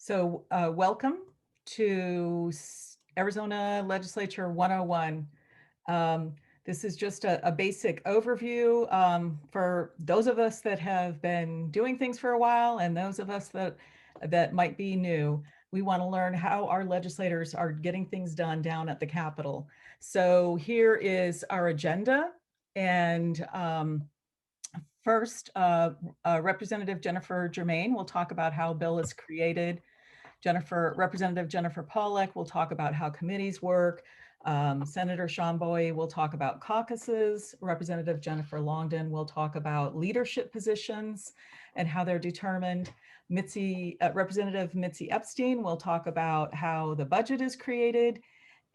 Welcome to Arizona Legislature 101. This is just a basic overview for those of us that have been doing things for a while and those of us that might be new. We want to learn how our legislators are getting things done down at the Capitol. So here is our agenda. And first, Representative Jennifer Jermaine will talk about how a bill is created. Representative Jennifer Pawlik will talk about how committees work. Senator Sean Bowie will talk about caucuses. Representative Jennifer Longdon will talk about leadership positions and how they're determined. Representative Mitzi Epstein will talk about how the budget is created.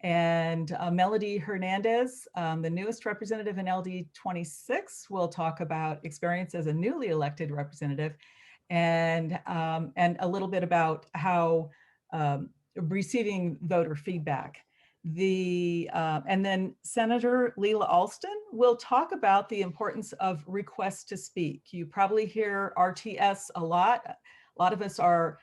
And Melody Hernandez, the newest representative in LD 26, will talk about experience as a newly elected representative and a little bit about how receiving voter feedback. And then Senator Lela Alston will talk about the importance of request to speak. You probably hear RTS a lot. A lot of us are,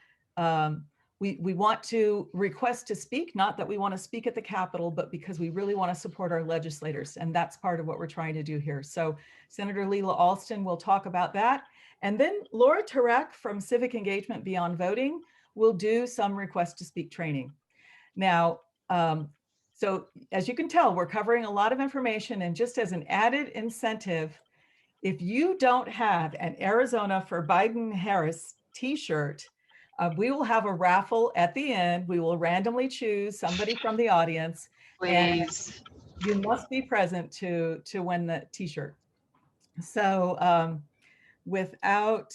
we want to request to speak, not that we want to speak at the Capitol, but because we really want to support our legislators. And that's part of what we're trying to do here. So Senator Lela Alston will talk about that. And then Laura Turek from Civic Engagement Beyond Voting will do some request to speak training. Now, so as you can tell, we're covering a lot of information, and just as an added incentive, if you don't have an Arizona for Biden-Harris t-shirt, we will have a raffle at the end. We will randomly choose somebody from the audience. Please. And you must be present to win the t-shirt. So without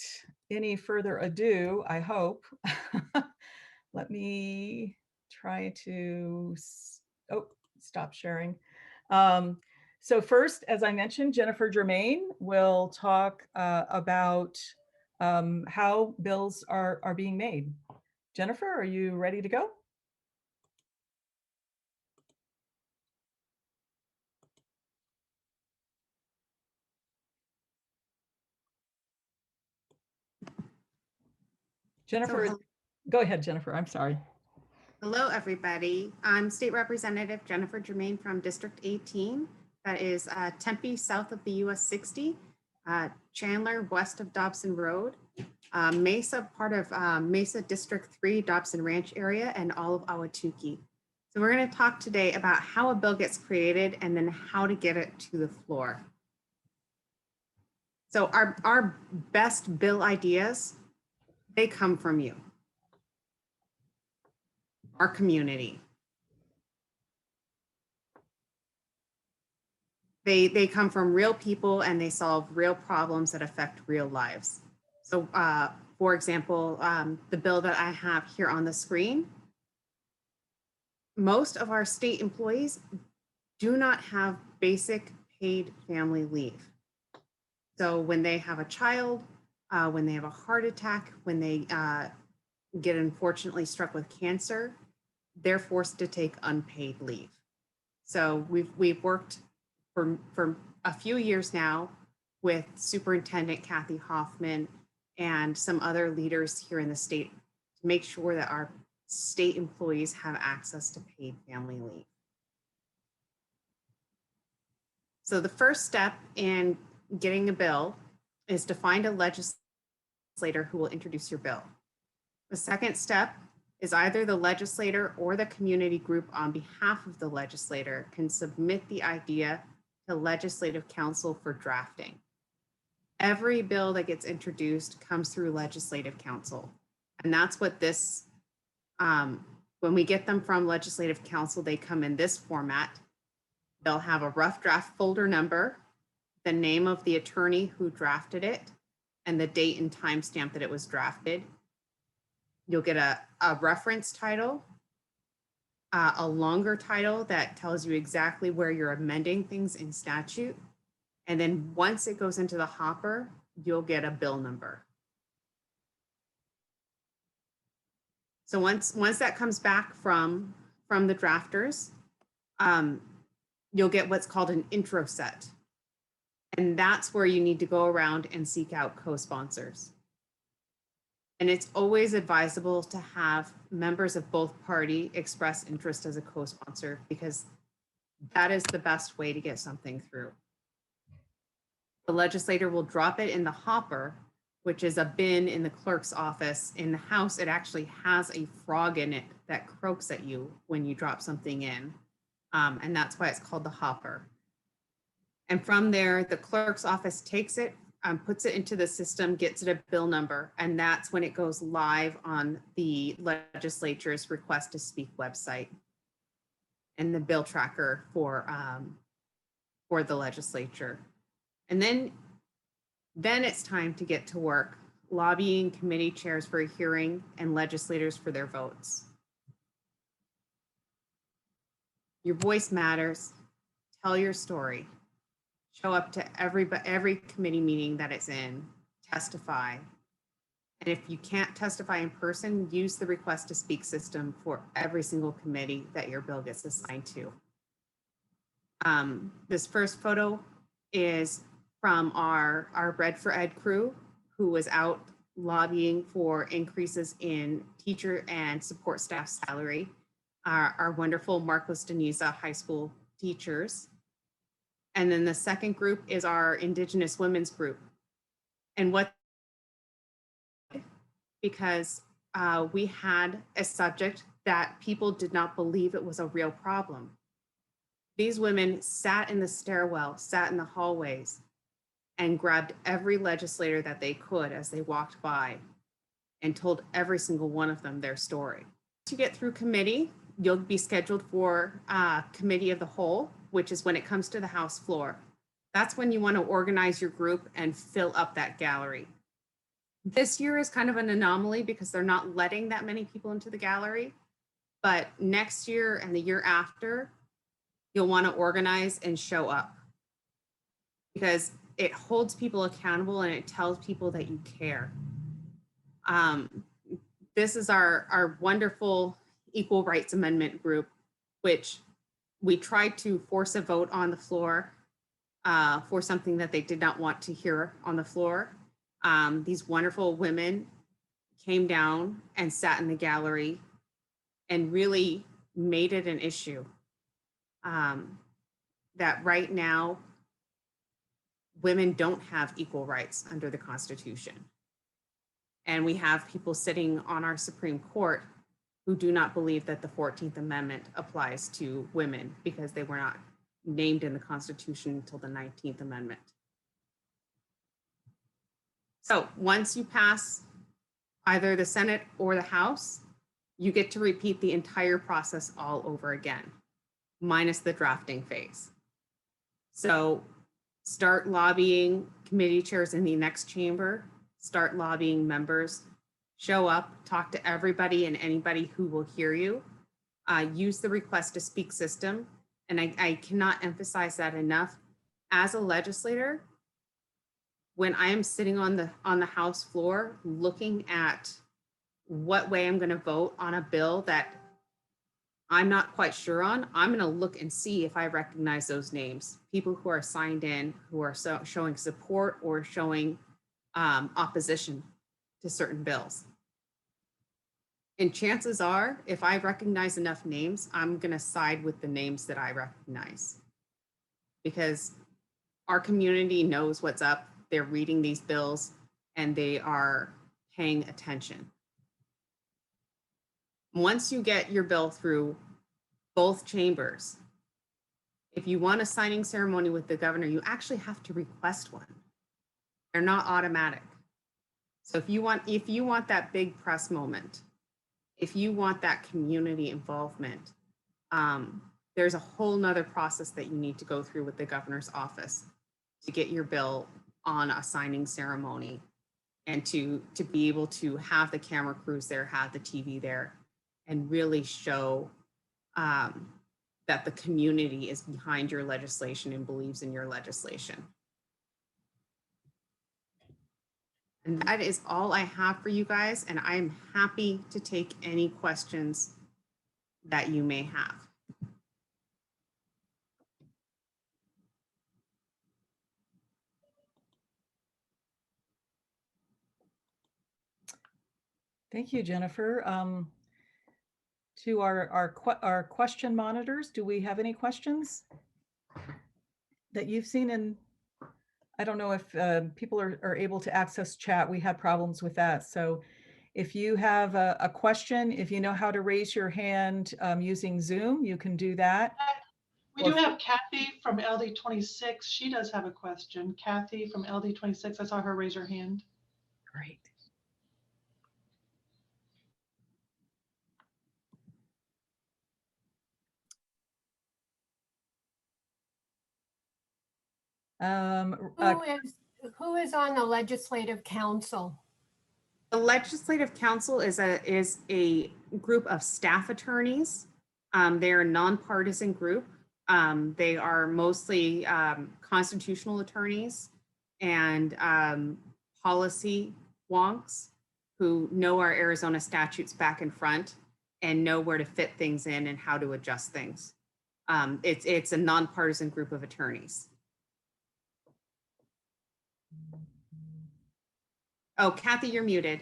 any further ado, I hope, let me try to, stop sharing. So first, as I mentioned, Jennifer Jermaine will talk about how bills are being made. Jennifer, are you ready to go? Jennifer, go ahead, Jennifer. I'm sorry. Hello, everybody. I'm State Representative Jennifer Jermaine from District 18. That is Tempe, south of the US 60, Chandler, west of Dobson Road, Mesa, part of Mesa District 3, Dobson Ranch area, and all of Ahwatukee. So we're going to talk today about how a bill gets created and then how to get it to the floor. So our best bill ideas, they come from you, our community. They come from real people and they solve real problems that affect real lives. So for example, the bill that I have here on the screen, most of our state employees do not have basic paid family leave. So when they have a child, when they have a heart attack, when they get unfortunately struck with cancer, they're forced to take unpaid leave. So we've worked for a few years now with Superintendent Kathy Hoffman and some other leaders here in the state to make sure that our state employees have access to paid family leave. So the first step in getting a bill is to find a legislator who will introduce your bill. The second step is either the legislator or the community group on behalf of the legislator can submit the idea to Legislative Council for drafting. Every bill that gets introduced comes through Legislative Council. And that's what this, when we get them from Legislative Council, they come in this format. They'll have a rough draft folder number, the name of the attorney who drafted it, and the date and timestamp that it was drafted. You'll get a reference title, a longer title that tells you exactly where you're amending things in statute. And then once it goes into the hopper, you'll get a bill number. So once that comes back from the drafters, you'll get what's called an intro set. And that's where you need to go around and seek out co-sponsors. And it's always advisable to have members of both party express interest as a co-sponsor, because that is the best way to get something through. The legislator will drop it in the hopper, which is a bin in the clerk's office. In the House, it actually has a frog in it that croaks at you when you drop something in. And that's why it's called the hopper. And from there, the clerk's office takes it, puts it into the system, gets it a bill number, and that's when it goes live on the legislature's request to speak website and the bill tracker for the legislature. And then it's time to get to work, lobbying committee chairs for a hearing and legislators for their votes. Your voice matters. Tell your story. Show up to every committee meeting that it's in, testify. And if you can't testify in person, use the request to speak system for every single committee that your bill gets assigned to. This first photo is from our Bread for Ed crew, who was out lobbying for increases in teacher and support staff salary. Our wonderful Marcos Deniza high school teachers. And then the second group is our Indigenous women's group. And because we had a subject that people did not believe it was a real problem. These women sat in the stairwell, sat in the hallways, and grabbed every legislator that they could as they walked by and told every single one of them their story. Once you get through committee, you'll be scheduled for committee of the whole, which is when it comes to the House floor. That's when you want to organize your group and fill up that gallery. This year is kind of an anomaly because they're not letting that many people into the gallery, but next year and the year after, you'll want to organize and show up, because it holds people accountable and it tells people that you care. This is our wonderful Equal Rights Amendment group, which we tried to force a vote on the floor for something that they did not want to hear on the floor. These wonderful women came down and sat in the gallery and really made it an issue. That right now, women don't have equal rights under the Constitution. And we have people sitting on our Supreme Court who do not believe that the 14th Amendment applies to women because they were not named in the Constitution until the 19th Amendment. So once you pass either the Senate or the House, you get to repeat the entire process all over again, minus the drafting phase. So start lobbying committee chairs in the next chamber, start lobbying members, show up, talk to everybody and anybody who will hear you, use the request to speak system. And I cannot emphasize that enough. As a legislator, when I am sitting on the House floor, looking at what way I'm gonna vote on a bill that I'm not quite sure on, I'm gonna look and see if I recognize those names, people who are signed in, who are showing support or showing opposition to certain bills. And chances are, if I recognize enough names, I'm gonna side with the names that I recognize, because our community knows what's up. They're reading these bills and they are paying attention. Once you get your bill through both chambers, if you want a signing ceremony with the governor, you actually have to request one. They're not automatic. So if you want that big press moment, if you want that community involvement, there's a whole nother process that you need to go through with the governor's office to get your bill on a signing ceremony and to be able to have the camera crews there, have the TV there, and really show that the community is behind your legislation and believes in your legislation. And that is all I have for you guys, and I'm happy to take any questions that you may have. Thank you, Jennifer. To our question monitors, do we have any questions that you've seen? And I don't know if people are able to access chat. We had problems with that. So if you have a question, if you know how to raise your hand using Zoom, you can do that. We do have Kathy from LD26. She does have a question. Kathy from LD26, I saw her raise her hand. Great. Who is on the legislative council? The Legislative Council is a group of staff attorneys. They're a nonpartisan group. They are mostly constitutional attorneys and policy wonks who know our Arizona statutes back and front and know where to fit things in and how to adjust things. It's a nonpartisan group of attorneys. Oh, Kathy, you're muted.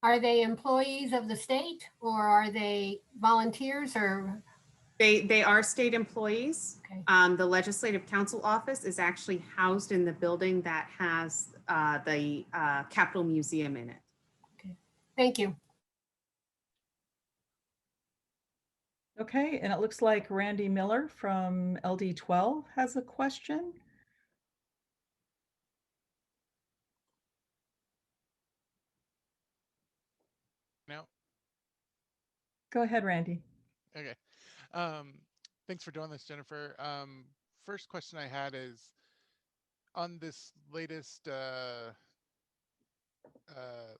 Are they employees of the state or are they volunteers or? They are state employees. Okay. The Legislative Council office is actually housed in the building that has the Capitol Museum in it. Okay. Thank you. Okay, and it looks like Randy Miller from LD12 has a question. No. Go ahead, Randy. Okay. Thanks for doing this, Jennifer. First question I had is on this latest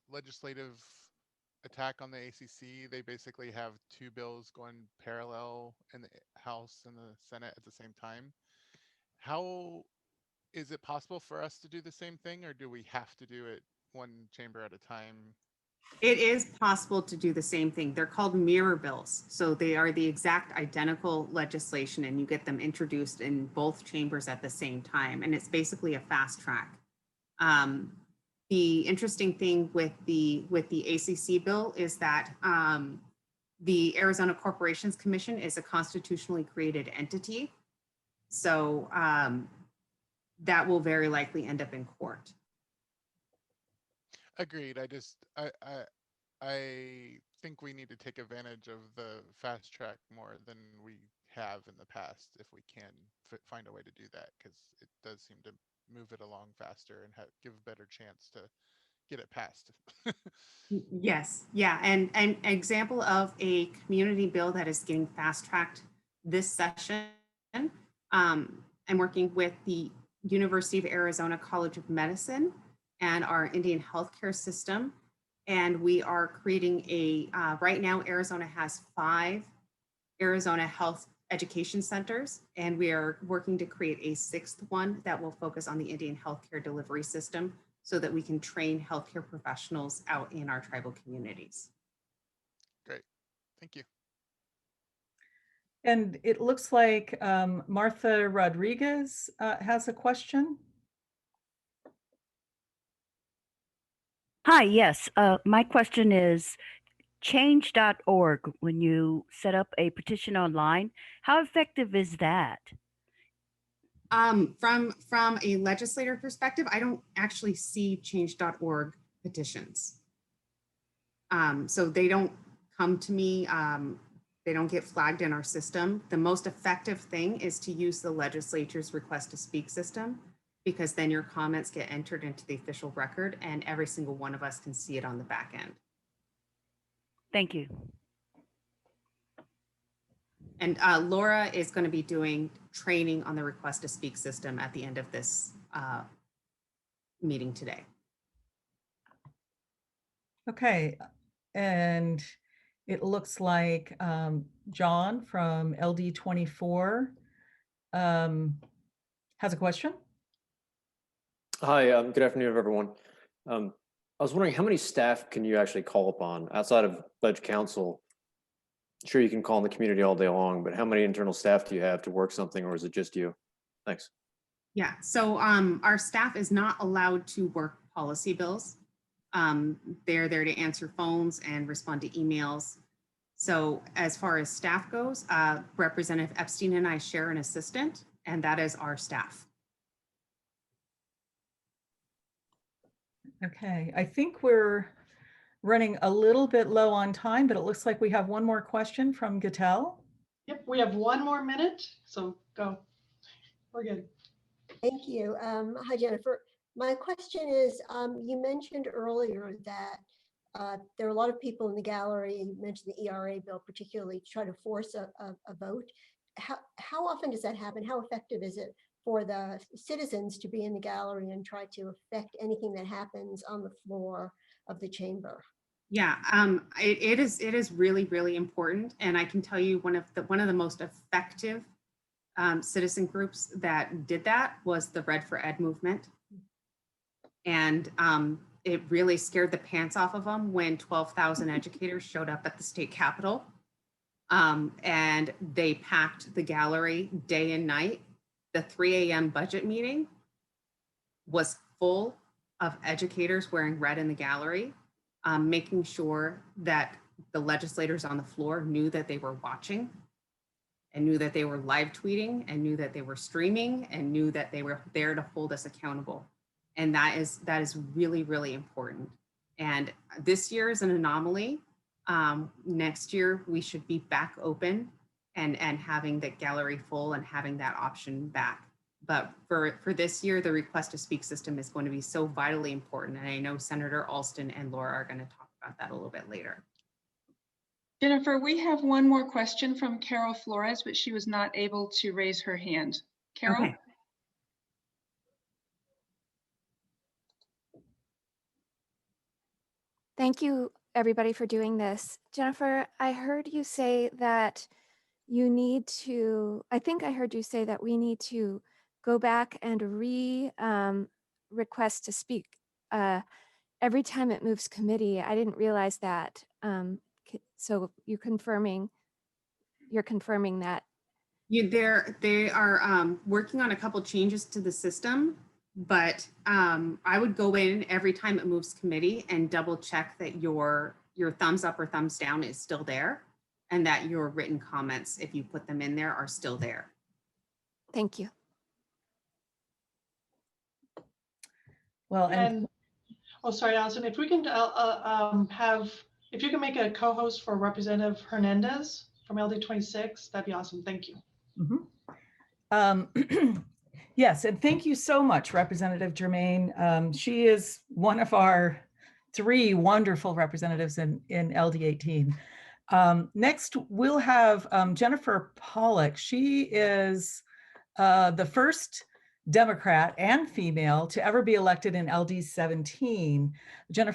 legislative attack on the ACC. They basically have two bills going parallel in the House and the Senate at the same time. How is it possible for us to do the same thing, or do we have to do it one chamber at a time? It is possible to do the same thing. They're called mirror bills. So they are the exact identical legislation and you get them introduced in both chambers at the same time. And it's basically a fast track. The interesting thing with the ACC bill is that the Arizona Corporations Commission is a constitutionally created entity. So that will very likely end up in court. Agreed. I think we need to take advantage of the fast track more than we have in the past if we can find a way to do that, because it does seem to move it along faster and give a better chance to get it passed. Yes, yeah, and an example of a community bill that is getting fast tracked this session. I'm working with the University of Arizona College of Medicine and our Indian healthcare system. And we are creating right now, Arizona has 5 Arizona Health Education Centers, and we are working to create a 6th one that will focus on the Indian healthcare delivery system so that we can train healthcare professionals out in our tribal communities. Great, thank you. And it looks like Martha Rodriguez has a question. Hi, yes. My question is change.org, when you set up a petition online, how effective is that? From a legislator perspective, I don't actually see change.org petitions. So they don't come to me. They don't get flagged in our system. The most effective thing is to use the legislature's request to speak system, because then your comments get entered into the official record and every single one of us can see it on the back end. Thank you. And Laura is going to be doing training on the request to speak system at the end of this meeting today. Okay, and it looks like John from LD24 has a question. Hi, good afternoon, everyone. I was wondering, how many staff can you actually call upon outside of Ledge Council? Sure, you can call in the community all day long, but how many internal staff do you have to work something, or is it just you? Thanks. Yeah, so our staff is not allowed to work policy bills. They're there to answer phones and respond to emails. So as far as staff goes, Representative Epstein and I share an assistant, and that is our staff. Okay, I think we're running a little bit low on time, but it looks like we have one more question from Gatel. Yep, we have 1 more minute, so go. We're good. Thank you. Hi, Jennifer. My question is, you mentioned earlier that there are a lot of people in the gallery, and you mentioned the ERA bill particularly, to try to force a vote. How often does that happen? How effective is it for the citizens to be in the gallery and try to affect anything that happens on the floor of the chamber? Yeah, it is really, really important. And I can tell you one of the most effective citizen groups that did that was the Red for Ed movement. And it really scared the pants off of them when 12,000 educators showed up at the state capitol. And they packed the gallery day and night. The 3 a.m. budget meeting was full of educators wearing red in the gallery, making sure that the legislators on the floor knew that they were watching and knew that they were live tweeting and knew that they were streaming and knew that they were there to hold us accountable. And that is really, really important. And this year is an anomaly. Next year, we should be back open and having the gallery full and having that option back. But for this year, the request to speak system is going to be so vitally important. And I know Senator Alston and Laura are going to talk about that a little bit later. Jennifer, we have one more question from Carol Flores, but she was not able to raise her hand. Carol? Okay. Thank you, everybody, for doing this. Jennifer, I heard you say that you need to, I think I heard you say that we need to go back and request to speak every time it moves committee. I didn't realize that. So you're confirming that. They are working on a couple changes to the system, but I would go in every time it moves committee and double check that your thumbs up or thumbs down is still there and that your written comments, if you put them in there, are still there. Thank you. Well, And oh, sorry, Alston, if we can if you can make a co-host for Representative Hernandez from LD 26, that'd be awesome. Thank you. Yes, and thank you so much, Representative Jermaine. She is one of our 3 wonderful representatives in LD 18. Next, we'll have Jennifer Pawlik. She is the first Democrat and female to ever be elected in LD 17.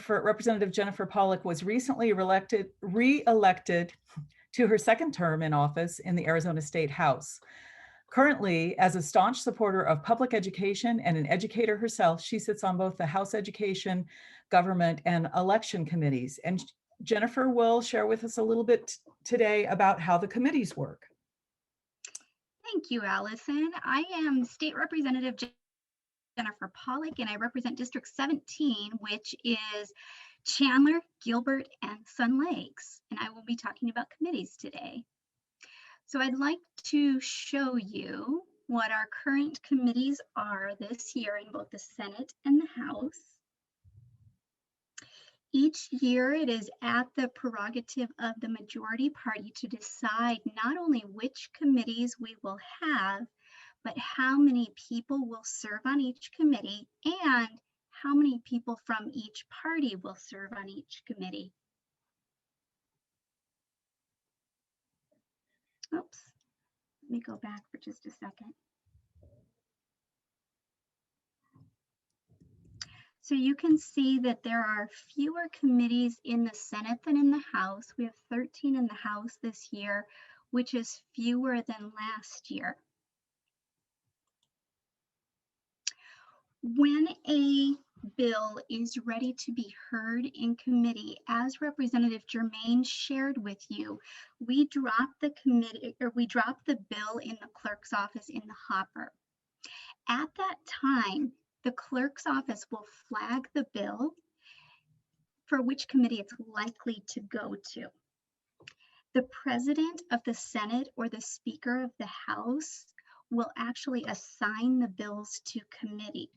Representative Jennifer Pawlik was recently re-elected to her 2nd term in office in the Arizona State House. Currently, as a staunch supporter of public education and an educator herself, she sits on both the House Education, Government, and Election committees. And Jennifer will share with us a little bit today about how the committees work. Thank you, Allison. I am State Representative Jennifer Pawlik, and I represent District 17, which is Chandler, Gilbert, and Sun Lakes. And I will be talking about committees today. So I'd like to show you what our current committees are this year in both the Senate and the House. Each year, it is at the prerogative of the majority party to decide not only which committees we will have, but how many people will serve on each committee and how many people from each party will serve on each committee. Oops, let me go back for just a second. So you can see that there are fewer committees in the Senate than in the House. We have 13 in the House this year, which is fewer than last year. When a bill is ready to be heard in committee, as Representative Jermaine shared with you, we drop the bill in the clerk's office in the hopper. At that time, the clerk's office will flag the bill for which committee it's likely to go to. The president of the Senate or the Speaker of the House will actually assign the bills to committee.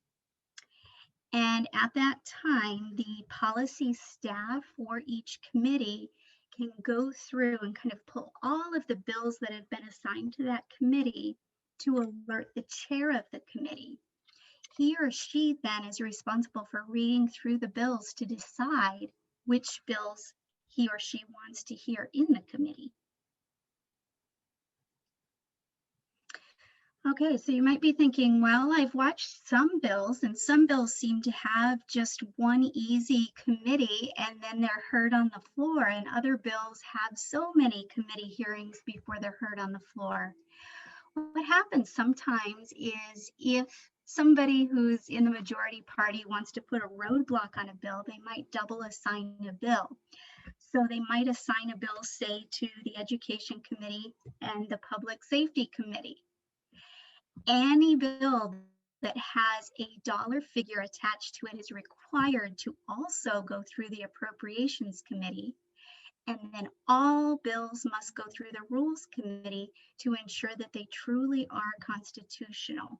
And at that time, the policy staff for each committee can go through and kind of pull all of the bills that have been assigned to that committee to alert the chair of the committee. He or she then is responsible for reading through the bills to decide which bills he or she wants to hear in the committee. Okay, so you might be thinking, well, I've watched some bills and some bills seem to have just one easy committee and then they're heard on the floor, and other bills have so many committee hearings before they're heard on the floor. What happens sometimes is if somebody who's in the majority party wants to put a roadblock on a bill, they might double assign a bill. So they might assign a bill, say, to the Education Committee and the Public Safety Committee. Any bill that has a dollar figure attached to it is required to also go through the Appropriations Committee. And then all bills must go through the Rules Committee to ensure that they truly are constitutional.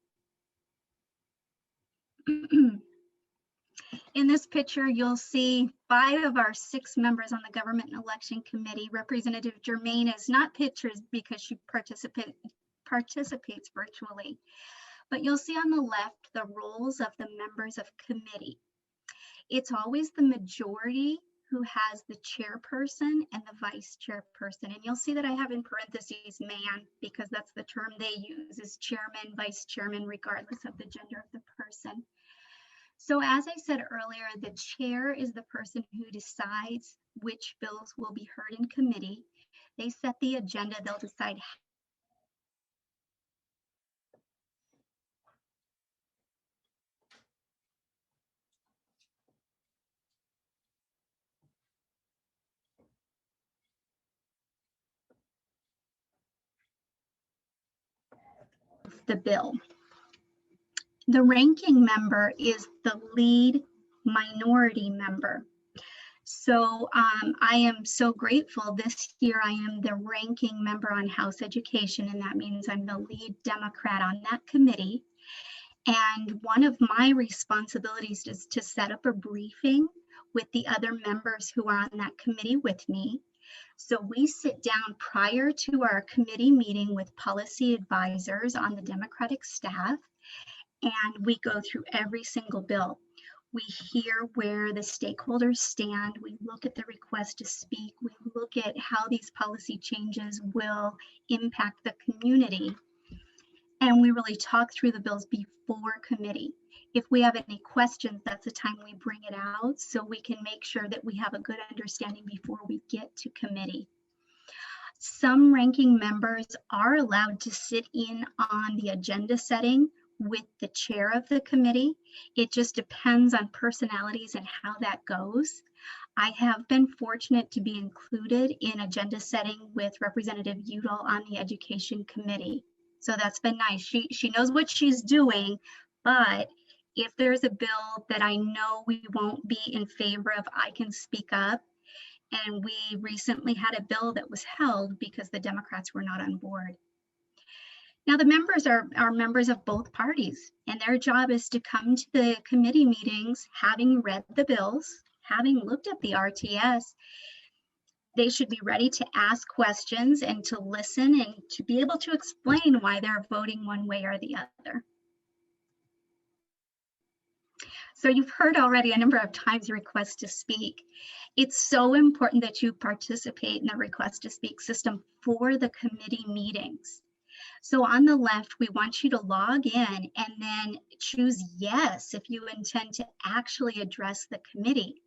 In this picture, you'll see 5 of our 6 members on the Government and Election Committee. Representative Jermaine is not pictured because she participates virtually. But you'll see on the left the roles of the members of committee. It's always the majority who has the chairperson and the vice chairperson. And you'll see that I have in parentheses man, because that's the term they use, is chairman, vice chairman, regardless of the gender of the person. So as I said earlier, the chair is the person who decides which bills will be heard in committee. They set the agenda, they'll decide the bill. The ranking member is the lead minority member. So I am so grateful this year I am the ranking member on House Education, and that means I'm the lead Democrat on that committee. And one of my responsibilities is to set up a briefing with the other members who are on that committee with me. So we sit down prior to our committee meeting with policy advisors on the Democratic staff, and we go through every single bill. We hear where the stakeholders stand. We look at the request to speak. We look at how these policy changes will impact the community. And we really talk through the bills before committee. If we have any questions, that's the time we bring it out so we can make sure that we have a good understanding before we get to committee. Some ranking members are allowed to sit in on the agenda setting with the chair of the committee. It just depends on personalities and how that goes. I have been fortunate to be included in agenda setting with Representative Udall on the Education Committee. So that's been nice. She knows what she's doing, but if there's a bill that I know we won't be in favor of, I can speak up. And we recently had a bill that was held because the Democrats were not on board. Now the members are members of both parties, and their job is to come to the committee meetings having read the bills, having looked at the RTS. They should be ready to ask questions and to listen and to be able to explain why they're voting one way or the other. So you've heard already a number of times request to speak. It's so important that you participate in the request to speak system for the committee meetings. So on the left, we want you to log in and then choose yes if you intend to actually address the committee.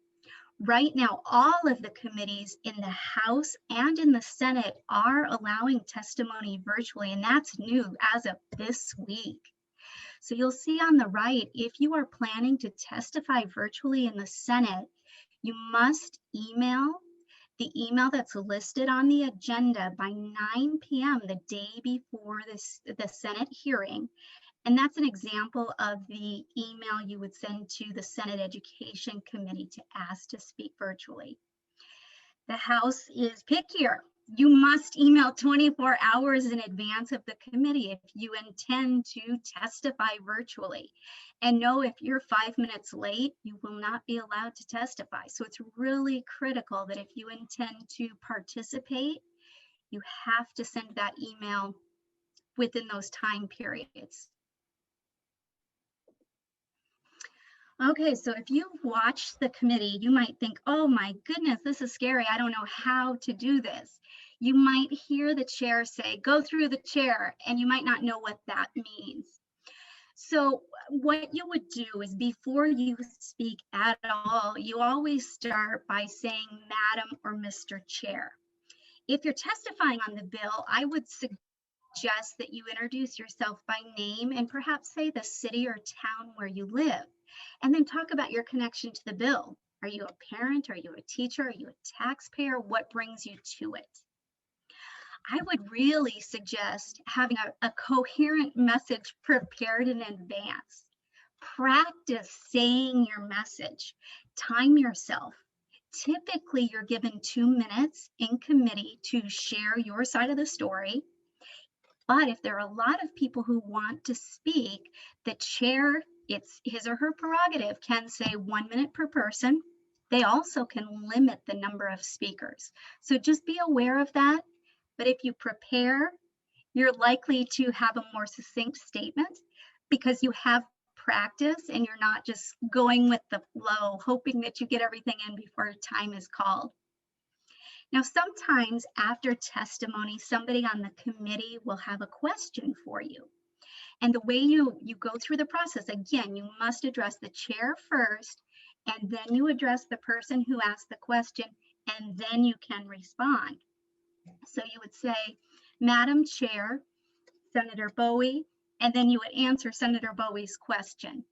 Right now, all of the committees in the House and in the Senate are allowing testimony virtually, and that's new as of this week. So you'll see on the right, if you are planning to testify virtually in the Senate, you must email the email that's listed on the agenda by 9 p.m. the day before the Senate hearing, And that's an example of the email you would send to the Senate Education Committee to ask to speak virtually. The House is pickier. You must email 24 hours in advance of the committee if you intend to testify virtually. And know if you're 5 minutes late, you will not be allowed to testify. So it's really critical that if you intend to participate, you have to send that email within those time periods. Okay, so if you've watched the committee, you might think, oh my goodness, this is scary. I don't know how to do this. You might hear the chair say, go through the chair, and you might not know what that means. So what you would do is before you speak at all, you always start by saying Madam or Mr. Chair. If you're testifying on the bill, I would suggest that you introduce yourself by name and perhaps say the city or town where you live, and then talk about your connection to the bill. Are you a parent? Are you a teacher? Are you a taxpayer? What brings you to it? I would really suggest having a coherent message prepared in advance. Practice saying your message. Time yourself. Typically, you're given 2 minutes in committee to share your side of the story. But if there are a lot of people who want to speak, the chair, it's his or her prerogative, can say 1 minute per person. They also can limit the number of speakers. So just be aware of that. But if you prepare, you're likely to have a more succinct statement because you have practice and you're not just going with the flow, hoping that you get everything in before time is called. Now, sometimes after testimony, somebody on the committee will have a question for you. And the way you go through the process, again, you must address the chair first, and then you address the person who asked the question, and then you can respond. So you would say, Madam Chair, Senator Bowie, and then you would answer Senator Bowie's question.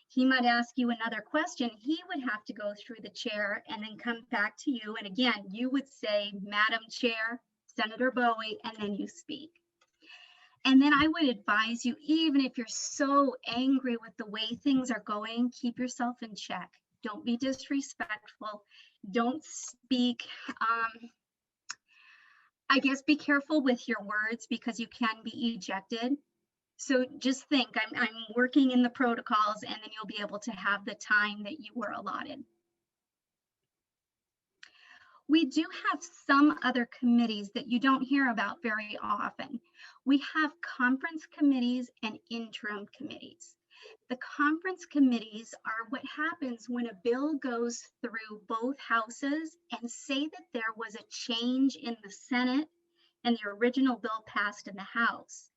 He might ask you another question. He would have to go through the chair and then come back to you. And again, you would say, Madam Chair, Senator Bowie, and then you speak. And then I would advise you, even if you're so angry with the way things are going, keep yourself in check. Don't be disrespectful. Don't speak. I guess be careful with your words because you can be ejected. So just think, I'm working in the protocols, and then you'll be able to have the time that you were allotted. We do have some other committees that you don't hear about very often. We have conference committees and interim committees. The conference committees are what happens when a bill goes through both houses and say that there was a change in the Senate and the original bill passed in the House.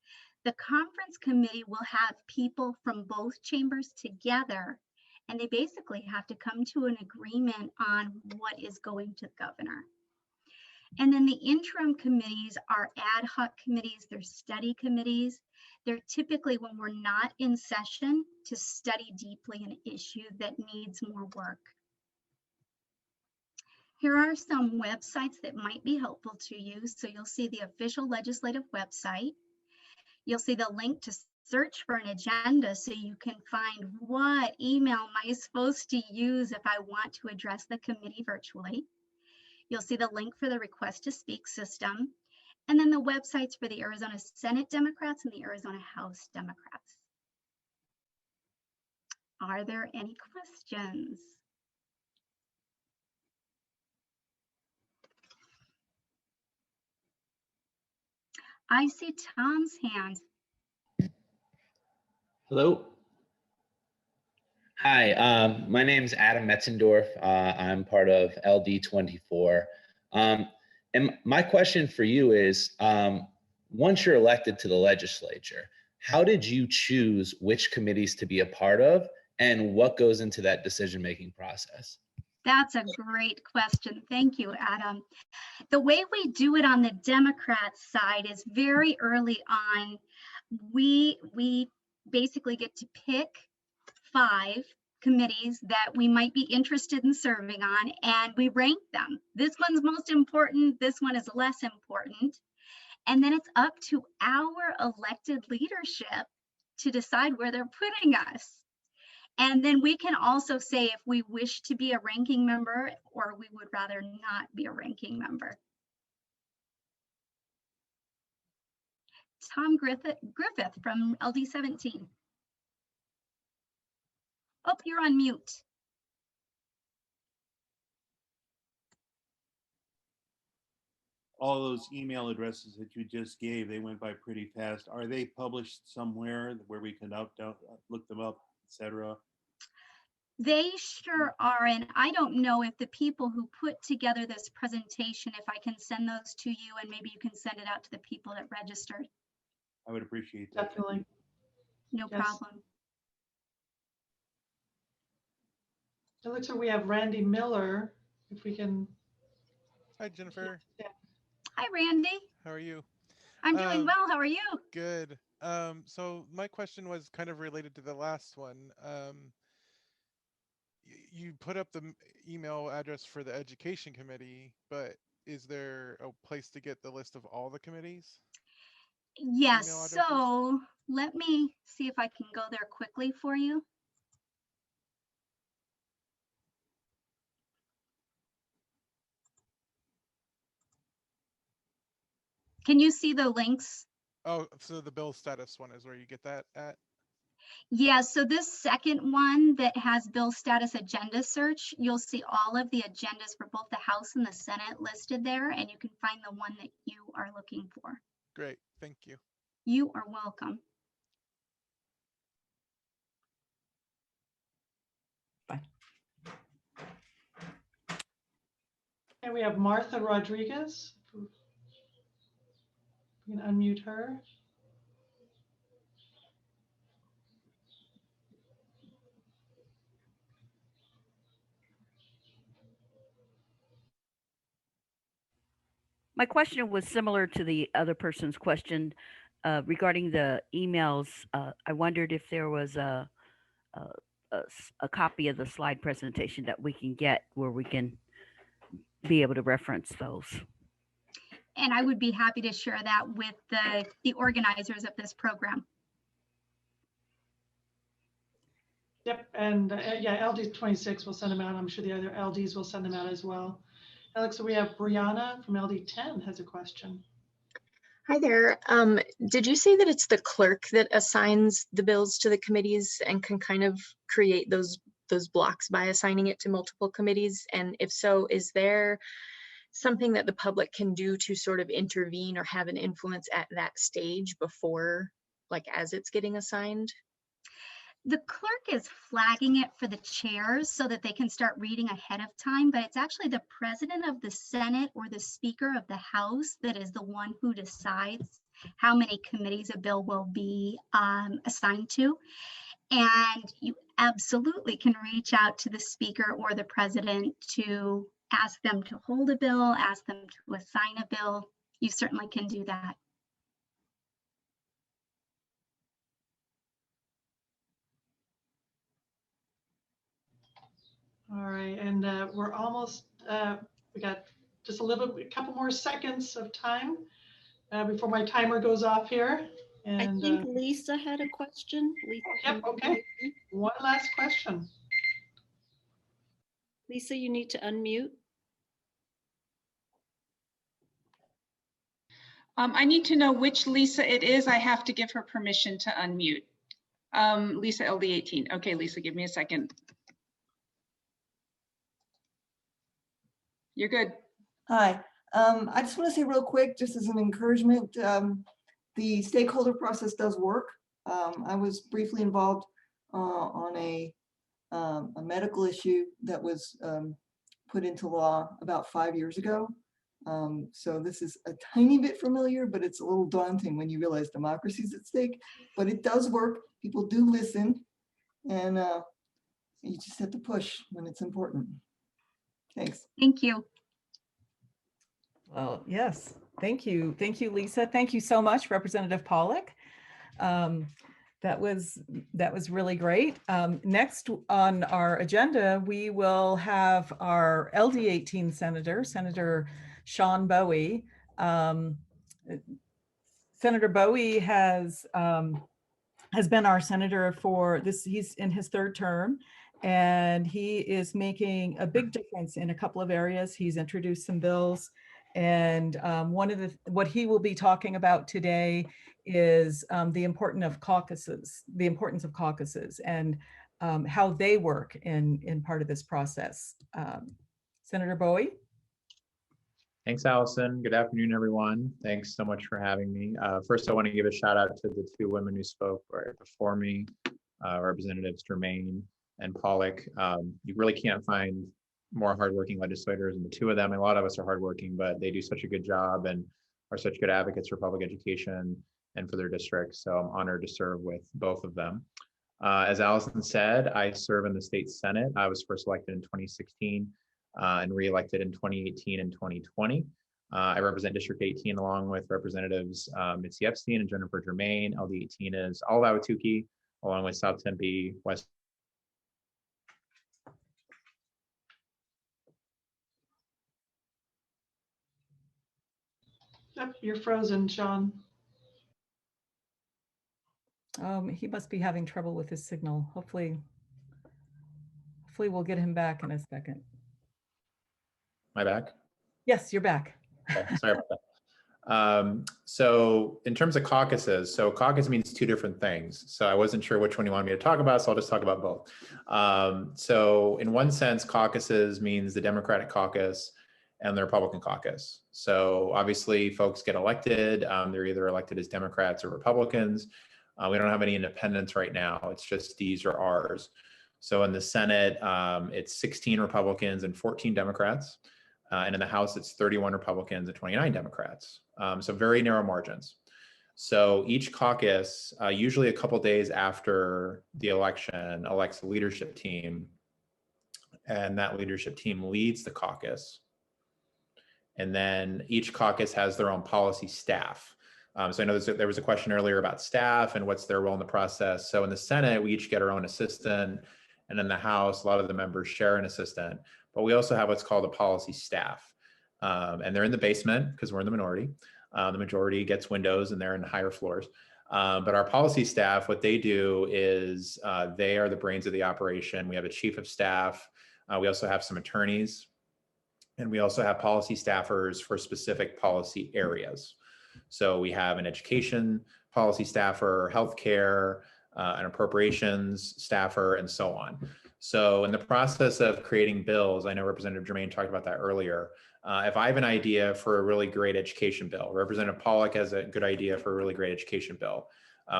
The conference committee will have people from both chambers together, and they basically have to come to an agreement on what is going to the governor. And then the interim committees are ad hoc committees, they're study committees. They're typically when we're not in session to study deeply an issue that needs more work. Here are some websites that might be helpful to you. So you'll see the official legislative website. You'll see the link to search for an agenda so you can find what email am I supposed to use if I want to address the committee virtually. You'll see the link for the request to speak system, and then the websites for the Arizona Senate Democrats and the Arizona House Democrats. Are there any questions? I see Tom's hand. Hello. Hi, my name is Adam Metzendorf. I'm part of LD24. And my question for you is, once you're elected to the legislature, how did you choose which committees to be a part of, and what goes into that decision-making process? That's a great question. Thank you, Adam. The way we do it on the Democrat side is very early on. We basically get to pick 5 committees that we might be interested in serving on, and we rank them. This one's most important, this one is less important. And then it's up to our elected leadership to decide where they're putting us. And then we can also say if we wish to be a ranking member or we would rather not be a ranking member. Tom Griffith from LD 17. Oh, you're on mute. All those email addresses that you just gave, they went by pretty fast. Are they published somewhere where we can look them up, etc.? They sure are. And I don't know if the people who put together this presentation, if I can send those to you and maybe you can send it out to the people that registered. I would appreciate that. Definitely. No Yes. problem. It looks like we have Randy Miller, if we can. Hi, Jennifer. Yeah. Hi, Randy. How are you? I'm doing well. How are you? Good. So my question was kind of related to the last one. You put up the email address for the education committee, but is there a place to get the list of all the committees? Yes. Email addresses? So let me see if I can go there quickly for you. Can you see the links? Oh, so the bill status one is where you get that at? Yeah, so this second one that has bill status agenda search, you'll see all of the agendas for both the House and the Senate listed there, and you can find the one that you are looking for. Great, thank you. You are welcome. Bye. And we have Martha Rodriguez. You can unmute her. My question was similar to the other person's question regarding the emails. I wondered if there was a copy of the slide presentation that we can get where we can be able to reference those. And I would be happy to share that with the organizers of this program. Yep, and yeah, LD 26 will send them out. I'm sure the other LDs will send them out as well. Alex, so we have Brianna from LD 10 has a question. Hi there. Did you say that it's the clerk that assigns the bills to the committees and can kind of create those blocks by assigning it to multiple committees? And if so, is there something that the public can do to sort of intervene or have an influence at that stage before, like as it's getting assigned? The clerk is flagging it for the chairs so that they can start reading ahead of time, but it's actually the president of the Senate or the Speaker of the House that is the one who decides how many committees a bill will be assigned to. And you absolutely can reach out to the Speaker or the President to ask them to hold a bill, ask them to assign a bill. You certainly can do that. All right, and we're almost, we got just a couple more seconds of time before my timer goes off here. And, I think Lisa had a question. Lisa, yep, okay. One last question. Lisa, you need to unmute. I need to know which Lisa it is. I have to give her permission to unmute. Lisa LD18. Okay, Lisa, give me a second. You're good. Hi. I just want to say real quick, just as an encouragement, the stakeholder process does work. I was briefly involved on a medical issue that was put into law about 5 years ago. So this is a tiny bit familiar, but it's a little daunting when you realize democracy is at stake. But it does work. People do listen, and you just have to push when it's important. Thanks. Thank you. Well, yes, thank you. Thank you, Lisa. Thank you so much, Representative Pawlik. That was really great. Next on our agenda, we will have our LD18 Senator, Senator Sean Bowie. Senator Bowie has has been our senator for this. He's in his third term, and he is making a big difference in a couple of areas. He's introduced some bills, and what he will be talking about today is the importance of caucuses, and how they work in part of this process. Senator Bowie. Thanks, Allison. Good afternoon, everyone. Thanks so much for having me. First, I want to give a shout out to the two women who spoke right before me, Representatives Jermaine and Pawlik. You really can't find more hardworking legislators than the two of them. A lot of us are hardworking, but they do such a good job and are such good advocates for public education and for their districts. So I'm honored to serve with both of them. As Allison said, I serve in the state Senate. I was first elected in 2016. And re-elected in 2018 and 2020. I represent District 18 along with Representatives Mitzi Epstein and Jennifer Jermaine. LD 18 is all of Ahwatukee, along with South Tempe, West. Yep, you're frozen, Sean. He must be having trouble with his signal. Hopefully we'll get him back in a second. Am I back? Yes, you're back. Okay, sorry about that. So in terms of caucuses, so caucus means two different things. So I wasn't sure which one you wanted me to talk about, so I'll just talk about both. So in one sense, caucuses means the Democratic caucus and the Republican caucus. So obviously folks get elected. They're either elected as Democrats or Republicans. We don't have any independents right now. It's just D's or R's. So in the Senate, it's 16 Republicans and 14 Democrats. And in the House, it's 31 Republicans and 29 Democrats. So very narrow margins. So each caucus, usually a couple days after the election, elects a leadership team. And that leadership team leads the caucus. And then each caucus has their own policy staff. So I know there was a question earlier about staff and what's their role in the process. So in the Senate, we each get our own assistant. And in the House, a lot of the members share an assistant. But we also have what's called a policy staff. And they're in the basement because we're in the minority. The majority gets windows and they're in higher floors. But our policy staff, what they do is they are the brains of the operation. We have a chief of staff. We also have some attorneys. And we also have policy staffers for specific policy areas. So we have an education policy staffer, healthcare, an appropriations staffer, and so on. So in the process of creating bills, I know Representative Jermaine talked about that earlier. If I have an idea for a really great education bill, Representative Pawlik has a good idea for a really great education bill.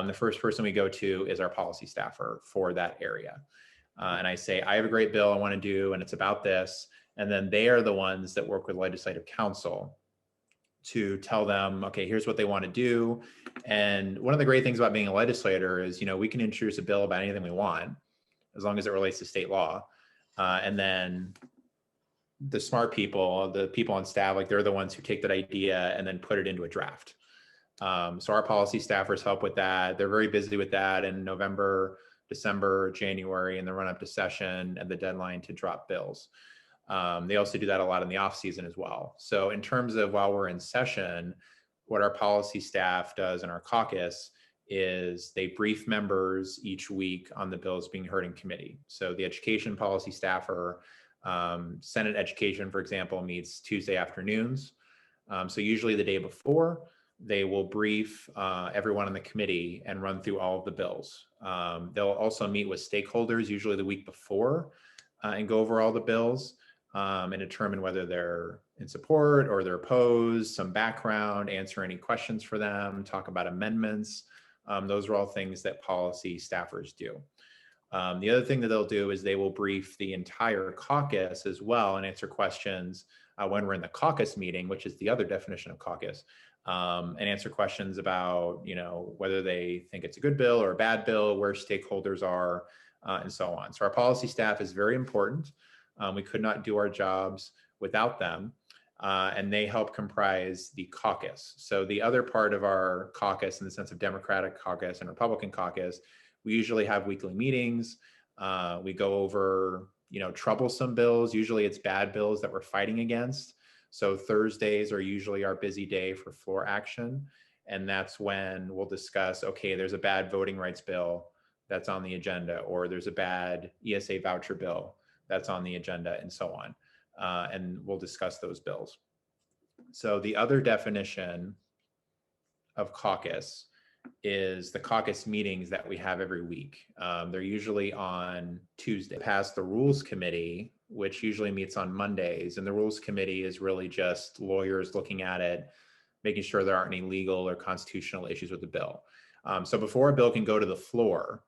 The first person we go to is our policy staffer for that area. And I say, I have a great bill I want to do, and it's about this. And then they are the ones that work with legislative counsel to tell them, okay, here's what they want to do. And one of the great things about being a legislator is, we can introduce a bill about anything we want, as long as it relates to state law. And then the smart people, the people on staff, like they're the ones who take that idea and then put it into a draft. So our policy staffers help with that. They're very busy with that in November, December, January, and the run up to session and the deadline to drop bills. They also do that a lot in the off season as well. So in terms of while we're in session, what our policy staff does in our caucus is they brief members each week on the bills being heard in committee. So the education policy staffer, Senate education, for example, meets Tuesday afternoons. So usually the day before, they will brief everyone on the committee and run through all of the bills. They'll also meet with stakeholders, usually the week before, and go over all the bills and determine whether they're in support or they're opposed, some background, answer any questions for them, talk about amendments. Those are all things that policy staffers do. The other thing that they'll do is they will brief the entire caucus as well and answer questions when we're in the caucus meeting, which is the other definition of caucus, and answer questions about, whether they think it's a good bill or a bad bill, where stakeholders are, and so on. So our policy staff is very important. We could not do our jobs without them. And they help comprise the caucus. So the other part of our caucus, in the sense of Democratic caucus and Republican caucus, we usually have weekly meetings. We go over, troublesome bills. Usually it's bad bills that we're fighting against. So Thursdays are usually our busy day for floor action. And that's when we'll discuss, okay, there's a bad voting rights bill that's on the agenda, or there's a bad ESA voucher bill that's on the agenda, and so on. And we'll discuss those bills. So the other definition of caucus is the caucus meetings that we have every week. They're usually on Tuesday. Past the Rules Committee, which usually meets on Mondays, and the Rules Committee is really just lawyers looking at it, making sure there aren't any legal or constitutional issues with the bill. So before a bill can go to the floor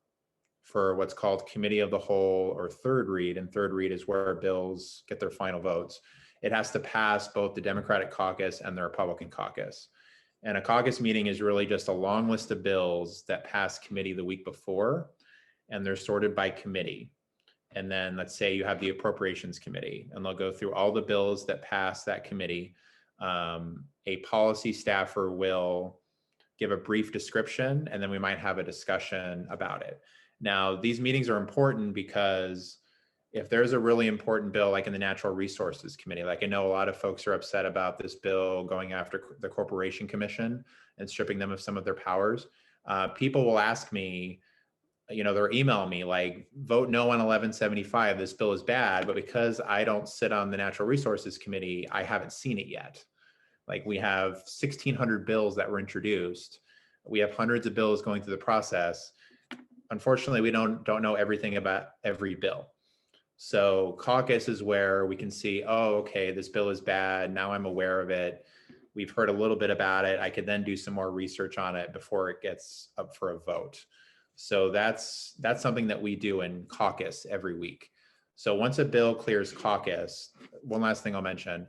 for what's called Committee of the Whole or third read, and third read is where bills get their final votes, it has to pass both the Democratic caucus and the Republican caucus. And a caucus meeting is really just a long list of bills that pass committee the week before, and they're sorted by committee. And then let's say you have the Appropriations Committee, and they'll go through all the bills that pass that committee. A policy staffer will give a brief description, and then we might have a discussion about it. Now, these meetings are important because if there's a really important bill, like in the Natural Resources Committee, like I know a lot of folks are upset about this bill going after the Corporation Commission and stripping them of some of their powers. People will ask me, you know, they're emailing me like, vote no on 1175, this bill is bad, but because I don't sit on the Natural Resources Committee, I haven't seen it yet. Like we have 1,600 bills that were introduced. We have hundreds of bills going through the process. Unfortunately, we don't know everything about every bill. So caucus is where we can see, oh, okay, this bill is bad. Now I'm aware of it. We've heard a little bit about it. I could then do some more research on it before it gets up for a vote. So that's something that we do in caucus every week. So once a bill clears caucus, one last thing I'll mention,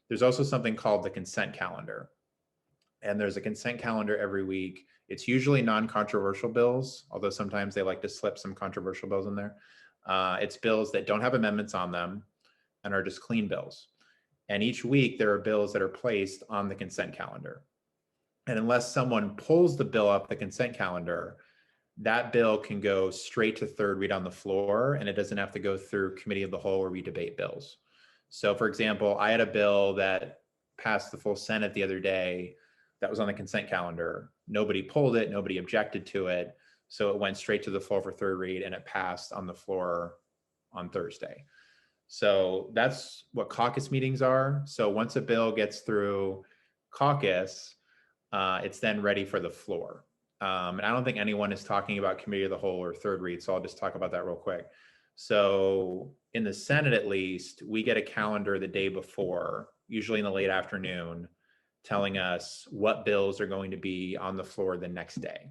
there's also something called the consent calendar. And there's a consent calendar every week. It's usually non-controversial bills, although sometimes they like to slip some controversial bills in there. It's bills that don't have amendments on them and are just clean bills. And each week there are bills that are placed on the consent calendar. And unless someone pulls the bill off the consent calendar, that bill can go straight to third read on the floor, and it doesn't have to go through Committee of the Whole where we debate bills. So for example, I had a bill that passed the full Senate the other day that was on the consent calendar. Nobody pulled it, nobody objected to it. So it went straight to the floor for third read, and it passed on the floor on Thursday. So that's what caucus meetings are. So once a bill gets through caucus, it's then ready for the floor. And I don't think anyone is talking about Committee of the Whole or third read, so I'll just talk about that real quick. So in the Senate, at least, we get a calendar the day before, usually in the late afternoon, telling us what bills are going to be on the floor the next day.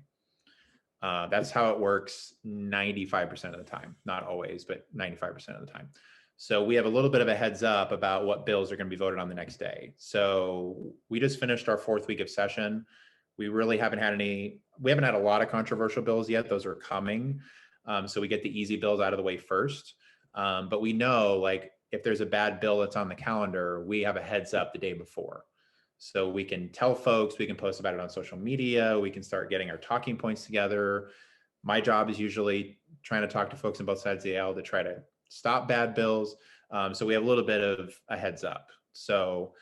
That's how it works 95% of the time, not always, but 95% of the time. So we have a little bit of a heads up about what bills are going to be voted on the next day. So we just finished our 4th week of session. We really haven't had we haven't had a lot of controversial bills yet. Those are coming. So we get the easy bills out of the way first. But we know, like, if there's a bad bill that's on the calendar, we have a heads up the day before. So we can tell folks, we can post about it on social media, we can start getting our talking points together. My job is usually trying to talk to folks on both sides of the aisle to try to stop bad bills. So we have a little bit of a heads up. So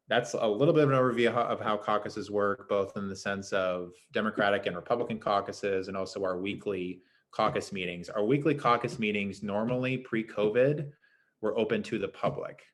that's a little bit of an overview of how caucuses work, both in the sense of Democratic and Republican caucuses, and also our weekly caucus meetings. Our weekly caucus meetings normally pre-COVID were open to the public.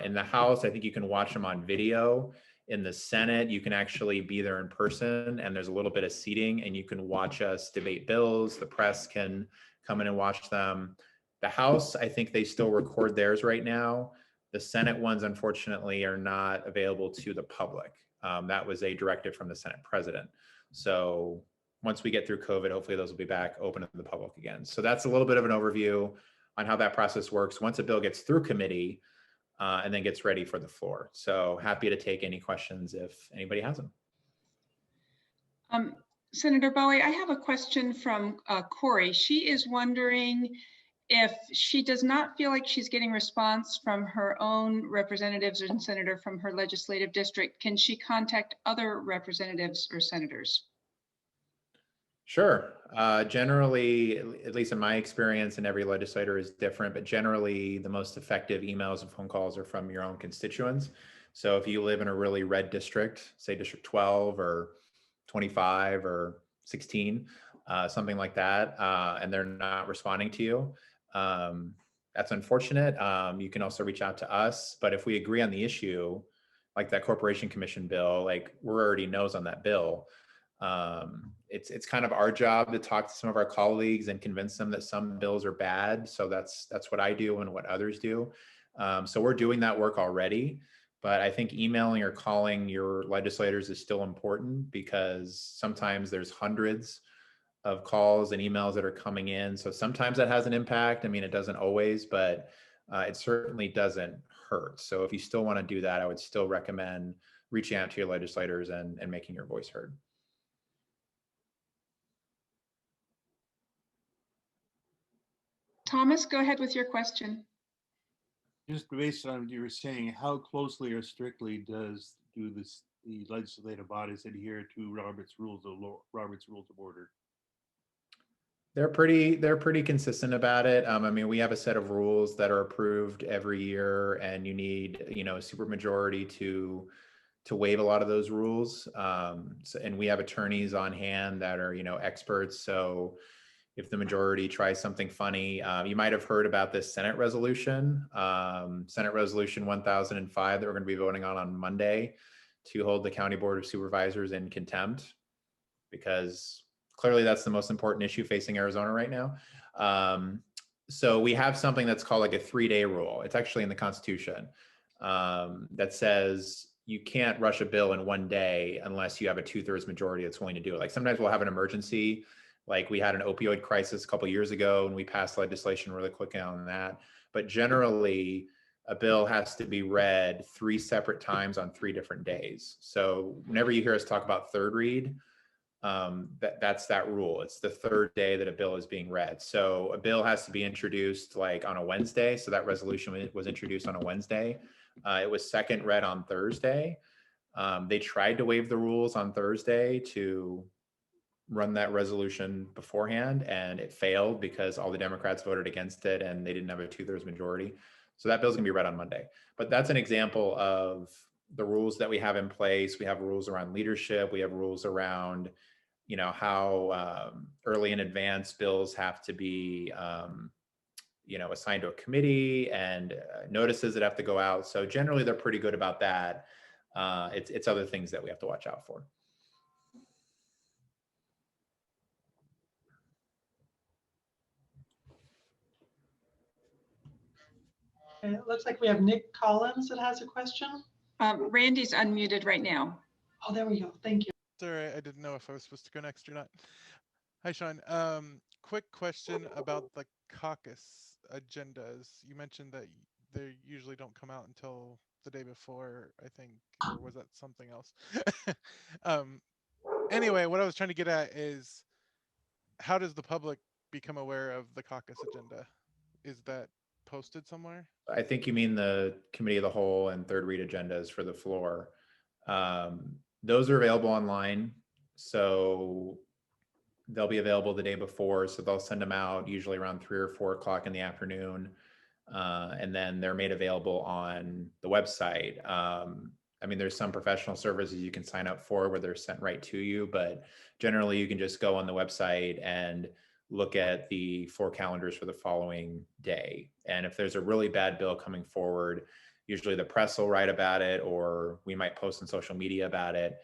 In the House, I think you can watch them on video. In the Senate, you can actually be there in person, and there's a little bit of seating, and you can watch us debate bills. The press can come in and watch them. The House, I think they still record theirs right now. The Senate ones, unfortunately, are not available to the public. That was a directive from the Senate president. So once we get through COVID, hopefully those will be back open to the public again. So that's a little bit of an overview on how that process works once a bill gets through committee and then gets ready for the floor. So happy to take any questions if anybody has them. Senator Bowie, I have a question from Corey. She is wondering if she does not feel like she's getting response from her own representatives and senator from her legislative district, can she contact other representatives or senators? Sure. Generally, at least in my experience, and every legislator is different, but generally the most effective emails and phone calls are from your own constituents. So if you live in a really red district, say District 12 or 25 or 16, something like that, and they're not responding to you. That's unfortunate. You can also reach out to us, but if we agree on the issue, like that Corporation Commission bill, like we're already no's on that bill. It's kind of our job to talk to some of our colleagues and convince them that some bills are bad. So that's what I do and what others do. So we're doing that work already, but I think emailing or calling your legislators is still important because sometimes there's hundreds of calls and emails that are coming in. So sometimes that has an impact. I mean, it doesn't always, but it certainly doesn't hurt. So if you still want to do that, I would still recommend reaching out to your legislators and making your voice heard. Thomas, go ahead with your question. Just based on what you were saying, how closely or strictly do the legislative bodies adhere to Robert's Rules of Order? They're pretty consistent about it. I mean, we have a set of rules that are approved every year, and you need, a supermajority to waive a lot of those rules. And we have attorneys on hand that are, experts. So if the majority tries something funny, you might have heard about this Senate resolution, Senate Resolution 1005 that we're going to be voting on Monday to hold the County Board of Supervisors in contempt, because clearly that's the most important issue facing Arizona right now. So we have something that's called like a 3-day rule. It's actually in the Constitution that says you can't rush a bill in 1 day unless you have a 2/3 majority that's willing to do it. Like sometimes we'll have an emergency, like we had an opioid crisis a couple years ago and we passed legislation really quickly on that. But generally, a bill has to be read 3 separate times on 3 different days. So whenever you hear us talk about third read, that's that rule. It's the 3rd day that a bill is being read. So a bill has to be introduced like on a Wednesday. So that resolution was introduced on a Wednesday. It was second read on Thursday. They tried to waive the rules on Thursday to run that resolution beforehand, and it failed because all the Democrats voted against it and they didn't have a 2/3 majority. So that bill's gonna be read on Monday. But that's an example of the rules that we have in place. We have rules around leadership. We have rules around, how early in advance bills have to be, assigned to a committee, and notices that have to go out. So generally they're pretty good about that. It's other things that we have to watch out for. And it looks like we have Nick Collins that has a question. Randy's unmuted right now. Oh, there we go. Thank you. Sorry, I didn't know if I was supposed to go next or not. Hi, Sean. Quick question about the caucus agendas. You mentioned that they usually don't come out until the day before, I think, or was that something else? Anyway, what I was trying to get at is, how does the public become aware of the caucus agenda? Is that posted somewhere? I think you mean the committee of the whole and third read agendas for the floor. Those are available online. So they'll be available the day before. So they'll send them out usually around 3 or 4 o'clock in the afternoon. And then they're made available on the website. I mean, there's some professional services you can sign up for where they're sent right to you, but generally you can just go on the website and look at the 4 calendars for the following day. And if there's a really bad bill coming forward, usually the press will write about it, or we might post on social media about it.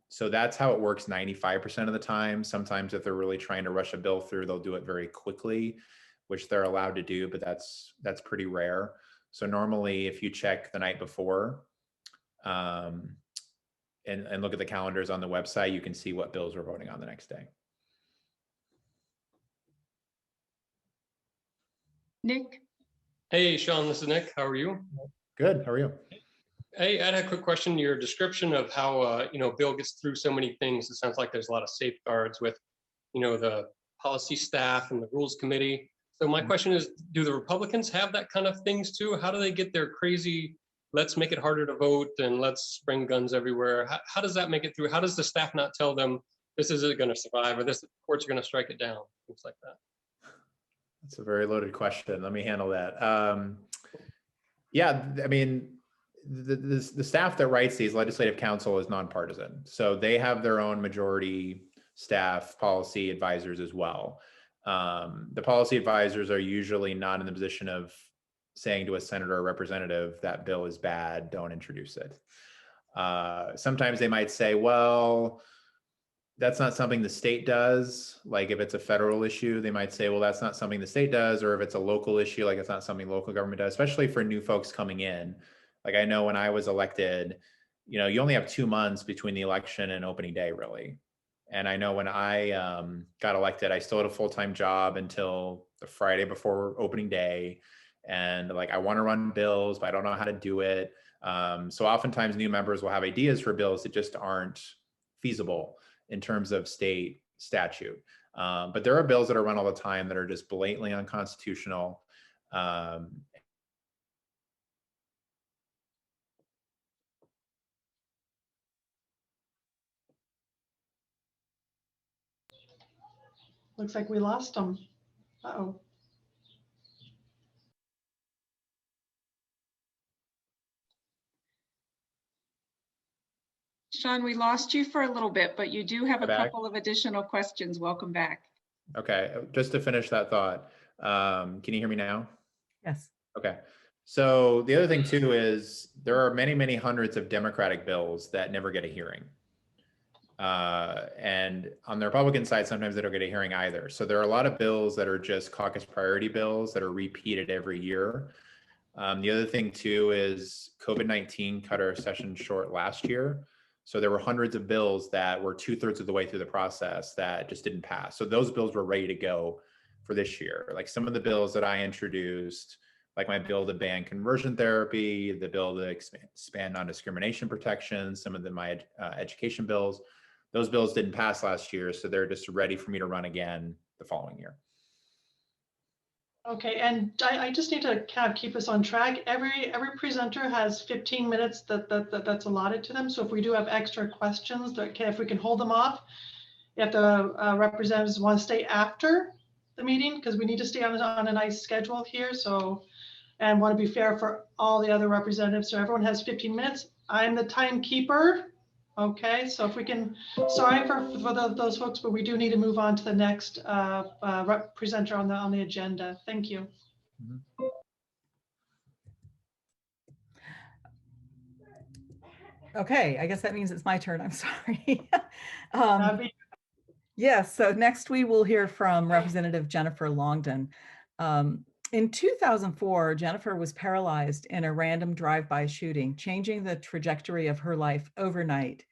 So that's how it works 95% of the time. Sometimes if they're really trying to rush a bill through, they'll do it very quickly, which they're allowed to do, but that's pretty rare. So normally if you check the night before and look at the calendars on the website, you can see what bills we're voting on the next day. Nick? Hey, Sean, this is Nick. How are you? Good. How are you? Hey, I had a quick question. Your description of how, Bill gets through so many things. It sounds like there's a lot of safeguards with, the policy staff and the rules committee. So my question is, do the Republicans have that kind of things too? How do they get their crazy, let's make it harder to vote and let's bring guns everywhere? How does that make it through? How does the staff not tell them this isn't going to survive, or this courts are going to strike it down? Things like that. That's a very loaded question. Let me handle that. Yeah, I mean, the staff that writes these, legislative council, is nonpartisan. So they have their own majority staff policy advisors as well. The policy advisors are usually not in the position of saying to a senator or representative, that bill is bad, don't introduce it. Sometimes they might say, well, that's not something the state does. Like if it's a federal issue, they might say, well, that's not something the state does. Or if it's a local issue, like it's not something local government does, especially for new folks coming in. Like I know when I was elected, you only have 2 months between the election and opening day, really. And I know when I got elected, I still had a full-time job until the Friday before opening day. And like, I want to run bills, but I don't know how to do it. So oftentimes new members will have ideas for bills that just aren't feasible in terms of state statute. But there are bills that are run all the time that are just blatantly unconstitutional. Looks like we lost them. Uh-oh. Sean, we lost you for a little bit, but you do have a Back. couple of additional questions. Welcome back. Okay, just to finish that thought, can you hear me now? Yes. Okay. So the other thing too is there are many, many hundreds of Democratic bills that never get a hearing. And on the Republican side, sometimes they don't get a hearing either. So there are a lot of bills that are just caucus priority bills that are repeated every year. The other thing too is COVID-19 cut our session short last year. So there were hundreds of bills that were 2/3 of the way through the process that just didn't pass. So those bills were ready to go for this year. Like some of the bills that I introduced, like my bill to ban conversion therapy, the bill to expand non-discrimination protections, some of my education bills, those bills didn't pass last year. So they're just ready for me to run again the following year. Okay, and I just need to kind of keep us on track. Every presenter has 15 minutes that's allotted to them. So if we do have extra questions, if we can hold them off, if the representatives want to stay after the meeting, because we need to stay on a nice schedule here. So, and want to be fair for all the other representatives. So everyone has 15 minutes. I'm the timekeeper. Okay, so if we can, sorry for those folks, but we do need to move on to the next presenter on the agenda. Thank you. Mm-hmm. Okay, I guess that means it's my turn. I'm sorry. Yes, so next we will hear from Representative Jennifer Longdon. In 2004, Jennifer was paralyzed in a random drive-by shooting, changing the trajectory of her life overnight.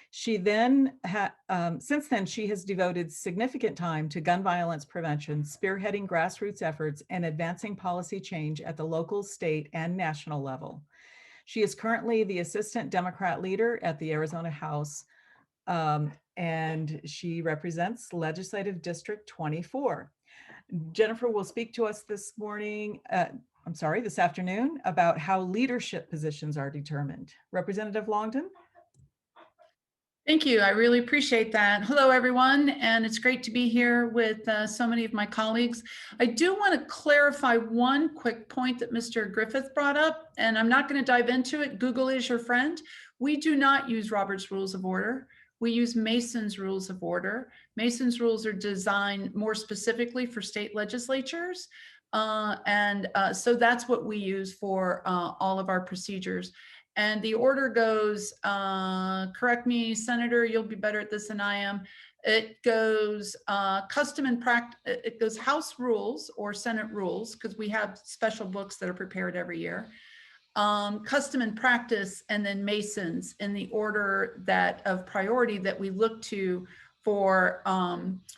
She then, since then, she has devoted significant time to gun violence prevention, spearheading grassroots efforts, and advancing policy change at the local, state, and national level. She is currently the Assistant Democrat Leader at the Arizona House, and she represents Legislative District 24. Jennifer will speak to us this afternoon about how leadership positions are determined. Representative Longdon? Thank you. I really appreciate that. Hello, everyone, and it's great to be here with so many of my colleagues. I do want to clarify one quick point that Mr. Griffith brought up, and I'm not going to dive into it. Google is your friend. We do not use Robert's Rules of Order. We use Mason's Rules of Order. Mason's rules are designed more specifically for state legislatures. So that's what we use for all of our procedures. And the order goes, correct me, Senator, you'll be better at this than I am. It goes custom and practice, it goes House rules or Senate rules, because we have special books that are prepared every year. Custom and practice, and then Masons in the order of priority that we look to for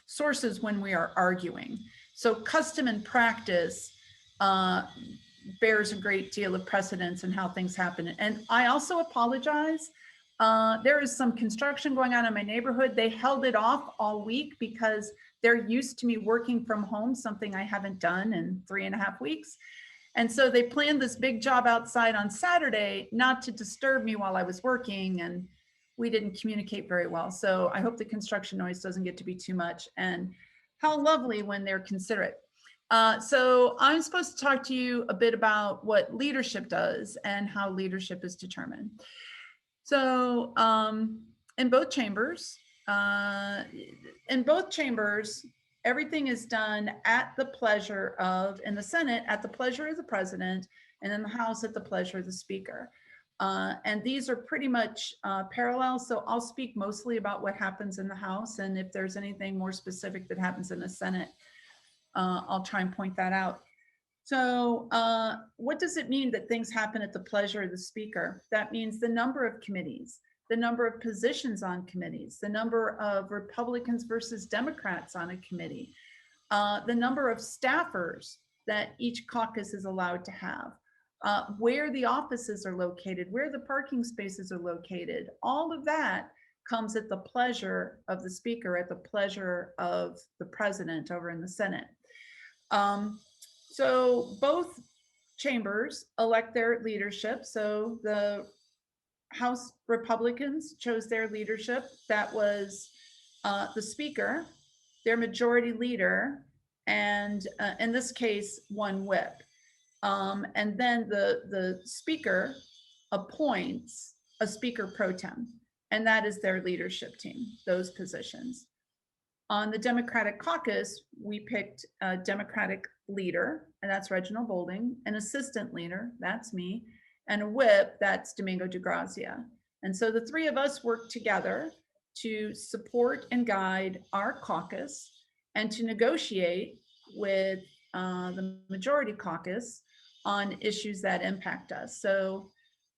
sources when we are arguing. So custom and practice bears a great deal of precedence in how things happen. And I also apologize. There is some construction going on in my neighborhood. They held it off all week because they're used to me working from home, something I haven't done in 3.5 weeks. And so they planned this big job outside on Saturday, not to disturb me while I was working, and we didn't communicate very well. So I hope the construction noise doesn't get to be too much, and how lovely when they're considerate. So I'm supposed to talk to you a bit about what leadership does and how leadership is determined. So in both chambers, everything is done at the pleasure of, in the Senate, at the pleasure of the president, and in the House at the pleasure of the speaker. And these are pretty much parallel. So I'll speak mostly about what happens in the House. And if there's anything more specific that happens in the Senate, I'll try and point that out. So what does it mean that things happen at the pleasure of the speaker? That means the number of committees, the number of positions on committees, the number of Republicans versus Democrats on a committee, the number of staffers that each caucus is allowed to have, where the offices are located, where the parking spaces are located. All of that comes at the pleasure of the speaker, at the pleasure of the president over in the Senate. So both chambers elect their leadership. So the House Republicans chose their leadership. That was the speaker, their majority leader, and in this case, one whip. And then the speaker appoints a speaker pro tem, and that is their leadership team, those positions. On the Democratic caucus, we picked a Democratic leader, and that's Reginald Boulding, an assistant leader, that's me, and a whip, that's Domingo DeGrazia. And so the three of us worked together to support and guide our caucus and to negotiate with the majority caucus on issues that impact us. So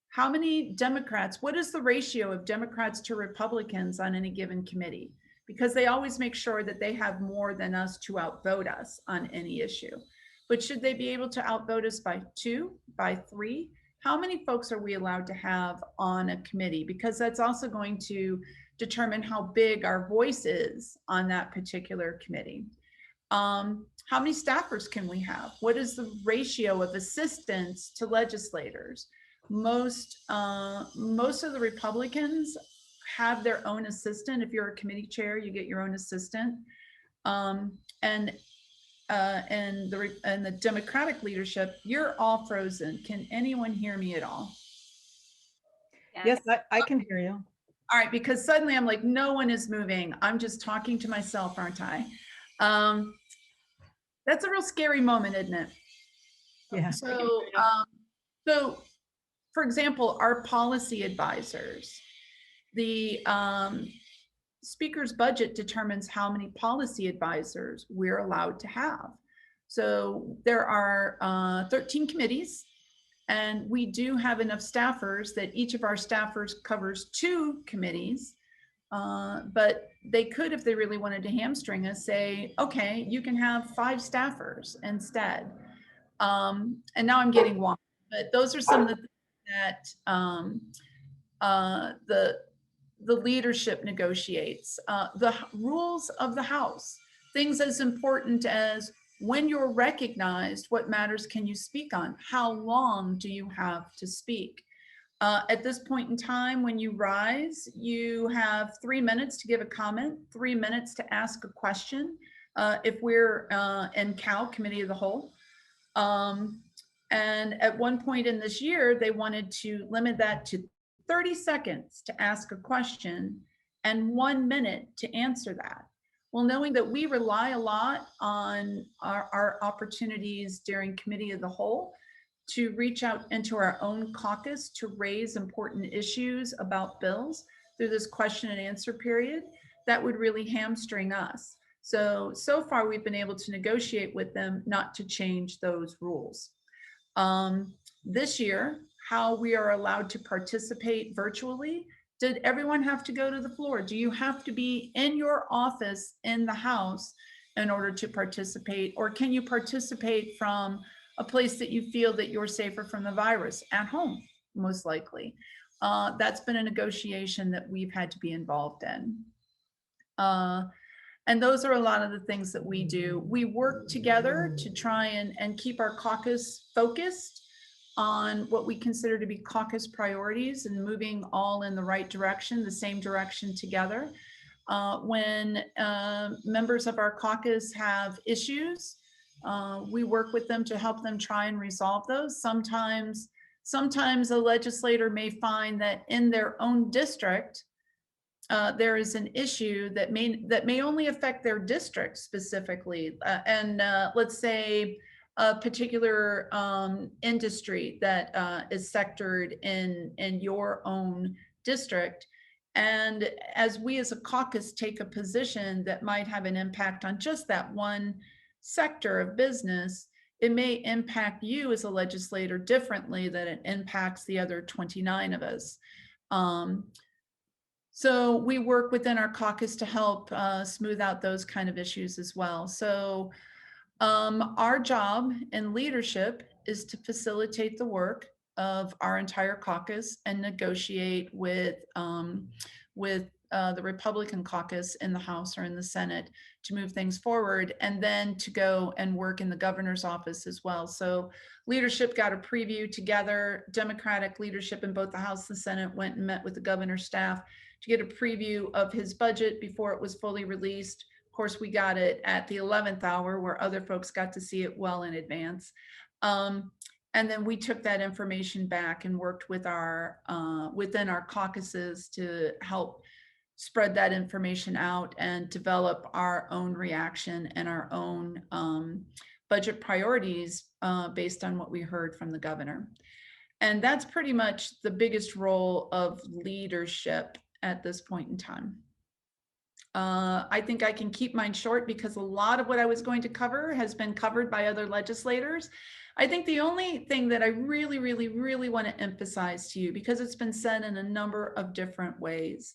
how many Democrats, what is the ratio of Democrats to Republicans on any given committee? Because they always make sure that they have more than us to outvote us on any issue. But should they be able to outvote us by 2, by 3? How many folks are we allowed to have on a committee? Because that's also going to determine how big our voice is on that particular committee. How many staffers can we have? What is the ratio of assistants to legislators? Most of the Republicans have their own assistant. If you're a committee chair, you get your own assistant. And the Democratic leadership, you're all frozen. Can anyone hear me at all? Yes, I can hear you. All right, because suddenly I'm like, no one is moving. I'm just talking to myself, aren't I? That's a real scary moment, isn't it? Yeah. So, for example, our policy advisors, the speaker's budget determines how many policy advisors we're allowed to have. So there are 13 committees, and we do have enough staffers that each of our staffers covers 2 committees. But they could, if they really wanted to hamstring us, say, okay, you can have 5 staffers instead. And now I'm getting wonky, but those are some of the things that the leadership negotiates. The rules of the House, things as important as when you're recognized, what matters can you speak on? How long do you have to speak? At this point in time, when you rise, you have 3 minutes to give a comment, 3 minutes to ask a question. If we're in COW, Committee of the Whole. And at one point in this year, they wanted to limit that to 30 seconds to ask a question and 1 minute to answer that. Well, knowing that we rely a lot on our opportunities during Committee of the Whole to reach out into our own caucus to raise important issues about bills through this question and answer period, that would really hamstring us. So far we've been able to negotiate with them not to change those rules. This year, how we are allowed to participate virtually, did everyone have to go to the floor? Do you have to be in your office in the House in order to participate? Or can you participate from a place that you feel that you're safer from the virus? At home, most likely. That's been a negotiation that we've had to be involved in. And those are a lot of the things that we do. We work together to try and keep our caucus focused on what we consider to be caucus priorities and moving all in the right direction, the same direction together. When members of our caucus have issues, We work with them to help them try and resolve those. Sometimes a legislator may find that in their own district, there is an issue that may only affect their district specifically. Let's say a particular industry that is sectored in your own district. And as we as a caucus take a position that might have an impact on just that one sector of business, it may impact you as a legislator differently than it impacts the other 29 of us. So we work within our caucus to help smooth out those kind of issues as well. So our job in leadership is to facilitate the work of our entire caucus and negotiate with the Republican caucus in the House or in the Senate to move things forward, and then to go and work in the governor's office as well. So leadership got a preview together. Democratic leadership in both the House and the Senate went and met with the governor's staff to get a preview of his budget before it was fully released. Of course, we got it at the 11th hour where other folks got to see it well in advance. And then we took that information back and worked with our within our caucuses to help spread that information out and develop our own reaction and our own budget priorities based on what we heard from the governor. And that's pretty much the biggest role of leadership at this point in time. I think I can keep mine short because a lot of what I was going to cover has been covered by other legislators. I think the only thing that I really, really, really want to emphasize to you, because it's been said in a number of different ways,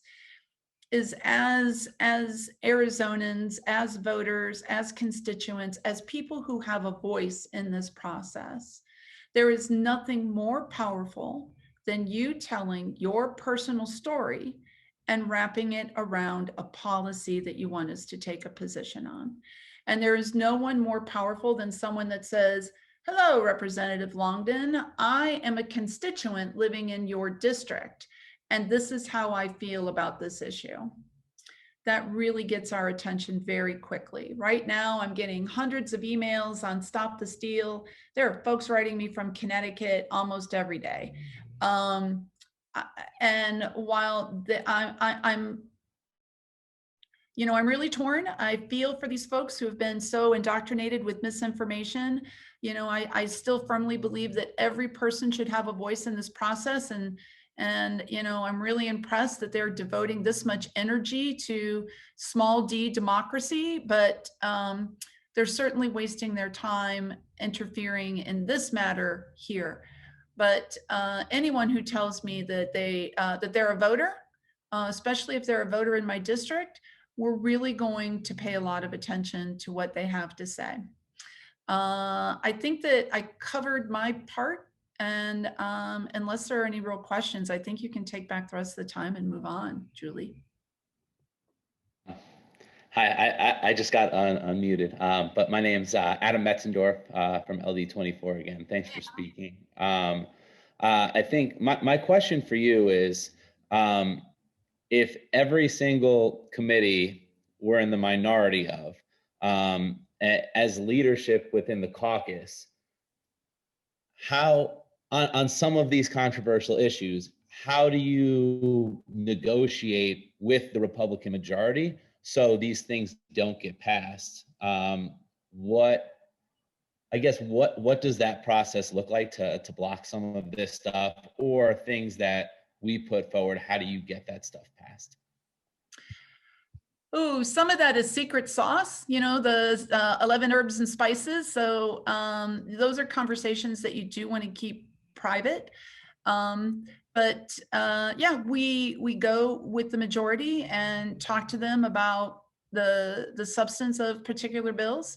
is as Arizonans, as voters, as constituents, as people who have a voice in this process, there is nothing more powerful than you telling your personal story and wrapping it around a policy that you want us to take a position on. And there is no one more powerful than someone that says, hello, Representative Longdon, I am a constituent living in your district, and this is how I feel about this issue. That really gets our attention very quickly. Right now, I'm getting hundreds of emails on Stop the Steal. There are folks writing me from Connecticut almost every day. And while I'm really torn. I feel for these folks who have been so indoctrinated with misinformation. I still firmly believe that every person should have a voice in this process. And I'm really impressed that they're devoting this much energy to small d democracy, but they're certainly wasting their time interfering in this matter here. But anyone who tells me that they're a voter, especially if they're a voter in my district, we're really going to pay a lot of attention to what they have to say. I think that I covered my part, and unless there are any real questions, I think you can take back the rest of the time and move on, Julie. Hi, I just got unmuted, but my name's Adam Metzendorf from LD24 again. Thanks for speaking. I think my question for you is, if every single committee we're in the minority of, as leadership within the caucus, how, on some of these controversial issues, how do you negotiate with the Republican majority so these things don't get passed? What does that process look like to block some of this stuff, or things that we put forward? How do you get that stuff passed? Oh, some of that is secret sauce, the 11 herbs and spices. So those are conversations that you do want to keep private. But we go with the majority and talk to them about the substance of particular bills,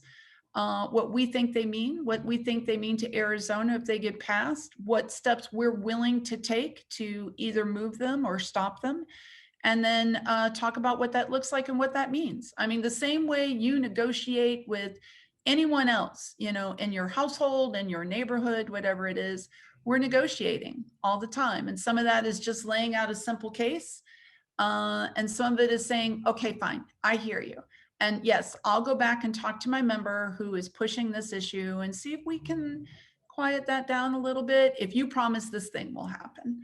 what we think they mean, to Arizona if they get passed, what steps we're willing to take to either move them or stop them, and then talk about what that looks like and what that means. I mean, the same way you negotiate with anyone else, in your household, in your neighborhood, whatever it is, we're negotiating all the time. And some of that is just laying out a simple case. And some of it is saying, okay, fine, I hear you. And yes, I'll go back and talk to my member who is pushing this issue and see if we can quiet that down a little bit. If you promise this thing will happen.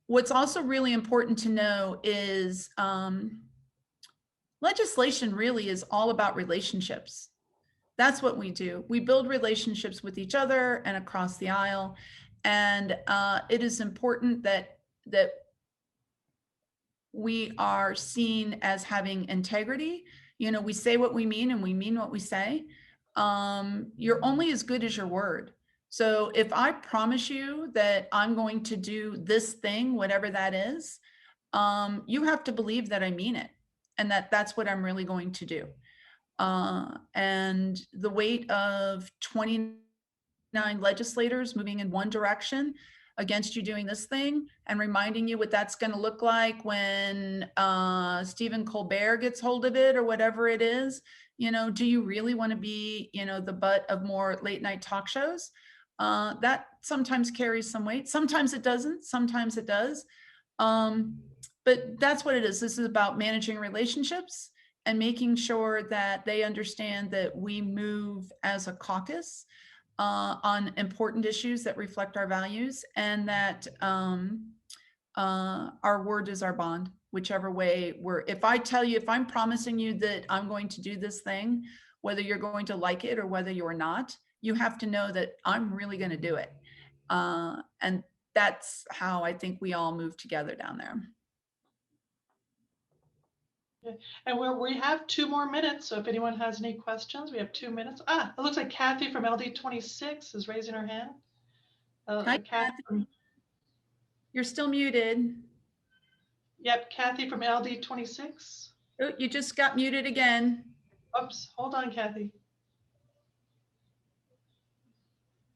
What's also really important to know is legislation really is all about relationships. That's what we do. We build relationships with each other and across the aisle. And it is important that we are seen as having integrity. You know, we say what we mean and we mean what we say. You're only as good as your word. So if I promise you that I'm going to do this thing, whatever that is, you have to believe that I mean it and that that's what I'm really going to do. And the weight of 29 legislators moving in one direction against you doing this thing and reminding you what that's going to look like when Stephen Colbert gets hold of it or whatever it is, you know, do you really want to be, you know, the butt of more late night talk shows? That sometimes carries some weight. Sometimes it doesn't, sometimes it does. But that's what it is. This is about managing relationships and making sure that they understand that we move as a caucus on important issues that reflect our values, and that our word is our bond, whichever way if I tell you, if I'm promising you that I'm going to do this thing, whether you're going to like it or whether you're not, you have to know that I'm really going to do it. And that's how I think we all move together down there. And we have 2 more minutes, so if anyone has any questions, we have 2 minutes. It looks like Kathy from LD 26 is raising her hand. Hi, Kathy. You're still muted. Yep, Kathy from LD 26. Oh, you just got muted again. Oops, hold on, Kathy.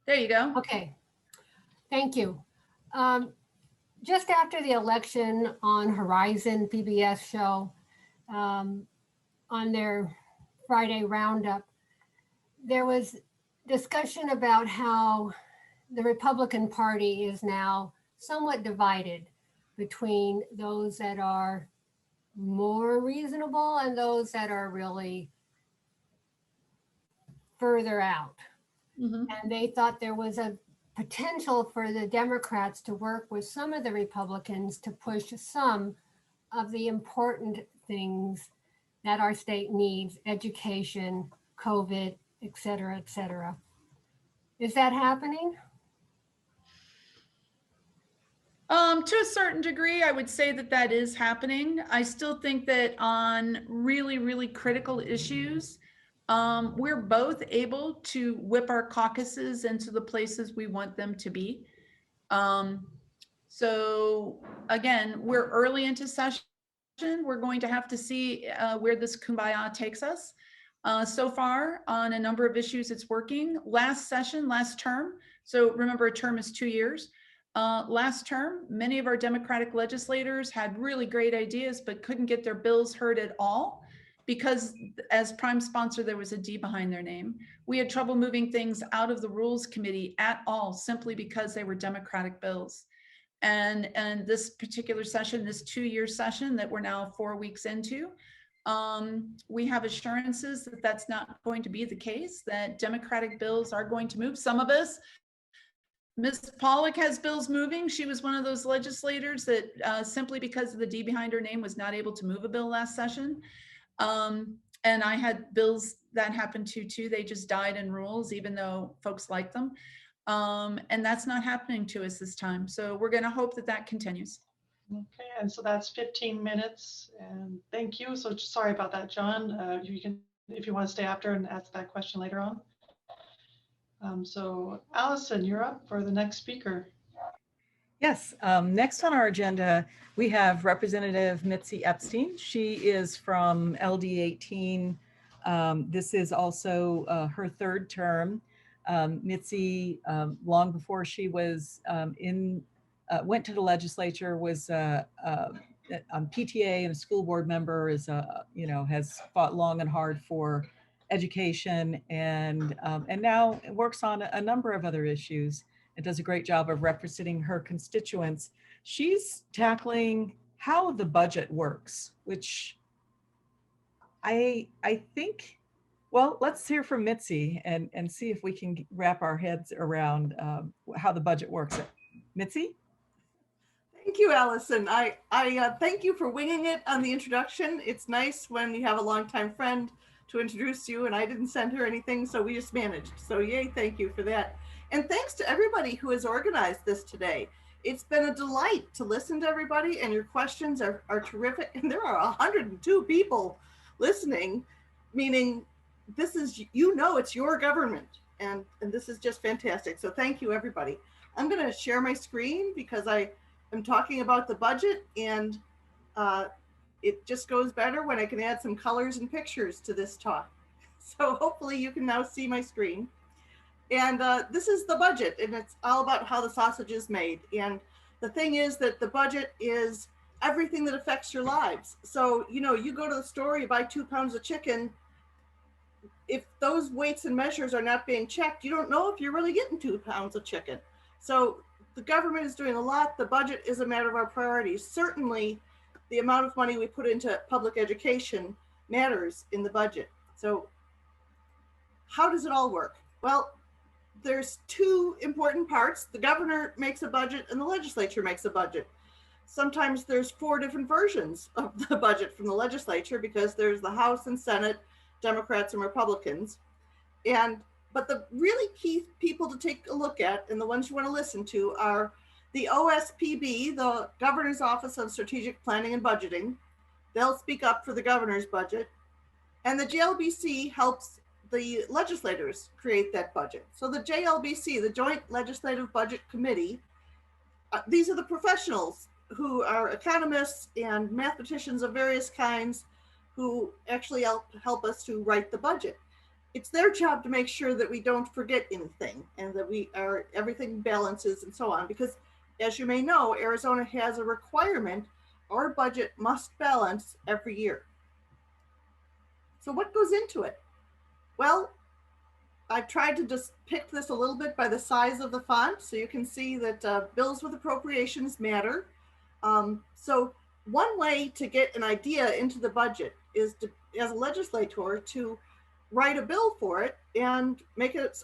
There you go. Okay, thank you. Just after the election on Horizon PBS show, on their Friday roundup, there was discussion about how the Republican Party is now somewhat divided between those that are more reasonable and those that are really further out. Mm-hmm. And they thought there was a potential for the Democrats to work with some of the Republicans to push some of the important things that our state needs: education, COVID, et cetera, et cetera. Is that happening? To a certain degree, I would say that that is happening. I still think that on really, really critical issues, we're both able to whip our caucuses into the places we want them to be. So again, we're early into session. We're going to have to see where this kumbaya takes us. So far, on a number of issues, it's working. Last session, last term, so remember, a term is 2 years. Last term, many of our Democratic legislators had really great ideas, but couldn't get their bills heard at all because as prime sponsor, there was a D behind their name. We had trouble moving things out of the Rules Committee at all, simply because they were Democratic bills. And this particular session, this 2-year session that we're now 4 weeks into, we have assurances that that's not going to be the case, that Democratic bills are going to move. Some of us, Ms. Pawlik has bills moving. She was one of those legislators that simply because of the D behind her name was not able to move a bill last session. And I had bills that happened to too. They just died in rules, even though folks like them. And that's not happening to us this time. So we're going to hope that that continues. Okay, and so that's 15 minutes. And thank you. So sorry about that, John. You can, if you want to stay after and ask that question later on. So Allison, you're up for the next speaker. Yes, next on our agenda, we have Representative Mitzi Epstein. She is from LD 18. This is also her 3rd term. Mitzi, long before she was went to the legislature, was on PTA and a school board member, is has fought long and hard for education, and now works on a number of other issues and does a great job of representing her constituents. She's tackling how the budget works, which I think, well, let's hear from Mitzi and see if we can wrap our heads around how the budget works. Mitzi? Thank you, Allison. I thank you for winging it on the introduction. It's nice when you have a longtime friend to introduce you, and I didn't send her anything, so we just managed. So yay, thank you for that. And thanks to everybody who has organized this today. It's been a delight to listen to everybody, and your questions are terrific. And there are 102 people listening, meaning this is, you know, it's your government. And this is just fantastic. So thank you, everybody. I'm going to share my screen because I'm talking about the budget, and it just goes better when I can add some colors and pictures to this talk. So hopefully you can now see my screen. And this is the budget, and it's all about how the sausage is made. And the thing is that the budget is everything that affects your lives. So, you know, you go to the store, you buy 2 pounds of chicken. If those weights and measures are not being checked, you don't know if you're really getting 2 pounds of chicken. So the government is doing a lot. The budget is a matter of our priorities. Certainly, the amount of money we put into public education matters in the budget. So how does it all work? Well, there's 2 important parts. The governor makes a budget and the legislature makes a budget. Sometimes there's 4 different versions of the budget from the legislature because there's the House and Senate, Democrats and Republicans. But the really key people to take a look at, and the ones you want to listen to, are the OSPB, the Governor's Office of Strategic Planning and Budgeting. They'll speak up for the governor's budget. And the JLBC helps the legislators create that budget. So the JLBC, the Joint Legislative Budget Committee, these are the professionals who are economists and mathematicians of various kinds who actually help us to write the budget. It's their job to make sure that we don't forget anything and that everything balances and so on. Because as you may know, Arizona has a requirement, our budget must balance every year. So what goes into it? Well, I've tried to just pick this a little bit by the size of the font, so you can see that bills with appropriations matter. So one way to get an idea into the budget is to, as a legislator, to write a bill for it and make it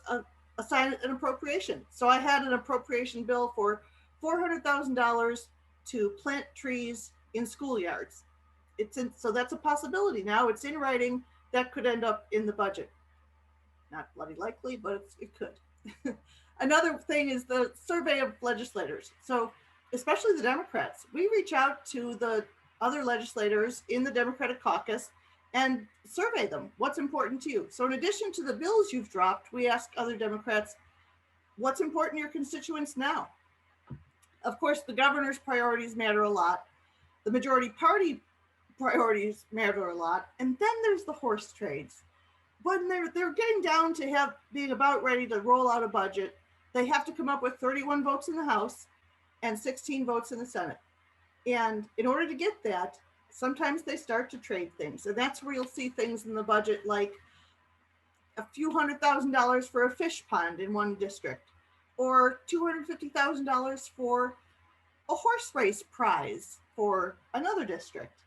assign an appropriation. So I had an appropriation bill for $400,000 to plant trees in schoolyards. So that's a possibility now. It's in writing. That could end up in the budget. Not bloody likely, but it could. Another thing is the survey of legislators. So especially the Democrats, we reach out to the other legislators in the Democratic caucus and survey them. What's important to you? So in addition to the bills you've dropped, we ask other Democrats, what's important to your constituents now? Of course, the governor's priorities matter a lot. The majority party priorities matter a lot. And then there's the horse trades. When they're getting down to being about ready to roll out a budget, they have to come up with 31 votes in the House and 16 votes in the Senate. And in order to get that, sometimes they start to trade things. And that's where you'll see things in the budget like a few $100,000 for a fish pond in one district, or $250,000 for a horse race prize for another district.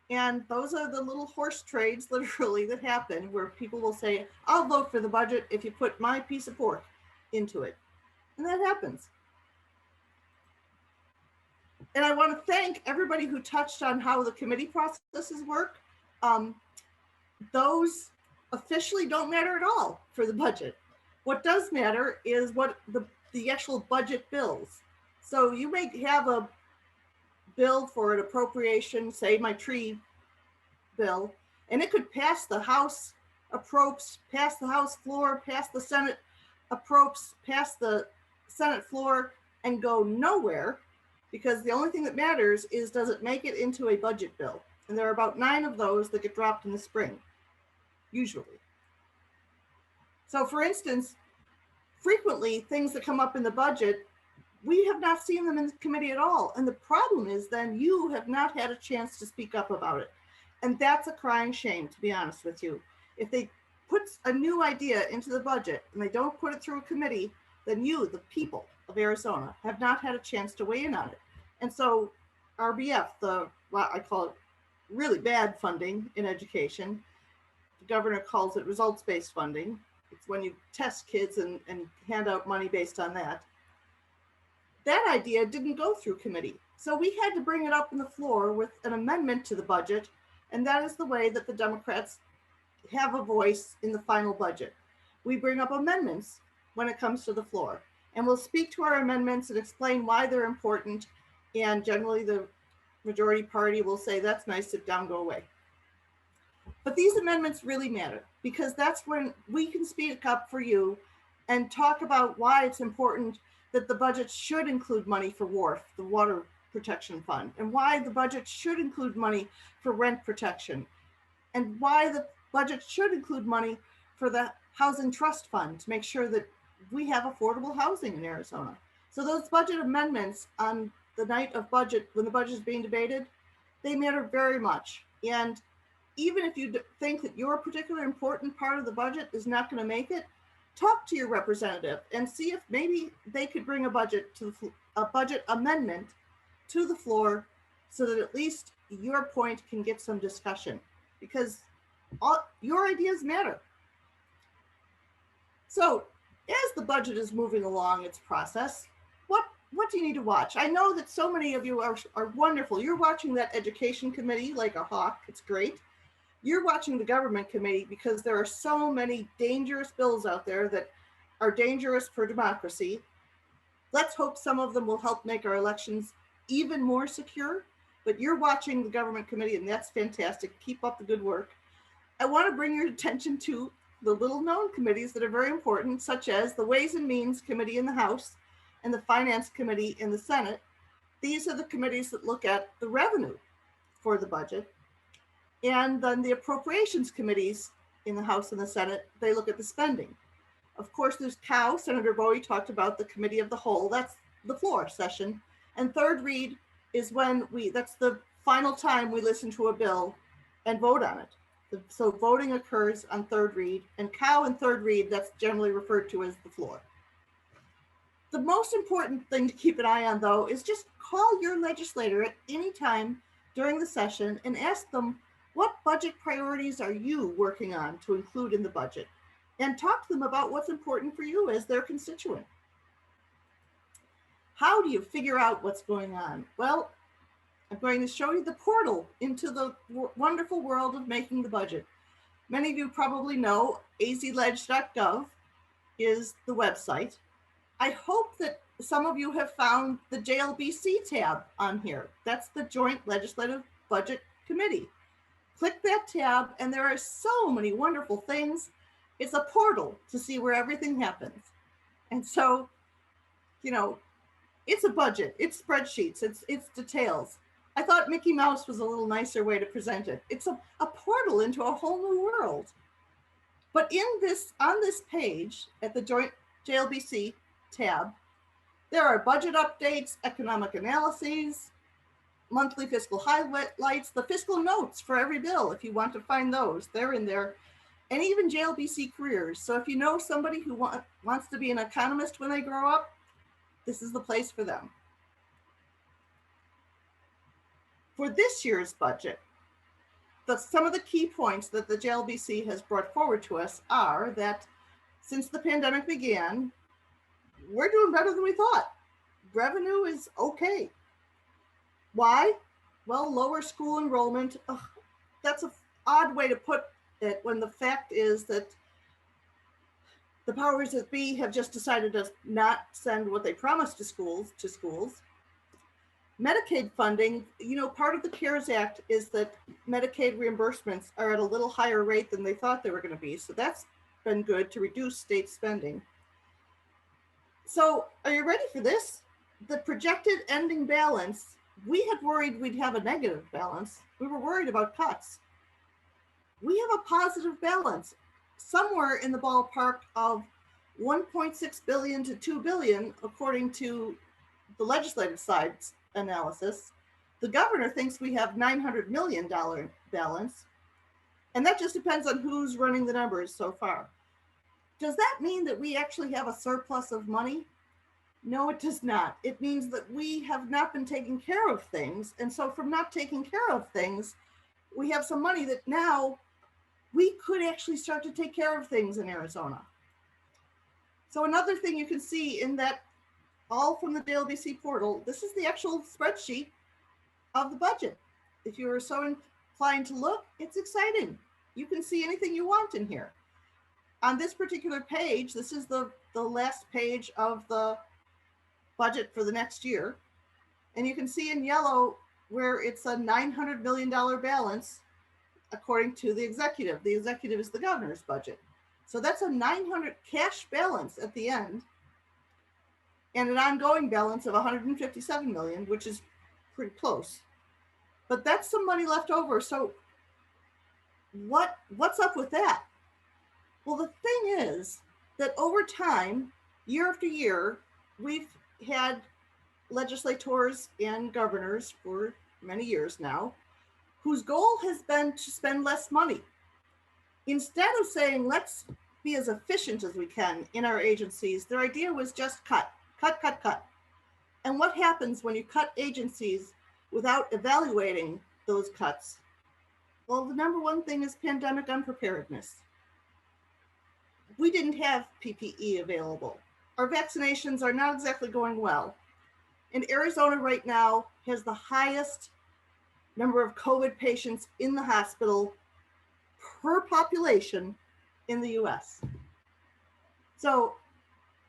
And those are the little horse trades, literally, that happen where people will say, I'll vote for the budget if you put my piece of pork into it. And that happens. And I want to thank everybody who touched on how the committee processes work. Those officially don't matter at all for the budget. What does matter is what the actual budget bills. So you may have a bill for an appropriation, say my tree bill, and it could pass the House appropes, pass the House floor, pass the Senate appropes, pass the Senate floor, and go nowhere, because the only thing that matters is, does it make it into a budget bill? And there are about 9 of those that get dropped in the spring, usually. So for instance, frequently things that come up in the budget, we have not seen them in the committee at all. And the problem is then you have not had a chance to speak up about it. And that's a crying shame, to be honest with you. If they put a new idea into the budget and they don't put it through a committee, then you, the people of Arizona, have not had a chance to weigh in on it. And so RBF, what I call it really bad funding in education, the governor calls it results-based funding. It's when you test kids and hand out money based on that. That idea didn't go through committee. So we had to bring it up on the floor with an amendment to the budget. And that is the way that the Democrats have a voice in the final budget. We bring up amendments when it comes to the floor. And we'll speak to our amendments and explain why they're important. And generally the majority party will say, that's nice, sit down, go away. But these amendments really matter because that's when we can speak up for you and talk about why it's important that the budget should include money for WARF, the Water Protection Fund, and why the budget should include money for rent protection, and why the budget should include money for the Housing Trust Fund to make sure that we have affordable housing in Arizona. So those budget amendments on the night of budget, when the budget is being debated, they matter very much. And even if you think that your particular important part of the budget is not going to make it, talk to your representative and see if maybe they could bring a budget amendment to the floor so that at least your point can get some discussion, because your ideas matter. So as the budget is moving along its process, what do you need to watch? I know that so many of you are wonderful. You're watching that education committee like a hawk. It's great. You're watching the government committee because there are so many dangerous bills out there that are dangerous for democracy. Let's hope some of them will help make our elections even more secure, but you're watching the government committee and that's fantastic. Keep up the good work. I want to bring your attention to the little known committees that are very important, such as the Ways and Means Committee in the House and the Finance Committee in the Senate. These are the committees that look at the revenue for the budget. And then the appropriations committees in the House and the Senate, they look at the spending. Of course, there's COW. Senator Bowie talked about the committee of the whole. That's the floor session. And third read is when that's the final time we listen to a bill and vote on it. So voting occurs on third read, and COW and third read, that's generally referred to as the floor. The most important thing to keep an eye on, though, is just call your legislator at any time during the session and ask them, what budget priorities are you working on to include in the budget? And talk to them about what's important for you as their constituent. How do you figure out what's going on? Well, I'm going to show you the portal into the wonderful world of making the budget. Many of you probably know azledge.gov is the website. I hope that some of you have found the JLBC tab on here. That's the Joint Legislative Budget Committee. Click that tab and there are so many wonderful things. It's a portal to see where everything happens. And so, you know, it's a budget, it's spreadsheets, it's details. I thought Mickey Mouse was a little nicer way to present it. It's a portal into a whole new world. But on this page at the Joint JLBC tab, there are budget updates, economic analyses, monthly fiscal highlights, the fiscal notes for every bill. If you want to find those, they're in there, and even JLBC careers. So if you know somebody who wants to be an economist when they grow up, this is the place for them. For this year's budget, some of the key points that the JLBC has brought forward to us are that since the pandemic began, we're doing better than we thought. Revenue is okay. Why? Well, lower school enrollment. That's an odd way to put it when the fact is that the powers that be have just decided to not send what they promised to schools. Medicaid funding, you know, part of the CARES Act is that Medicaid reimbursements are at a little higher rate than they thought they were going to be. So that's been good to reduce state spending. So are you ready for this? The projected ending balance, we had worried we'd have a negative balance. We were worried about cuts. We have a positive balance, somewhere in the ballpark of 1.6 billion to 2 billion, according to the legislative side's analysis. The governor thinks we have $900 million balance, and that just depends on who's running the numbers so far. Does that mean that we actually have a surplus of money? No, it does not. It means that we have not been taking care of things. And so from not taking care of things, we have some money that now we could actually start to take care of things in Arizona. So another thing you can see in that, all from the DLBC portal, this is the actual spreadsheet of the budget. If you are so inclined to look, it's exciting. You can see anything you want in here. On this particular page, this is the last page of the budget for the next year. And you can see in yellow where it's a $900 million balance, according to the executive. The executive is the governor's budget. So that's a 900 cash balance at the end, and an ongoing balance of 157 million, which is pretty close. But that's some money left over. So what's up with that? Well, the thing is that over time, year after year, we've had legislators and governors for many years now, whose goal has been to spend less money. Instead of saying, let's be as efficient as we can in our agencies, their idea was just cut. And what happens when you cut agencies without evaluating those cuts? Well, the number one thing is pandemic unpreparedness. We didn't have PPE available. Our vaccinations are not exactly going well. And Arizona right now has the highest number of COVID patients in the hospital per population in the US. So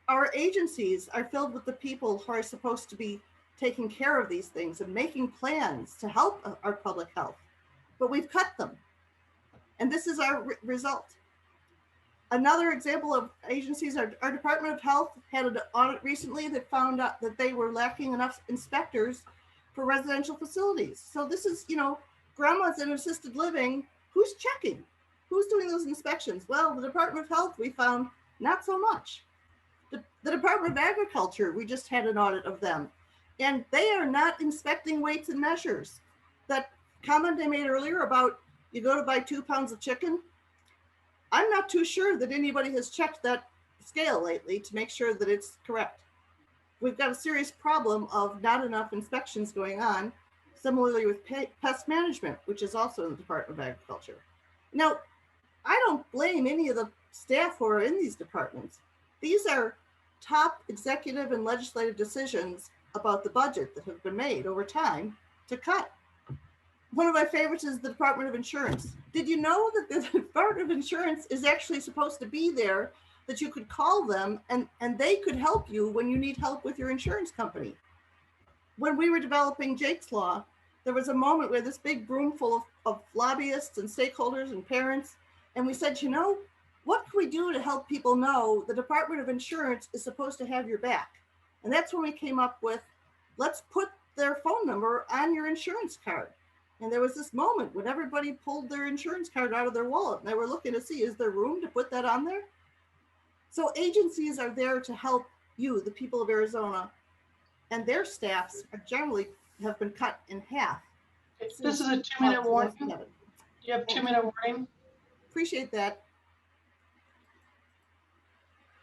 our agencies are filled with the people who are supposed to be taking care of these things and making plans to help our public health, but we've cut them. And this is our result. Another example of agencies, our Department of Health had an audit recently that found out that they were lacking enough inspectors for residential facilities. So this is, grandma's in assisted living, who's checking? Who's doing those inspections? Well, the Department of Health, we found not so much. The Department of Agriculture, we just had an audit of them, and they are not inspecting weights and measures. That comment I made earlier about you go to buy 2 pounds of chicken, I'm not too sure that anybody has checked that scale lately to make sure that it's correct. We've got a serious problem of not enough inspections going on, similarly with pest management, which is also in the Department of Agriculture. Now, I don't blame any of the staff who are in these departments. These are top executive and legislative decisions about the budget that have been made over time to cut. One of my favorites is the Department of Insurance. Did you know that the Department of Insurance is actually supposed to be there, that you could call them and they could help you when you need help with your insurance company? When we were developing Jake's Law, there was a moment where this big room full of lobbyists and stakeholders and parents, and we said, what can we do to help people know the Department of Insurance is supposed to have your back? And that's when we came up with, let's put their phone number on your insurance card. And there was this moment when everybody pulled their insurance card out of their wallet and they were looking to see, is there room to put that on there? So agencies are there to help you, the people of Arizona, and their staffs are generally have been cut in half. This is a 2-minute warning. You have 2-minute warning. Appreciate that.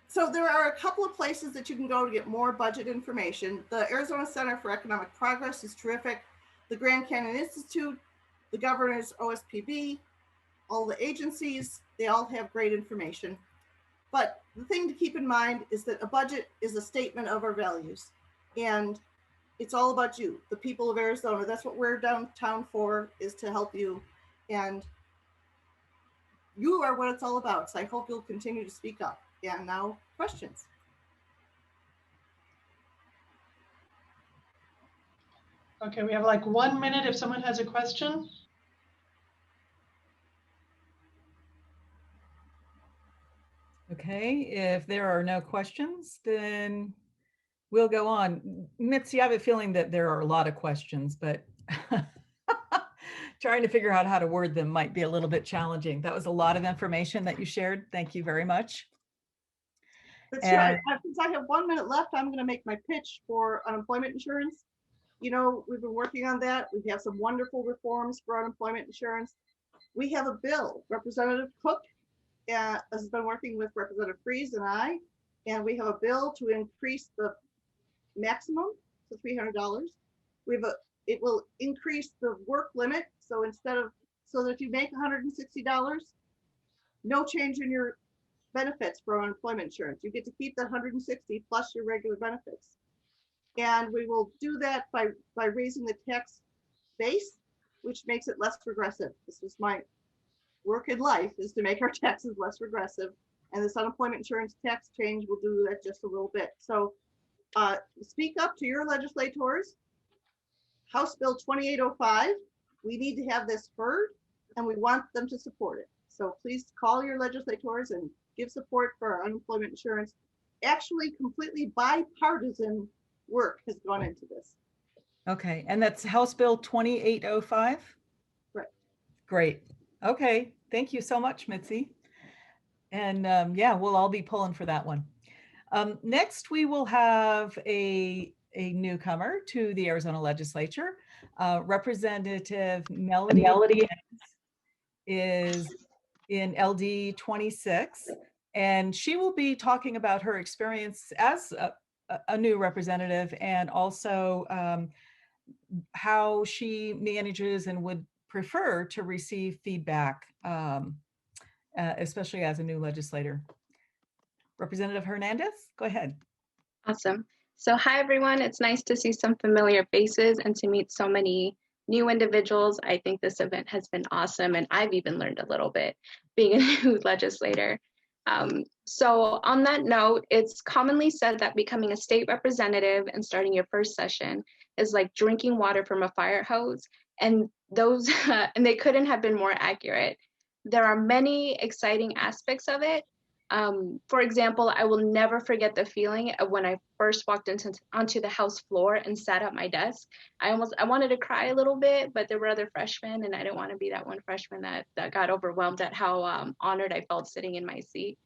So there are a couple of places that you can go to get more budget information. The Arizona Center for Economic Progress is terrific. The Grand Canyon Institute, the governor's OSPB, all the agencies, they all have great information. But the thing to keep in mind is that a budget is a statement of our values. And it's all about you, the people of Arizona. That's what we're downtown for, is to help you. And you are what it's all about. So I hope you'll continue to speak up. And now, questions. Okay, we have like 1 minute if someone has a question. Okay, if there are no questions, then we'll go on. Mitzi, I have a feeling that there are a lot of questions, but trying to figure out how to word them might be a little bit challenging. That was a lot of information that you shared. Thank you very much. That's right. Since I have 1 minute left, I'm going to make my pitch for unemployment insurance. We've been working on that. We have some wonderful reforms for unemployment insurance. We have a bill. Representative Cook has been working with Representative Freeze and I, and we have a bill to increase the maximum to $300. It will increase the work limit. So that if you make $160, no change in your benefits for unemployment insurance. You get to keep the 160 plus your regular benefits. And we will do that by raising the tax base, which makes it less regressive. This is my work in life, is to make our taxes less regressive. And this unemployment insurance tax change will do that just a little bit. So speak up to your legislators. House Bill 2805, we need to have this heard and we want them to support it. So please call your legislators and give support for our unemployment insurance. Actually, completely bipartisan work has gone into this. Okay, and that's House Bill 2805? Right. Great. Okay, thank you so much, Mitzi. And yeah, we'll all be pulling for that one. Next, we will have a newcomer to the Arizona Legislature. Representative Melody is in LD 26, and she will be talking about her experience as a new representative, and also how she manages and would prefer to receive feedback, especially as a new legislator. Representative Hernandez, go ahead. Awesome. So hi, everyone. It's nice to see some familiar faces and to meet so many new individuals. I think this event has been awesome, and I've even learned a little bit being a new legislator. So on that note, it's commonly said that becoming a state representative and starting your first session is like drinking water from a fire hose, and those and they couldn't have been more accurate. There are many exciting aspects of it. For example, I will never forget the feeling of when I first walked onto the House floor and sat at my desk. I wanted to cry a little bit, but there were other freshmen, and I didn't want to be that one freshman that got overwhelmed at how honored I felt sitting in my seat.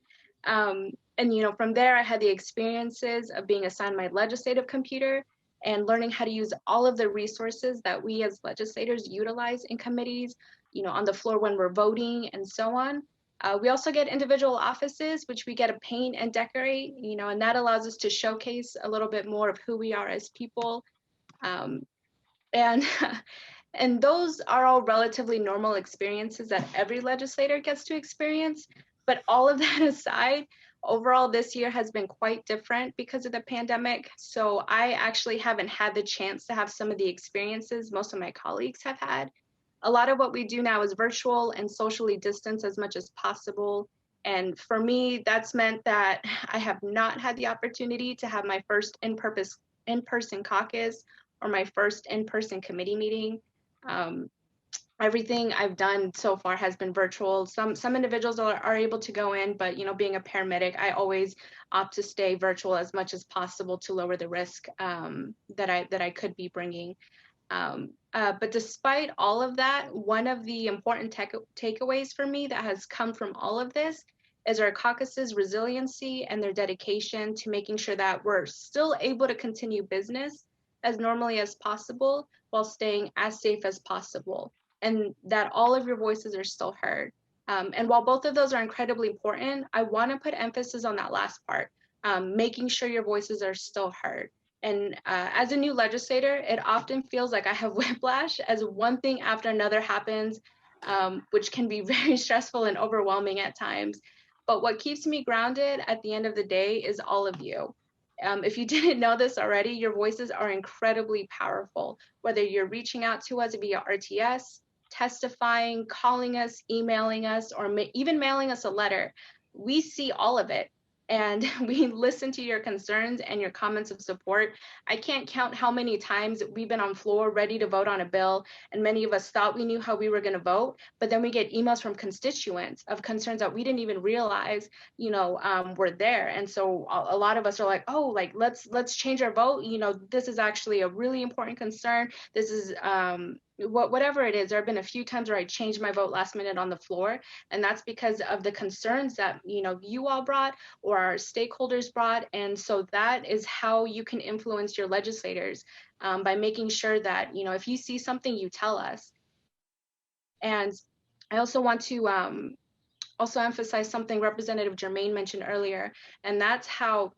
And from there, I had the experiences of being assigned my legislative computer and learning how to use all of the resources that we as legislators utilize in committees, on the floor when we're voting and so on. We also get individual offices, which we get to paint and decorate, and that allows us to showcase a little bit more of who we are as people. And those are all relatively normal experiences that every legislator gets to experience. But all of that aside, overall, this year has been quite different because of the pandemic. So I actually haven't had the chance to have some of the experiences most of my colleagues have had. A lot of what we do now is virtual and socially distanced as much as possible. And for me, that's meant that I have not had the opportunity to have my first in-person caucus or my first in-person committee meeting. Everything I've done so far has been virtual. Some individuals are able to go in, but being a paramedic, I always opt to stay virtual as much as possible to lower the risk that I could be bringing. But despite all of that, one of the important takeaways for me that has come from all of this is our caucus's resiliency and their dedication to making sure that we're still able to continue business as normally as possible while staying as safe as possible, and that all of your voices are still heard. And while both of those are incredibly important, I want to put emphasis on that last part, making sure your voices are still heard. And as a new legislator, it often feels like I have whiplash as one thing after another happens, which can be very stressful and overwhelming at times. But what keeps me grounded at the end of the day is all of you. If you didn't know this already, your voices are incredibly powerful, whether you're reaching out to us via RTS, testifying, calling us, emailing us, or even mailing us a letter. We see all of it. And we listen to your concerns and your comments of support. I can't count how many times we've been on floor ready to vote on a bill, and many of us thought we knew how we were going to vote, but then we get emails from constituents of concerns that we didn't even realize, were there. And so a lot of us are like, oh, like let's change our vote. This is actually a really important concern. This is whatever it is. There have been a few times where I changed my vote last minute on the floor, and that's because of the concerns that you all brought or our stakeholders brought. And so that is how you can influence your legislators, by making sure that if you see something, you tell us. And I also want to also emphasize something Representative Jermaine mentioned earlier, and that's how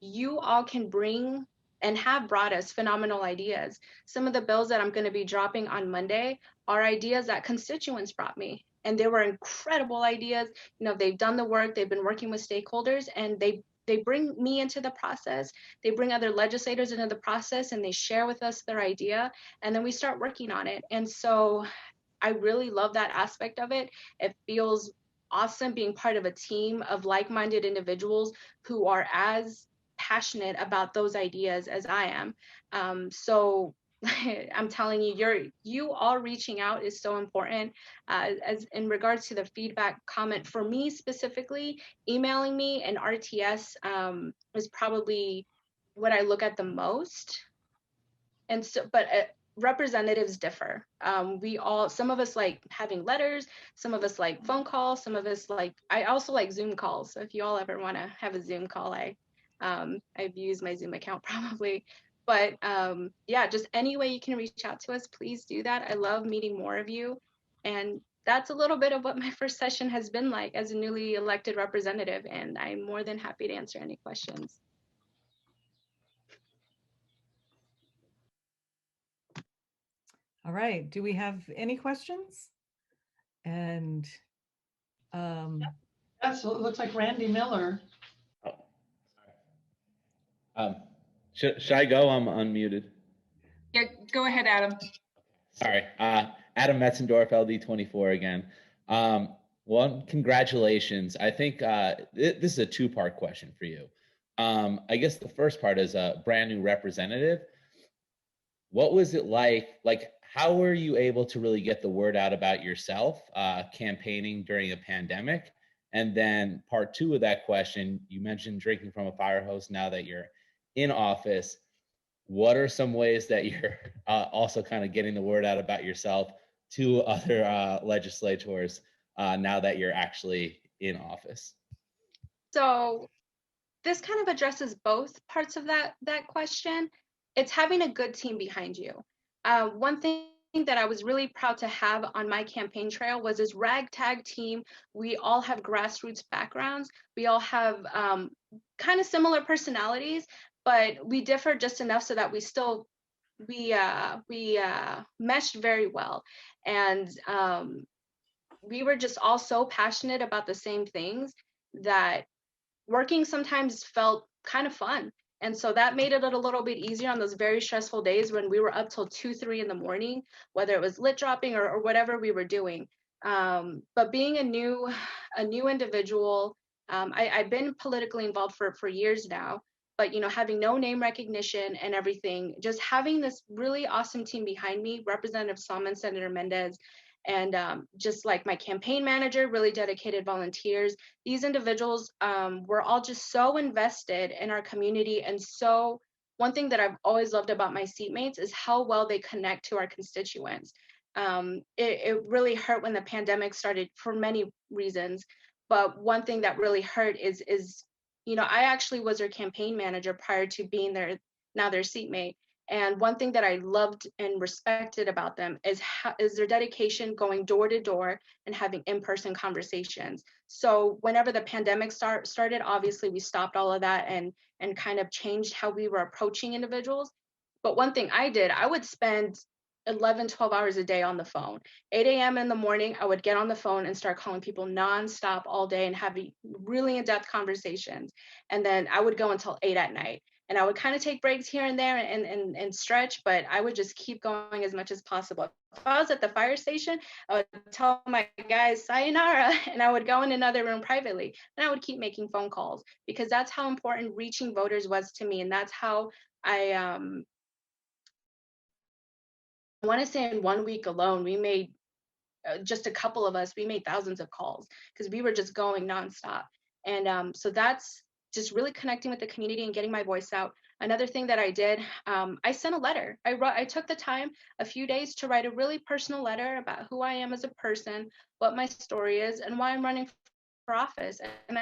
you all can bring and have brought us phenomenal ideas. Some of the bills that I'm going to be dropping on Monday are ideas that constituents brought me. and there were incredible ideas. You know, they've done the work, they've been working with stakeholders, and they bring me into the process. They bring other legislators into the process, and they share with us their idea, and then we start working on it. And so I really love that aspect of it. It feels awesome being part of a team of like-minded individuals who are as passionate about those ideas as I am. So I'm telling you, you all reaching out is so important. As in regards to the feedback comment, for me specifically, emailing me and RTS is probably what I look at the most. And so, but representatives differ. Some of us like having letters, some of us like phone calls, some of us like, I also like Zoom calls. So if you all ever want to have a Zoom call, I've used my Zoom account probably. But yeah, just any way you can reach out to us, please do that. I love meeting more of you. And that's a little bit of what my first session has been like as a newly elected representative. And I'm more than happy to answer any questions. All right, do we have any questions? And Yes, so it looks like Randy Miller. Should I go? I'm unmuted. Yeah, go ahead, Adam. Sorry. Adam Metzendorf, LD24 again. One, congratulations. I think this is a two-part question for you. I guess the first part is a brand new representative. What was it like, how were you able to really get the word out about yourself campaigning during a pandemic? And then part two of that question, you mentioned drinking from a fire hose now that you're in office. What are some ways that you're also kind of getting the word out about yourself to other legislators now that you're actually in office? So this kind of addresses both parts of that question. It's having a good team behind you. One thing that I was really proud to have on my campaign trail was this ragtag team. We all have grassroots backgrounds. We all have kind of similar personalities, but we differ just enough so that we meshed very well. And we were just all so passionate about the same things that working sometimes felt kind of fun. And so that made it a little bit easier on those very stressful days when we were up till 2, 3 in the morning, whether it was lit dropping or whatever we were doing. But being a new individual, I've been politically involved for years now, but having no name recognition and everything, just having this really awesome team behind me, Representative Salmon, Senator Mendez, and just like my campaign manager, really dedicated volunteers. These individuals were all just so invested in our community. And so one thing that I've always loved about my seatmates is how well they connect to our constituents. It really hurt when the pandemic started for many reasons. But one thing that really hurt is I actually was their campaign manager prior to being their seatmate. And one thing that I loved and respected about them is their dedication going door to door and having in-person conversations. So whenever the pandemic started, obviously we stopped all of that and kind of changed how we were approaching individuals. But one thing I did, I would spend 11, 12 hours a day on the phone. 8 a.m. in the morning, I would get on the phone and start calling people nonstop all day and having really in-depth conversations. And then I would go until 8 at night. And I would kind of take breaks here and there and stretch, but I would just keep going as much as possible. If I was at the fire station, I would tell my guys, sayonara, and I would go in another room privately. And I would keep making phone calls because that's how important reaching voters was to me. And that's how I want to say in 1 week alone, we made, just a couple of us, we made thousands of calls because we were just going nonstop. And so that's just really connecting with the community and getting my voice out. Another thing that I did, I sent a letter. I took the time, a few days, to write a really personal letter about who I am as a person, what my story is, and why I'm running for office. And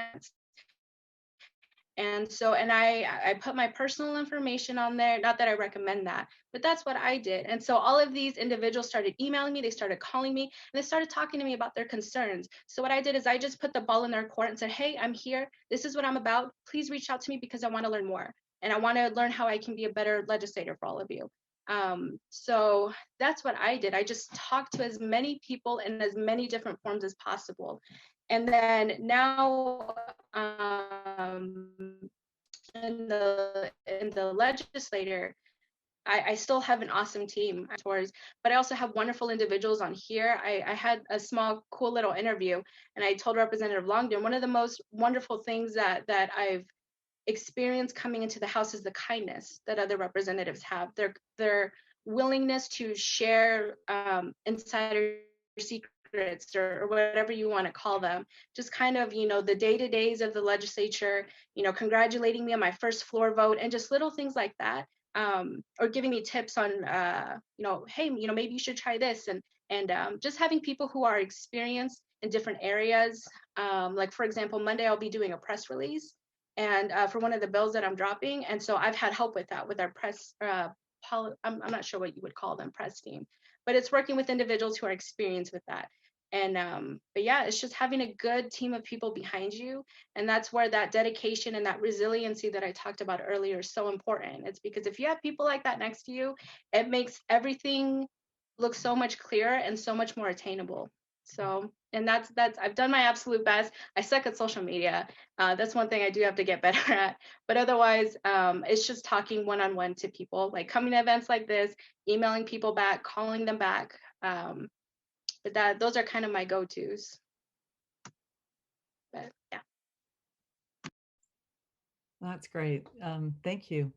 I put my personal information on there. Not that I recommend that, but that's what I did. And so all of these individuals started emailing me, they started calling me, and they started talking to me about their concerns. So what I did is I just put the ball in their court and said, hey, I'm here. This is what I'm about. Please reach out to me because I want to learn more. And I want to learn how I can be a better legislator for all of you. So that's what I did. I just talked to as many people in as many different forms as possible. And then now in the legislature, I still have an awesome team, but I also have wonderful individuals on here. I had a small, cool little interview, and I told Representative Longdon, one of the most wonderful things that I've experienced coming into the House is the kindness that other representatives have. Their willingness to share insider secrets or whatever you want to call them, just kind of, the day-to-days of the legislature, congratulating me on my first floor vote, and just little things like that. Or giving me tips on, hey, maybe you should try this, and just having people who are experienced in different areas. Like, for example, Monday I'll be doing a press release, and for one of the bills that I'm dropping, and so I've had help with that with our press. I'm not sure what you would call them, press team, but it's working with individuals who are experienced with that. And but yeah, it's just having a good team of people behind you, and that's where that dedication and that resiliency that I talked about earlier is so important. It's because if you have people like that next to you, it makes everything look so much clearer and so much more attainable. So, and that's I've done my absolute best. I suck at social media. That's one thing I do have to get better at. But otherwise, it's just talking one-on-one to people, like coming to events like this, emailing people back, calling them back. But those are kind of my go-tos. But yeah. That's great. Thank you.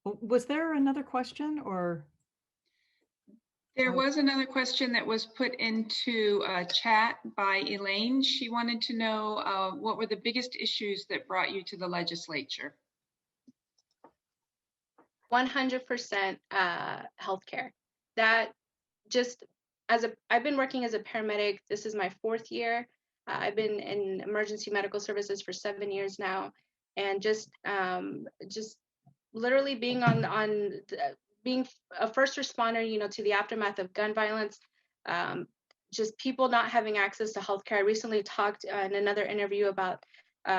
Was there another question, or? There was another question that was put into chat by Elaine. She wanted to know what were the biggest issues that brought you to the legislature? 100% healthcare. That just, I've been working as a paramedic. This is my 4th year. I've been in emergency medical services for 7 years now, and just literally being being a first responder, to the aftermath of gun violence, just people not having access to healthcare. I recently talked in another interview about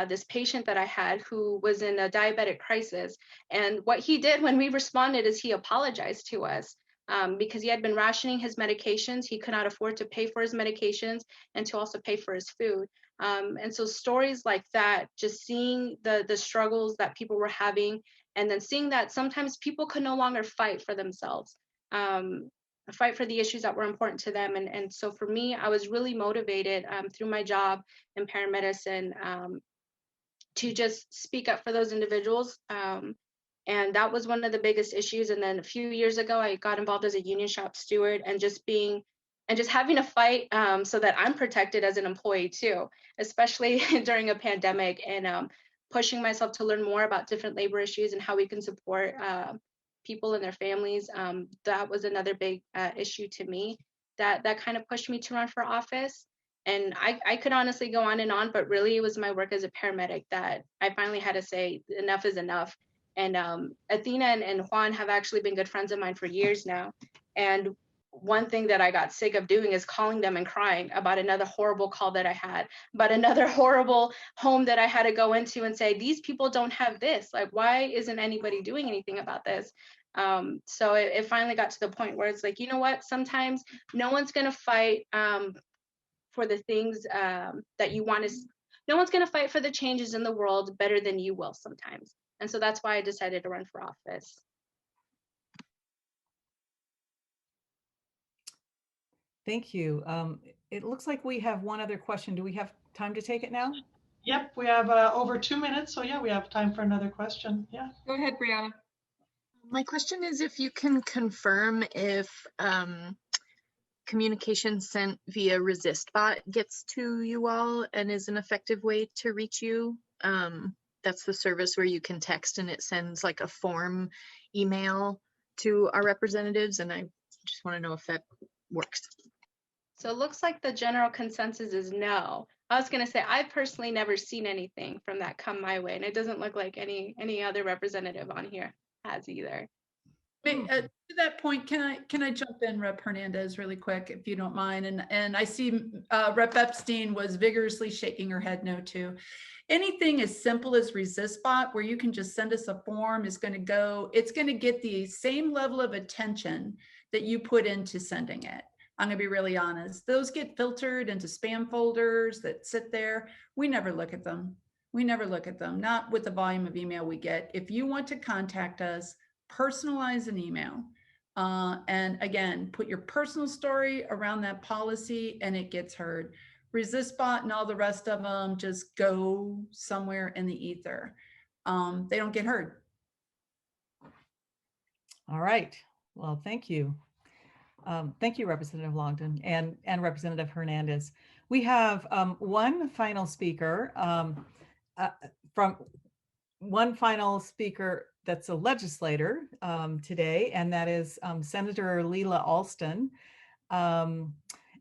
this patient that I had who was in a diabetic crisis, and what he did when we responded is he apologized to us. Because he had been rationing his medications. He could not afford to pay for his medications and to also pay for his food. And so stories like that, just seeing the struggles that people were having, and then seeing that sometimes people could no longer fight for themselves, fight for the issues that were important to them. And so for me, I was really motivated through my job in paramedicine to just speak up for those individuals. And that was one of the biggest issues. And then a few years ago, I got involved as a union shop steward, and just having to fight so that I'm protected as an employee too, especially during a pandemic, and pushing myself to learn more about different labor issues and how we can support people and their families. That was another big issue to me that kind of pushed me to run for office. And I could honestly go on and on, but really it was my work as a paramedic that I finally had to say enough is enough. And Athena and Juan have actually been good friends of mine for years now. And one thing that I got sick of doing is calling them and crying about another horrible call that I had, about another horrible home that I had to go into and say, these people don't have this. Like, why isn't anybody doing anything about this? So it finally got to the point where it's like, you know what? Sometimes no one's going to fight for the things that you want to. No one's going to fight for the changes in the world better than you will sometimes. And so that's why I decided to run for office. Thank you. It looks like we have one other question. Do we have time to take it now? Yep, we have over 2 minutes. So yeah, we have time for another question. Yeah. Go ahead, Brianna. My question is if you can confirm if communication sent via ResistBot gets to you all and is an effective way to reach you. That's the service where you can text and it sends like a form email to our representatives, and I just want to know if that works. So it looks like the general consensus is no. I was going to say I've personally never seen anything from that come my way, and it doesn't look like any other representative on here has either. To that point, can I jump in, Rep. Hernandez, really quick, if you don't mind? And I see Rep. Epstein was vigorously shaking her head no too. Anything as simple as ResistBot, where you can just send us a form, is going to go. It's going to get the same level of attention that you put into sending it. I'm going to be really honest. Those get filtered into spam folders that sit there. We never look at them. We never look at them. Not with the volume of email we get. If you want to contact us, personalize an email. And again, put your personal story around that policy and it gets heard. ResistBot and all the rest of them just go somewhere in the ether. They don't get heard. All right. Well, thank you. Thank you, Representative Longdon and Representative Hernandez. We have one final speaker that's a legislator today, and that is Senator Lela Alston.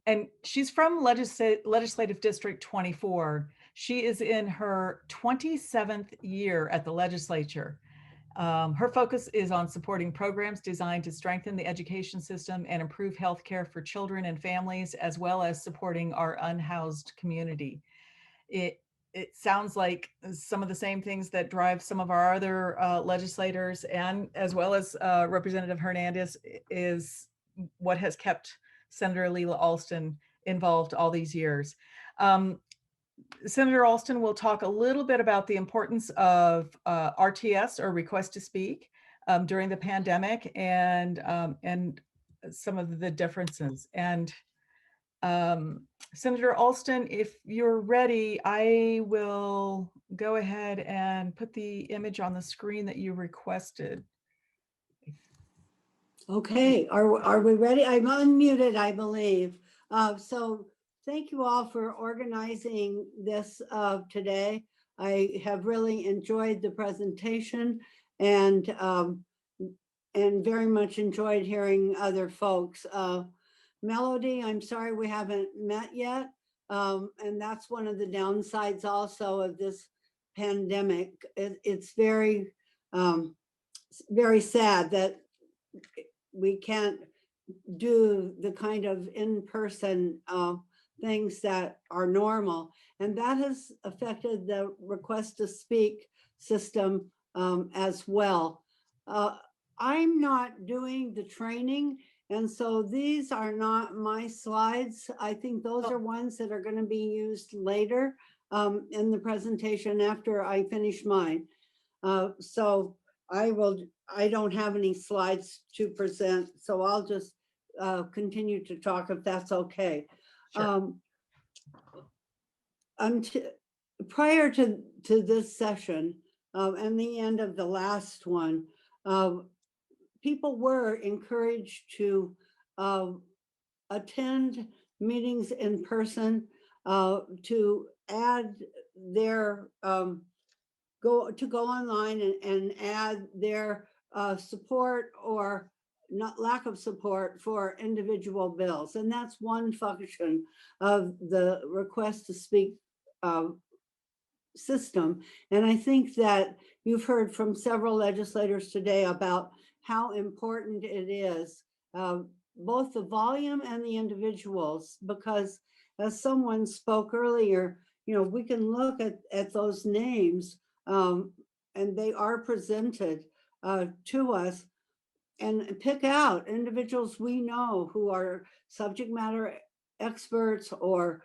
And she's from Legislative District 24. She is in her 27th year at the legislature. Her focus is on supporting programs designed to strengthen the education system and improve healthcare for children and families, as well as supporting our unhoused community. It sounds like some of the same things that drive some of our other legislators, and as well as Representative Hernandez, is what has kept Senator Lela Alston involved all these years. Senator Alston will talk a little bit about the importance of RTS, or request to speak, during the pandemic, and some of the differences. And Senator Alston, if you're ready, I will go ahead and put the image on the screen that you requested. Okay, are we ready? I'm unmuted, I believe. So thank you all for organizing this today. I have really enjoyed the presentation and very much enjoyed hearing other folks. Melody, I'm sorry we haven't met yet. And that's one of the downsides also of this pandemic. It's very, very sad that we can't do the kind of in-person things that are normal. And that has affected the request to speak system as well. I'm not doing the training, and so these are not my slides. I think those are ones that are going to be used later in the presentation after I finish mine. So I don't have any slides to present, so I'll just continue to talk if that's okay. Sure. Prior to this session and the end of the last one, people were encouraged to attend meetings in person, to add their go online and add their support or not lack of support for individual bills. And that's one function of the request to speak system. And I think that you've heard from several legislators today about how important it is, both the volume and the individuals, because as someone spoke earlier, you know, we can look at those names and they are presented to us, and pick out individuals we know who are subject matter experts or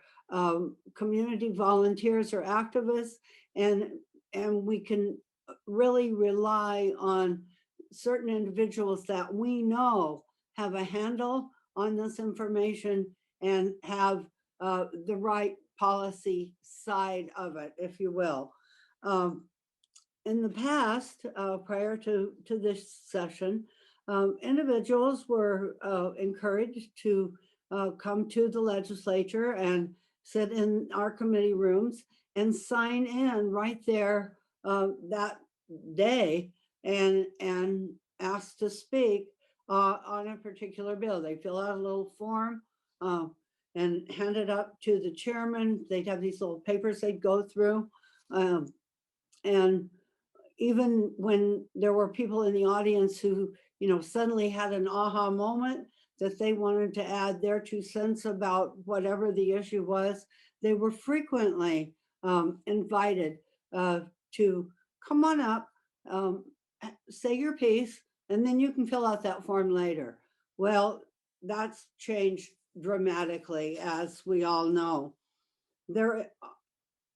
community volunteers or activists, and we can really rely on certain individuals that we know have a handle on this information and have the right policy side of it, if you will. In the past, prior to this session, individuals were encouraged to come to the legislature and sit in our committee rooms and sign in right there that day and ask to speak on a particular bill. They fill out a little form and hand it up to the chairman. They'd have these little papers they'd go through. And even when there were people in the audience who suddenly had an aha moment that they wanted to add their 2 cents about whatever the issue was, they were frequently invited to come on up, say your piece, and then you can fill out that form later. Well, that's changed dramatically, as we all know. There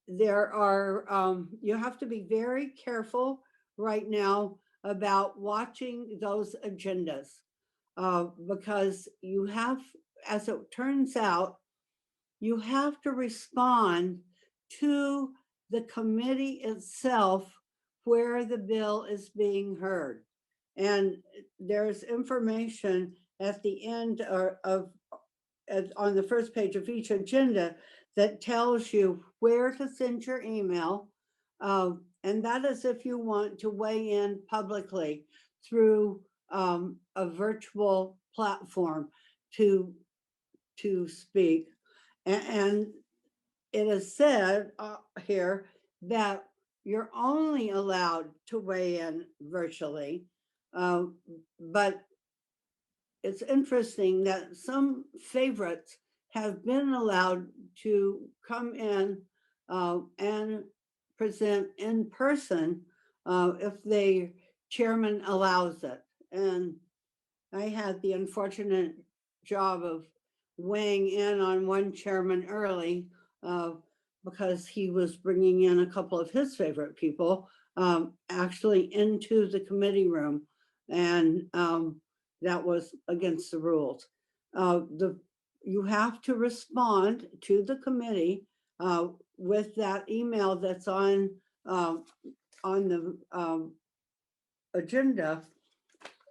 are, you have to be very careful right now about watching those agendas because you have, as it turns out, you have to respond to the committee itself where the bill is being heard. And there's information at the end on the first page of each agenda that tells you where to send your email. And that is if you want to weigh in publicly through a virtual platform to speak. And it is said here that you're only allowed to weigh in virtually, but it's interesting that some favorites have been allowed to come in and present in person if the chairman allows it. And I had the unfortunate job of weighing in on one chairman early because he was bringing in a couple of his favorite people actually into the committee room. And that was against the rules. You have to respond to the committee with that email that's on the agenda.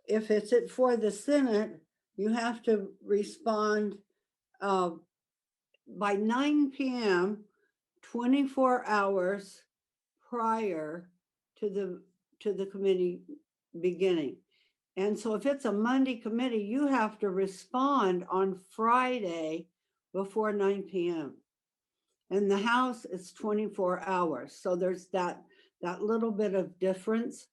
If it's for the Senate, you have to respond by 9 p.m., 24 hours prior to the committee beginning. And so if it's a Monday committee, you have to respond on Friday before 9 p.m. And the House is 24 hours. So there's that little bit of difference.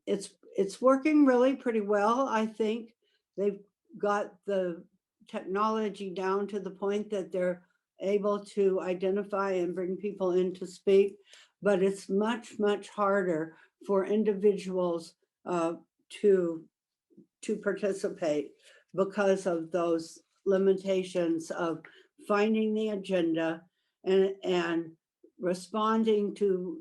It's working really pretty well. I think they've got the technology down to the point that they're able to identify and bring people in to speak, but it's much, much harder for individuals to participate because of those limitations of finding the agenda and responding to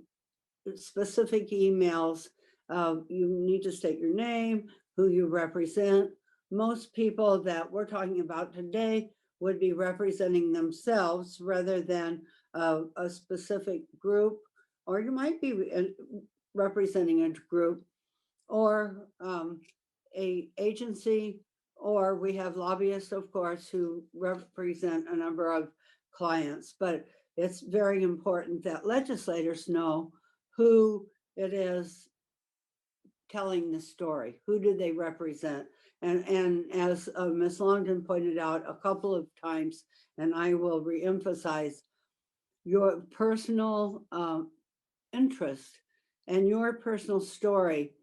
specific emails. You need to state your name, who you represent. Most people that we're talking about today would be representing themselves rather than a specific group, or you might be representing a group or a agency, or we have lobbyists, of course, who represent a number of clients. But it's very important that legislators know who it is telling the story. Who do they represent? And as Ms. Longdon pointed out a couple of times, and I will reemphasize, your personal interest and your personal story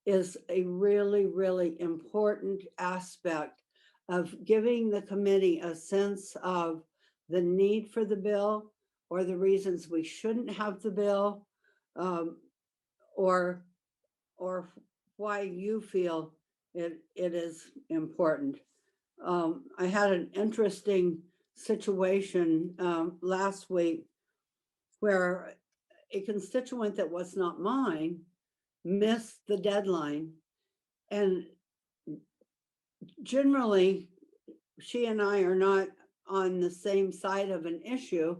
is a really, really important aspect of giving the committee a sense of the need for the bill or the reasons we shouldn't have the bill, or why you feel it is important. I had an interesting situation last week where a constituent that was not mine missed the deadline. And generally, she and I are not on the same side of an issue,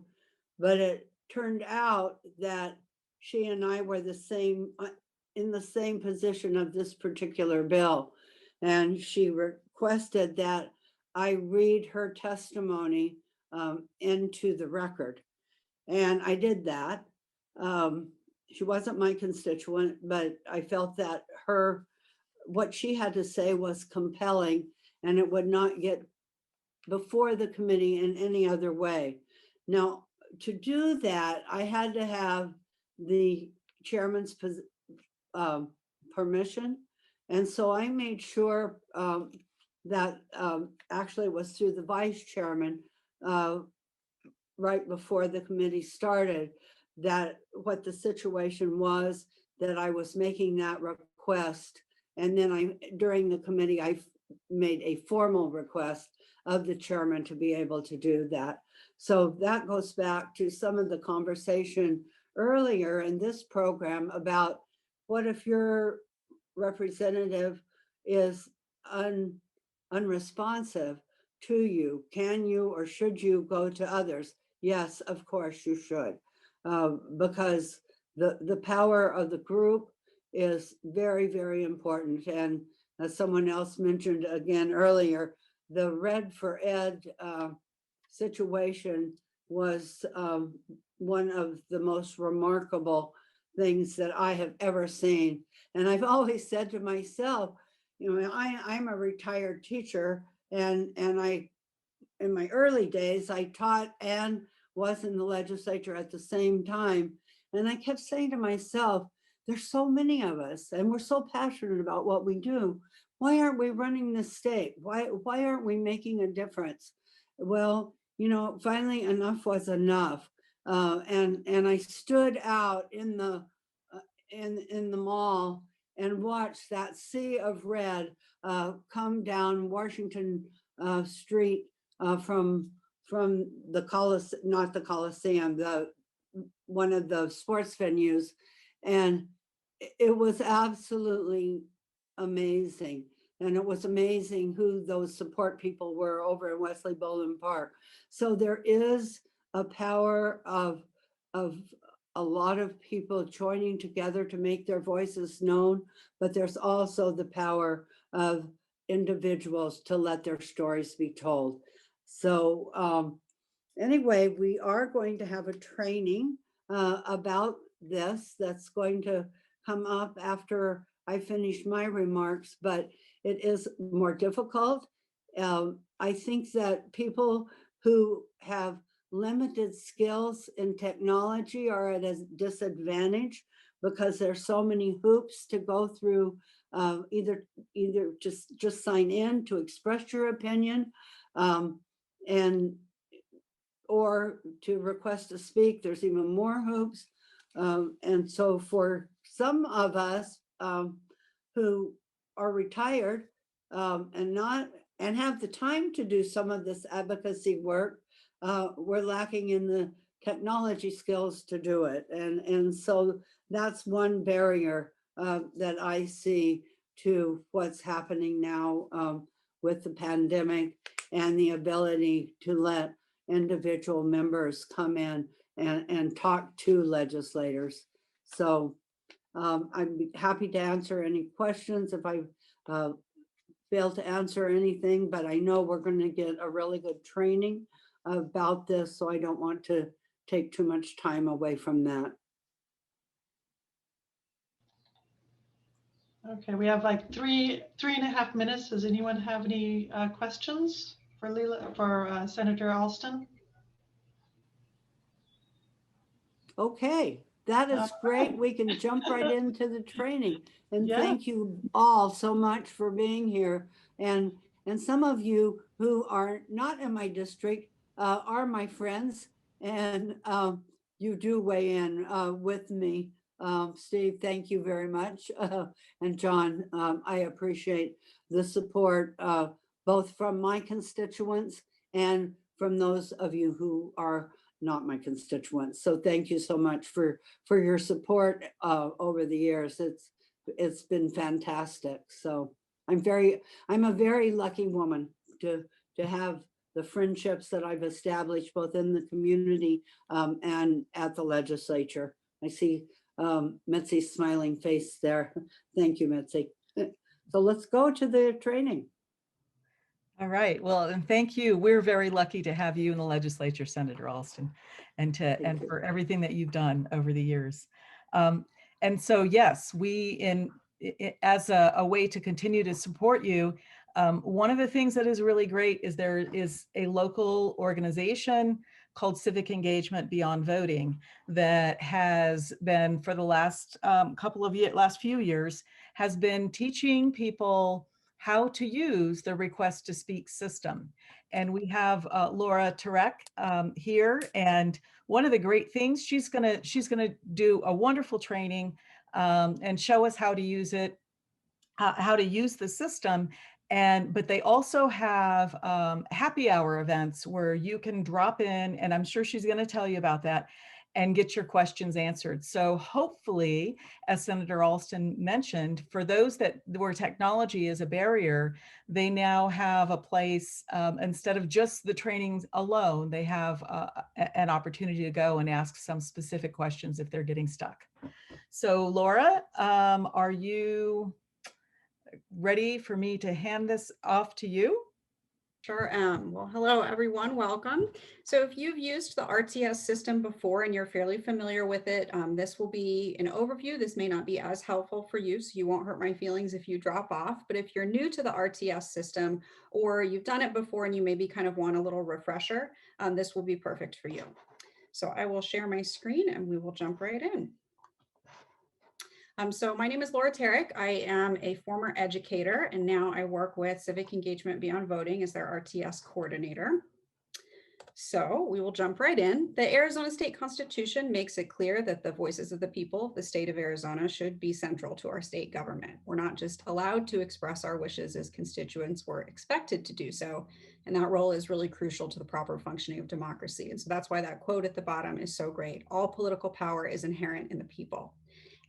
but it turned out that she and I were in the same position of this particular bill. And she requested that I read her testimony into the record. And I did that. She wasn't my constituent, but I felt that what she had to say was compelling and it would not get before the committee in any other way. Now, to do that, I had to have the chairman's permission. And so I made sure that actually it was through the vice chairman right before the committee started, that what the situation was, that I was making that request. And then during the committee, I made a formal request of the chairman to be able to do that. So that goes back to some of the conversation earlier in this program about what if your representative is unresponsive to you? Can you or should you go to others? Yes, of course you should, because the power of the group is very, very important. And as someone else mentioned again earlier, the Red for Ed situation was one of the most remarkable things that I have ever seen. And I've always said to myself, you know, I'm a retired teacher, and I, in my early days, I taught and was in the legislature at the same time. And I kept saying to myself, there's so many of us and we're so passionate about what we do. Why aren't we running the state? Why aren't we making a difference? Well, you know, finally enough was enough. And I stood out in the mall and watched that sea of red come down Washington Street from the Coliseum, not the Coliseum, one of the sports venues. And it was absolutely amazing. And it was amazing who those support people were over in Wesley Bowling Park. So there is a power of a lot of people joining together to make their voices known, but there's also the power of individuals to let their stories be told. So anyway, we are going to have a training about this that's going to come up after I finish my remarks, but it is more difficult. I think that people who have limited skills in technology are at a disadvantage because there's so many hoops to go through, either just sign in to express your opinion, or to request to speak. There's even more hoops. And so for some of us who are retired and have the time to do some of this advocacy work, we're lacking in the technology skills to do it. And so that's one barrier that I see to what's happening now with the pandemic and the ability to let individual members come in and talk to legislators. So I'd be happy to answer any questions if I fail to answer anything, but I know we're going to get a really good training about this, so I don't want to take too much time away from that. Okay, we have like three and a half minutes. Does anyone have any questions for Lela, for Senator Alston? Okay, that is great. We can jump right into the training. And thank you all so much for being here. And some of you who are not in my district are my friends, and you do weigh in with me. Steve, thank you very much. And John, I appreciate the support both from my constituents and from those of you who are not my constituents. So thank you so much for your support over the years. It's been fantastic. So I'm a very lucky woman to have the friendships that I've established both in the community and at the legislature. I see Mitzi's smiling face there. Thank you, Mitzi. So let's go to the training. All right. Well, and thank you. We're very lucky to have you in the legislature, Senator Alston, and for everything that you've done over the years. And so, yes, as a way to continue to support you, one of the things that is really great is there is a local organization called Civic Engagement Beyond Voting that has been for the last last few years, has been teaching people how to use the request to speak system. And we have Laura Turek here, and one of the great things, she's gonna do a wonderful training and show us how to use it, how to use the system. But they also have happy hour events where you can drop in, and I'm sure she's going to tell you about that, and get your questions answered. So hopefully, as Senator Alston mentioned, for those where technology is a barrier, they now have a place, instead of just the trainings alone, they have an opportunity to go and ask some specific questions if they're getting stuck. So Laura, are you ready for me to hand this off to you? Sure am. Well, hello, everyone. Welcome. So if you've used the RTS system before and you're fairly familiar with it, this will be an overview. This may not be as helpful for you, so you won't hurt my feelings if you drop off. But if you're new to the RTS system, or you've done it before and you maybe kind of want a little refresher, this will be perfect for you. So I will share my screen and we will jump right in. So my name is Laura Turek. I am a former educator, and now I work with Civic Engagement Beyond Voting as their RTS coordinator. So we will jump right in. The Arizona State Constitution makes it clear that the voices of the people of the state of Arizona should be central to our state government. We're not just allowed to express our wishes as constituents, we're expected to do so. And that role is really crucial to the proper functioning of democracy. And so that's why that quote at the bottom is so great. All political power is inherent in the people.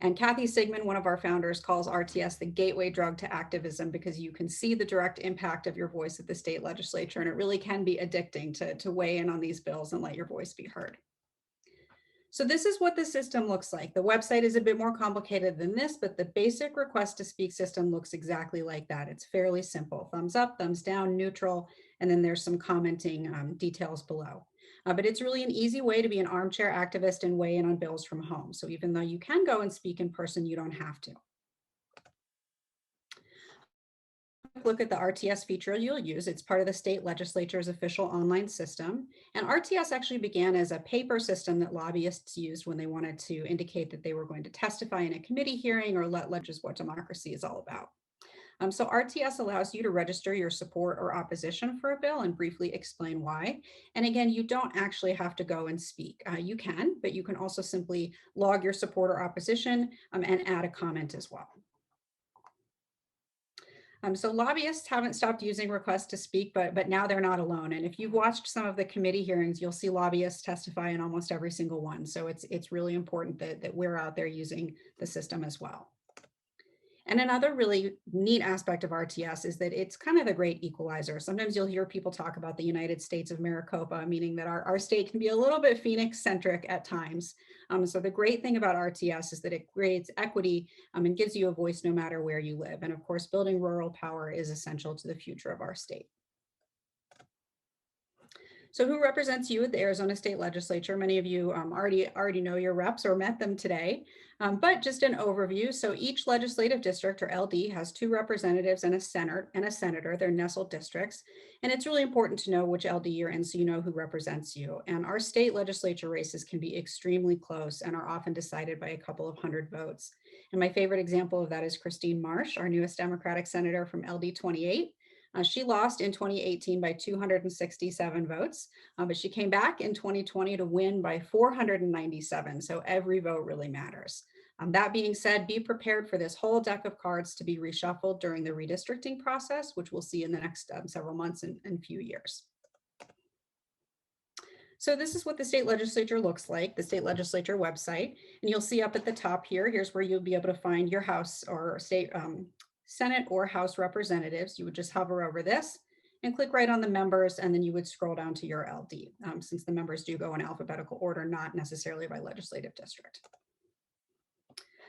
And Kathy Sigmund, one of our founders, calls RTS the gateway drug to activism because you can see the direct impact of your voice at the state legislature. And it really can be addicting to weigh in on these bills and let your voice be heard. So this is what the system looks like. The website is a bit more complicated than this, but the basic request to speak system looks exactly like that. It's fairly simple. Thumbs up, thumbs down, neutral, and then there's some commenting details below. But it's really an easy way to be an armchair activist and weigh in on bills from home. So even though you can go and speak in person, you don't have to. Look at the RTS feature you'll use. It's part of the state legislature's official online system. And RTS actually began as a paper system that lobbyists used when they wanted to indicate that they were going to testify in a committee hearing or let legislators what democracy is all about. So RTS allows you to register your support or opposition for a bill and briefly explain why. And again, you don't actually have to go and speak. You can, but you can also simply log your support or opposition and add a comment as well. So lobbyists haven't stopped using requests to speak, but now they're not alone. And if you've watched some of the committee hearings, you'll see lobbyists testify in almost every single one. So it's really important that we're out there using the system as well. And another really neat aspect of RTS is that it's kind of the great equalizer. Sometimes you'll hear people talk about the United States of Maricopa, meaning that our state can be a little bit Phoenix-centric at times. So the great thing about RTS is that it creates equity and gives you a voice no matter where you live. And of course, building rural power is essential to the future of our state. So who represents you at the Arizona State Legislature? Many of you already know your reps or met them today, but just an overview. So each legislative district, or LD, has 2 representatives and a senator. They're nestled districts. And it's really important to know which LD you're in so you know who represents you. And our state legislature races can be extremely close and are often decided by a couple of hundred votes. And my favorite example of that is Christine Marsh, our newest Democratic senator from LD 28. She lost in 2018 by 267 votes, but she came back in 2020 to win by 497. So every vote really matters. That being said, be prepared for this whole deck of cards to be reshuffled during the redistricting process, which we'll see in the next several months and few years. So this is what the state legislature looks like, the state legislature website. And you'll see up at the top here, here's where you'll be able to find your House or state Senate or House representatives. You would just hover over this and click right on the members, and then you would scroll down to your LD, since the members do go in alphabetical order, not necessarily by legislative district.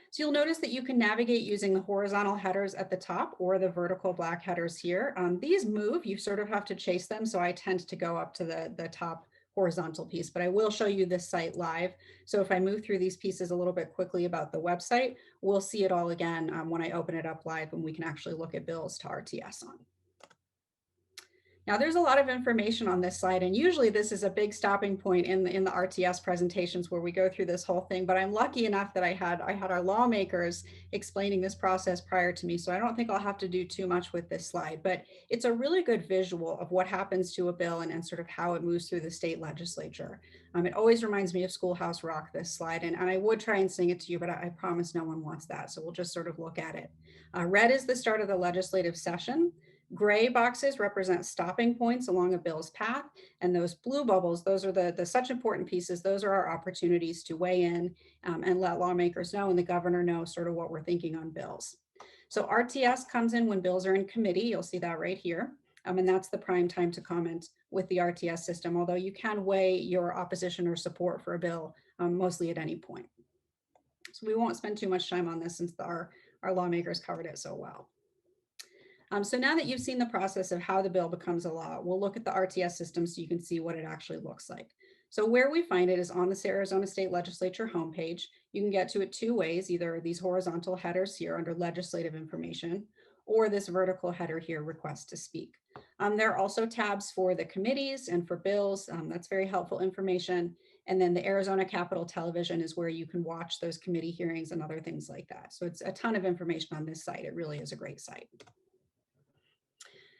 So you'll notice that you can navigate using the horizontal headers at the top or the vertical black headers here. These move, you sort of have to chase them, so I tend to go up to the top horizontal piece, but I will show you this site live. So if I move through these pieces a little bit quickly about the website, we'll see it all again when I open it up live and we can actually look at bills to RTS on. Now, there's a lot of information on this slide, and usually this is a big stopping point in the RTS presentations where we go through this whole thing, but I'm lucky enough that I had our lawmakers explaining this process prior to me, so I don't think I'll have to do too much with this slide, but it's a really good visual of what happens to a bill and sort of how it moves through the state legislature. It always reminds me of Schoolhouse Rock, this slide, and I would try and sing it to you, but I promise no one wants that, so we'll just sort of look at it. Red is the start of the legislative session. Gray boxes represent stopping points along a bill's path, and those blue bubbles, those are the such important pieces. Those are our opportunities to weigh in and let lawmakers know and the governor know sort of what we're thinking on bills. So RTS comes in when bills are in committee. You'll see that right here. And that's the prime time to comment with the RTS system, although you can weigh your opposition or support for a bill mostly at any point. So we won't spend too much time on this since our lawmakers covered it so well. So now that you've seen the process of how the bill becomes a law, we'll look at the RTS system so you can see what it actually looks like. So where we find it is on the Arizona State Legislature homepage. You can get to it two ways, either these horizontal headers here under legislative information, or this vertical header here, request to speak. There are also tabs for the committees and for bills. That's very helpful information. And then the Arizona Capitol Television is where you can watch those committee hearings and other things like that. So it's a ton of information on this site. It really is a great site.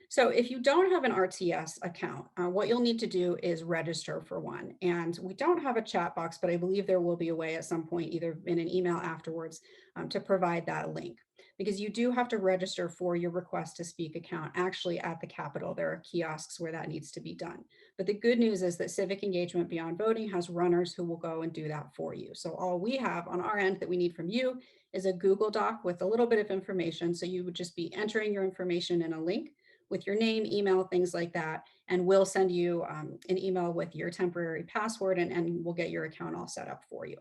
So if you don't have an RTS account, what you'll need to do is register for one. And we don't have a chat box, but I believe there will be a way at some point, either in an email afterwards, to provide that link. Because you do have to register for your request to speak account actually at the Capitol. There are kiosks where that needs to be done. But the good news is that Civic Engagement Beyond Voting has runners who will go and do that for you. So all we have on our end that we need from you is a Google Doc with a little bit of information. So you would just be entering your information in a link with your name, email, things like that. And we'll send you an email with your temporary password and we'll get your account all set up for you.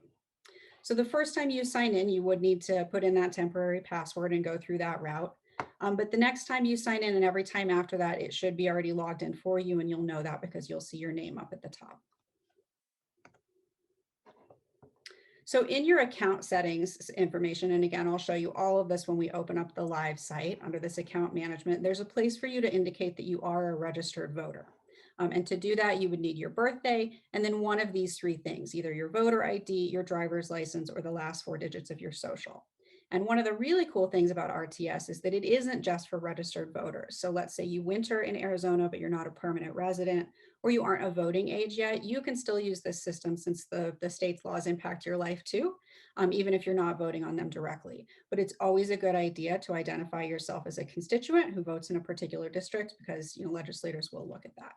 So the first time you sign in, you would need to put in that temporary password and go through that route. But the next time you sign in and every time after that, it should be already logged in for you. And you'll know that because you'll see your name up at the top. So in your account settings information, and again, I'll show you all of this when we open up the live site under this account management, there's a place for you to indicate that you are a registered voter. And to do that, you would need your birthday and then one of these three things, either your voter ID, your driver's license, or the last four digits of your social. And one of the really cool things about RTS is that it isn't just for registered voters. So let's say you winter in Arizona, but you're not a permanent resident, or you aren't of voting age yet, you can still use this system since the state's laws impact your life too, even if you're not voting on them directly. But it's always a good idea to identify yourself as a constituent who votes in a particular district because legislators will look at that.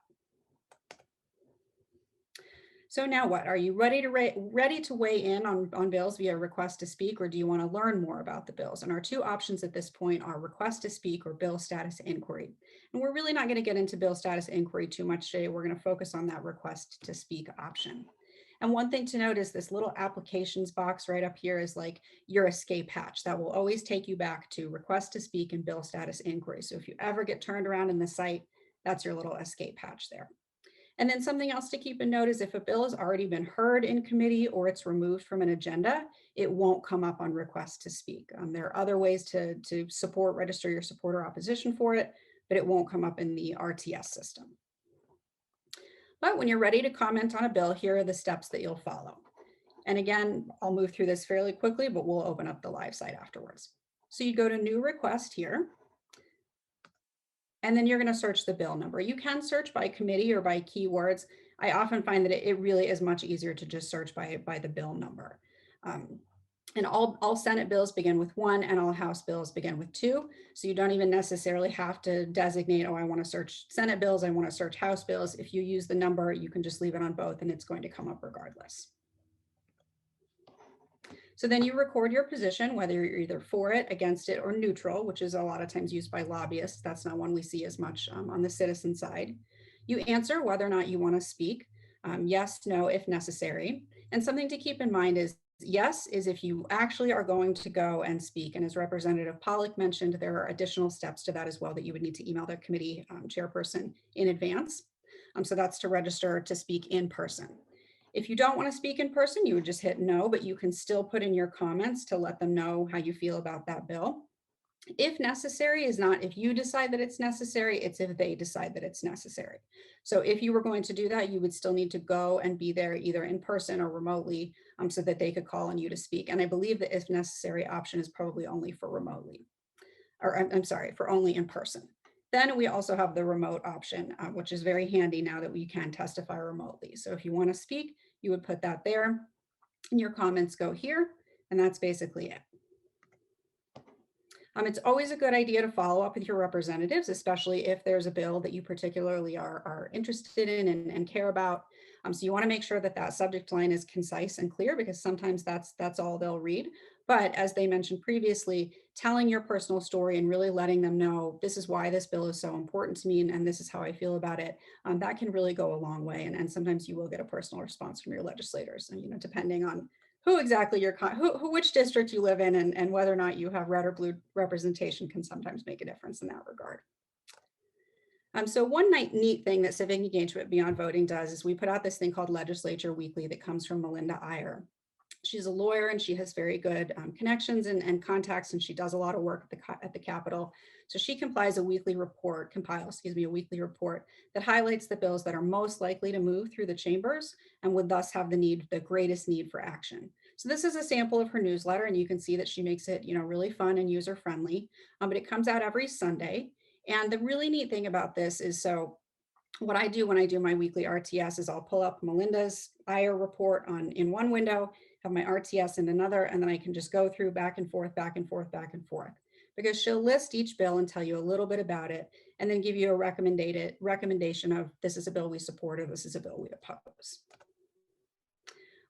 So now what? Are you ready to weigh in on bills via request to speak, or do you want to learn more about the bills? And our two options at this point are request to speak or bill status inquiry. And we're really not going to get into bill status inquiry too much today. We're going to focus on that request to speak option. And one thing to note is this little applications box right up here is like your escape hatch. That will always take you back to request to speak and bill status inquiry. So if you ever get turned around in the site, that's your little escape hatch there. And then something else to keep in note is if a bill has already been heard in committee or it's removed from an agenda, it won't come up on request to speak. There are other ways to register your support or opposition for it, but it won't come up in the RTS system. But when you're ready to comment on a bill, here are the steps that you'll follow. And again, I'll move through this fairly quickly, but we'll open up the live site afterwards. So you go to new request here. And then you're going to search the bill number. You can search by committee or by keywords. I often find that it really is much easier to just search by the bill number. And all Senate bills begin with 1 and all House bills begin with 2. So you don't even necessarily have to designate, oh, I want to search Senate bills, I want to search House bills. If you use the number, you can just leave it on both and it's going to come up regardless. So then you record your position, whether you're either for it, against it, or neutral, which is a lot of times used by lobbyists. That's not one we see as much on the citizen side. You answer whether or not you want to speak, yes, no, if necessary. And something to keep in mind is yes is if you actually are going to go and speak. And as Representative Pawlik mentioned, there are additional steps to that as well that you would need to email the committee chairperson in advance. So that's to register to speak in person. If you don't want to speak in person, you would just hit no, but you can still put in your comments to let them know how you feel about that bill. If necessary is not if you decide that it's necessary, it's if they decide that it's necessary. So if you were going to do that, you would still need to go and be there either in person or remotely so that they could call on you to speak. And I believe the if necessary option is probably only for remotely, or I'm sorry, for only in person. Then we also have the remote option, which is very handy now that we can testify remotely. So if you want to speak, you would put that there and your comments go here, and that's basically it. It's always a good idea to follow up with your representatives, especially if there's a bill that you particularly are interested in and care about. So you want to make sure that that subject line is concise and clear, because sometimes that's all they'll read. But as they mentioned previously, telling your personal story and really letting them know this is why this bill is so important to me and this is how I feel about it, that can really go a long way. And sometimes you will get a personal response from your legislators, and depending on who exactly you're, which district you live in, and whether or not you have red or blue representation can sometimes make a difference in that regard. So one neat thing that Civic Engagement Beyond Voting does is we put out this thing called Legislature Weekly that comes from Melinda Iyer. She's a lawyer and she has very good connections and contacts, and she does a lot of work at the Capitol. So she compiles a weekly report that highlights the bills that are most likely to move through the chambers and would thus have the greatest need for action. So this is a sample of her newsletter, and you can see that she makes it, really fun and user friendly, but it comes out every Sunday. And the really neat thing about this is, so what I do when I do my weekly RTS is I'll pull up Melinda's Iyer report in one window, have my RTS in another, and then I can just go through back and forth, because she'll list each bill and tell you a little bit about it, and then give you a recommendation of this is a bill we support or this is a bill we oppose.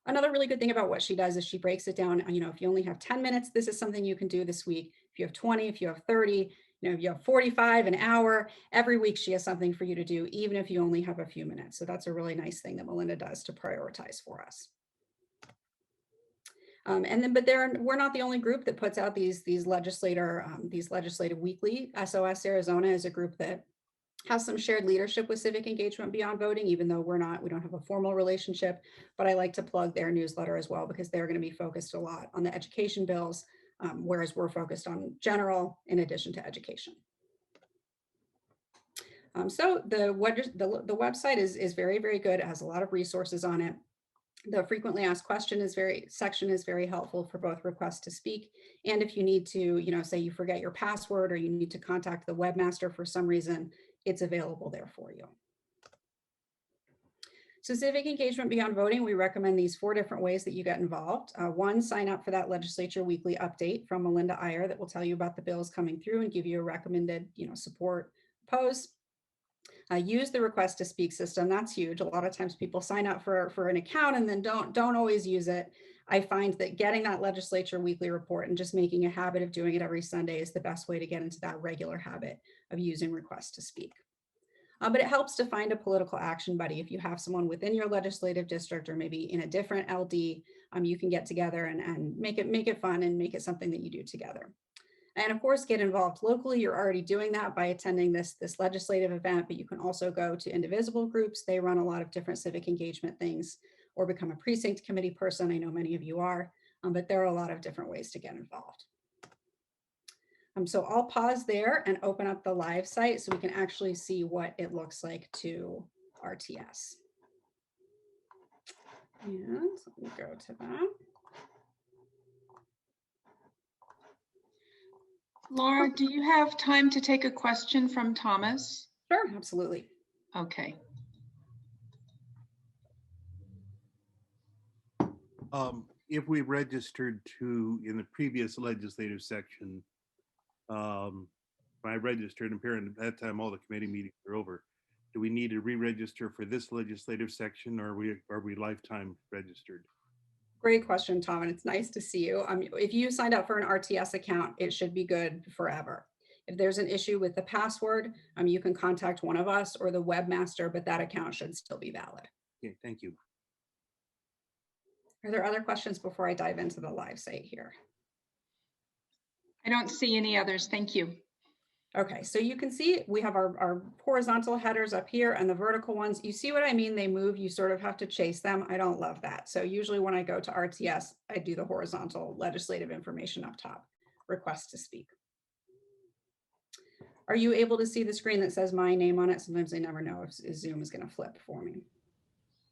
Another really good thing about what she does is she breaks it down. If you only have 10 minutes, this is something you can do this week. If you have 20, if you have 30, if you have 45, an hour, every week she has something for you to do, even if you only have a few minutes. So that's a really nice thing that Melinda does to prioritize for us. But we're not the only group that puts out these legislative weekly. SOS Arizona is a group that has some shared leadership with Civic Engagement Beyond Voting, even though we don't have a formal relationship. But I like to plug their newsletter as well, because they're going to be focused a lot on the education bills, whereas we're focused on general in addition to education. So the website is very, very good. It has a lot of resources on it. The frequently asked question section is very helpful for both requests to speak, and if you need to, say you forget your password or you need to contact the webmaster for some reason, it's available there for you. So Civic Engagement Beyond Voting, we recommend these 4 different ways that you get involved. 1, sign up for that Legislature Weekly update from Melinda Iyer that will tell you about the bills coming through and give you a recommended, support, oppose. Use the request to speak system. That's huge. A lot of times people sign up for an account and then don't always use it. I find that getting that Legislature Weekly report and just making a habit of doing it every Sunday is the best way to get into that regular habit of using requests to speak. But it helps to find a political action buddy. If you have someone within your legislative district or maybe in a different LD, you can get together and make it fun and make it something that you do together. And of course, get involved locally. You're already doing that by attending this legislative event, but you can also go to indivisible groups. They run a lot of different civic engagement things, or become a precinct committee person. I know many of you are, but there are a lot of different ways to get involved. So I'll pause there and open up the live site so we can actually see what it looks like to RTS. And let me go to that. Laura, do you have time to take a question from Thomas? Sure, absolutely. Okay. If we registered in the previous legislative section, when I registered, and apparently at that time all the committee meetings are over, do we need to re-register for this legislative section, or are we lifetime registered? Great question, Tom, and it's nice to see you. If you signed up for an RTS account, it should be good forever. If there's an issue with the password, you can contact one of us or the webmaster, but that account should still be valid. Okay, thank you. Are there other questions before I dive into the live site here? I don't see any others. Thank you. Okay, so you can see we have our horizontal headers up here and the vertical ones. You see what I mean? They move, you sort of have to chase them. I don't love that. So usually when I go to RTS, I do the horizontal legislative information up top, request to speak. Are you able to see the screen that says my name on it? Sometimes I never know if Zoom is going to flip for me.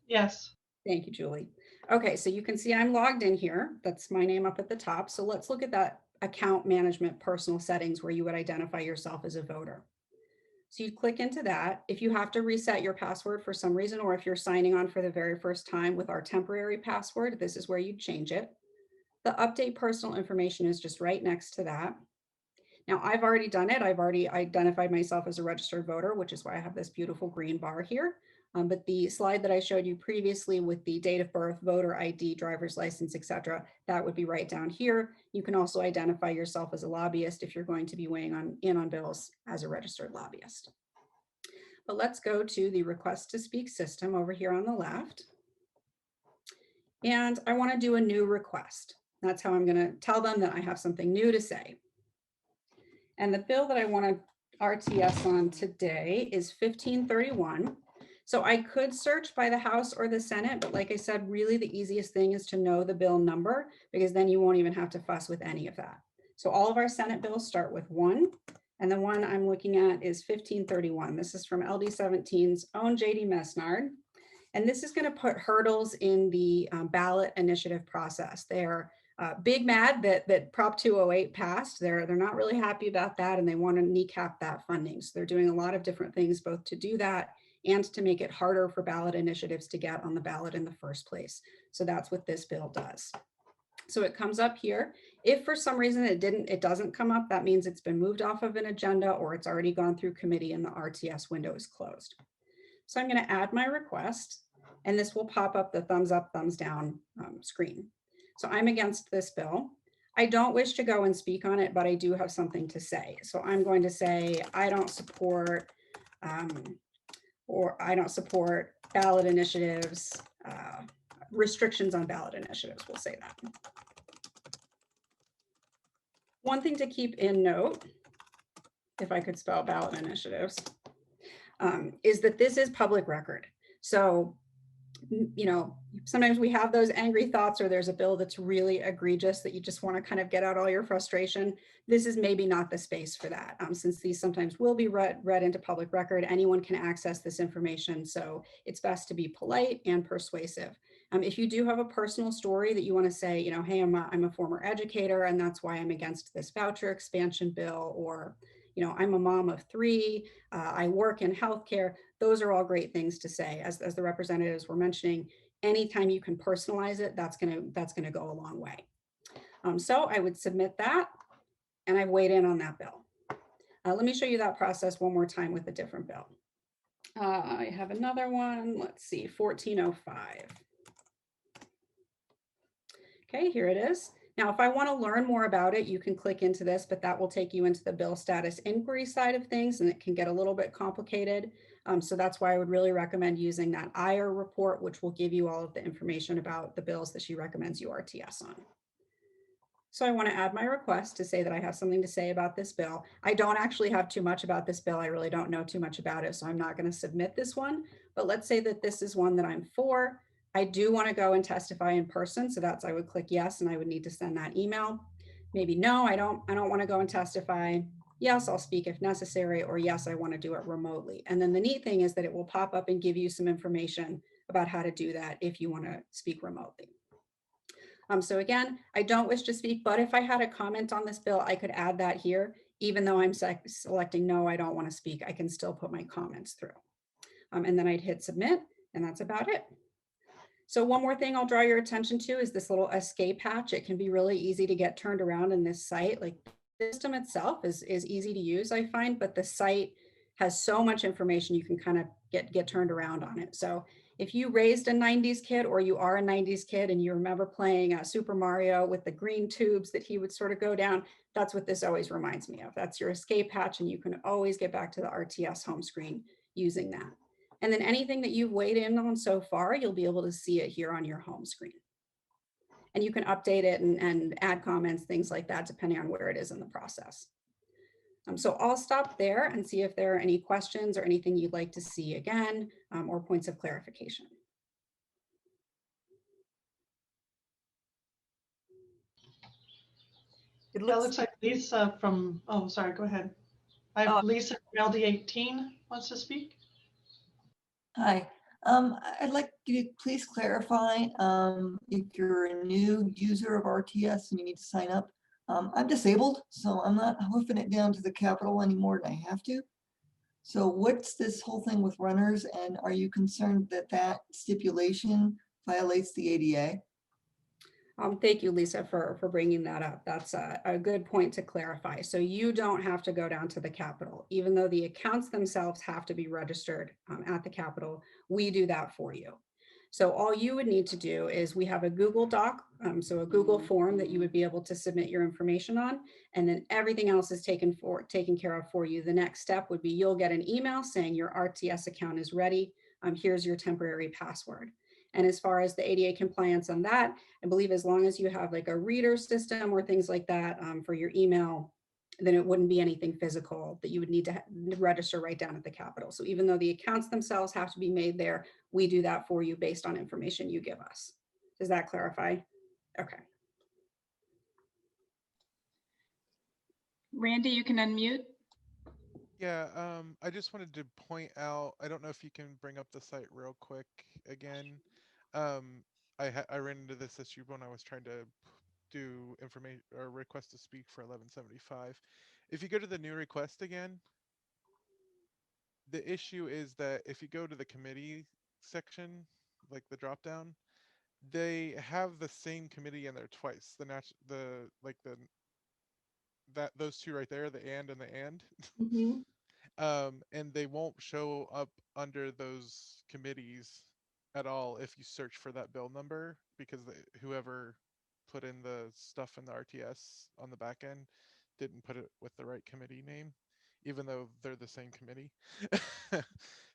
Yes. Thank you, Julie. Okay, so you can see I'm logged in here. That's my name up at the top. So let's look at that account management personal settings where you would identify yourself as a voter. So you click into that. If you have to reset your password for some reason, or if you're signing on for the very first time with our temporary password, this is where you change it. The update personal information is just right next to that. Now I've already done it. I've already identified myself as a registered voter, which is why I have this beautiful green bar here. But the slide that I showed you previously with the date of birth, voter ID, driver's license, etc., that would be right down here. You can also identify yourself as a lobbyist if you're going to be weighing in on bills as a registered lobbyist. But let's go to the request to speak system over here on the left. And I want to do a new request. That's how I'm going to tell them that I have something new to say. And the bill that I want to RTS on today is 1531. So I could search by the House or the Senate, but like I said, really the easiest thing is to know the bill number, because then you won't even have to fuss with any of that. So all of our Senate bills start with 1, and the one I'm looking at is 1531. This is from LD 17's own JD Mesnard. And this is going to put hurdles in the ballot initiative process. They're big mad that Prop 208 passed. They're not really happy about that, and they want to kneecap that funding. So they're doing a lot of different things both to do that and to make it harder for ballot initiatives to get on the ballot in the first place. So that's what this bill does. So it comes up here. If for some reason it doesn't come up, that means it's been moved off of an agenda or it's already gone through committee and the RTS window is closed. So I'm going to add my request, and this will pop up the thumbs up, thumbs down screen. So I'm against this bill. I don't wish to go and speak on it, but I do have something to say. So I'm going to say I don't support or I don't support ballot initiatives, restrictions on ballot initiatives, we'll say that. One thing to keep in note, if I could spell ballot initiatives, is that this is public record. So, you know, sometimes we have those angry thoughts, or there's a bill that's really egregious that you just want to kind of get out all your frustration. This is maybe not the space for that. Since these sometimes will be read into public record, anyone can access this information. So it's best to be polite and persuasive. If you do have a personal story that you want to say, you know, hey, I'm a former educator, and that's why I'm against this voucher expansion bill, or, you know, I'm a mom of 3, I work in healthcare. Those are all great things to say. As the representatives were mentioning, anytime you can personalize it, that's gonna go a long way. So I would submit that, and I weighed in on that bill. Let me show you that process one more time with a different bill. I have another one. Let's see, 1405. Okay, here it is. Now, if I want to learn more about it, you can click into this, but that will take you into the bill status inquiry side of things, and it can get a little bit complicated. So that's why I would really recommend using that IR report, which will give you all of the information about the bills that she recommends you RTS on. So I want to add my request to say that I have something to say about this bill. I don't actually have too much about this bill. I really don't know too much about it, so I'm not going to submit this one. But let's say that this is one that I'm for. I do want to go and testify in person. So that's, I would click yes, and I would need to send that email. Maybe no, I don't want to go and testify. Yes, I'll speak if necessary, or yes, I want to do it remotely. And then the neat thing is that it will pop up and give you some information about how to do that if you want to speak remotely. So again, I don't wish to speak, but if I had a comment on this bill, I could add that here. Even though I'm selecting no, I don't want to speak, I can still put my comments through. And then I'd hit submit, and that's about it. So one more thing I'll draw your attention to is this little escape hatch. It can be really easy to get turned around in this site. Like, the system itself is easy to use, I find, but the site has so much information you can kind of get turned around on it. So if you raised a 90s kid, or you are a 90s kid and you remember playing Super Mario with the green tubes that he would sort of go down, that's what this always reminds me of. That's your escape hatch, and you can always get back to the RTS home screen using that. And then anything that you've weighed in on so far, you'll be able to see it here on your home screen. And you can update it and add comments, things like that, depending on where it is in the process. So I'll stop there and see if there are any questions or anything you'd like to see again, or points of clarification. It looks like Lisa from, oh, sorry, go ahead. I have Lisa from LD 18 wants to speak. Hi. I'd like you to please clarify if you're a new user of RTS and you need to sign up. I'm disabled, so I'm not hoofing it down to the Capitol any more than I have to. So what's this whole thing with runners, and are you concerned that that stipulation violates the ADA? Thank you, Lisa, for bringing that up. That's a good point to clarify. So you don't have to go down to the Capitol, even though the accounts themselves have to be registered at the Capitol. We do that for you. So all you would need to do is we have a Google Doc, so a Google form that you would be able to submit your information on, and then everything else is taken care of for you. The next step would be you'll get an email saying your RTS account is ready. Here's your temporary password. And as far as the ADA compliance on that, I believe as long as you have like a reader system or things like that for your email, then it wouldn't be anything physical that you would need to register right down at the Capitol. So even though the accounts themselves have to be made there, we do that for you based on information you give us. Does that clarify? Okay. Randy, you can unmute. Yeah, I just wanted to point out, I don't know if you can bring up the site real quick again. I ran into this issue when I was trying to do information or request to speak for 1175. If you go to the new request again, the issue is that if you go to the committee section, like the drop down, they have the same committee in there twice. Those two right there, the and the and. Mm-hmm. And they won't show up under those committees at all if you search for that bill number, because whoever put in the stuff in the RTS on the back end didn't put it with the right committee name, even though they're the same committee.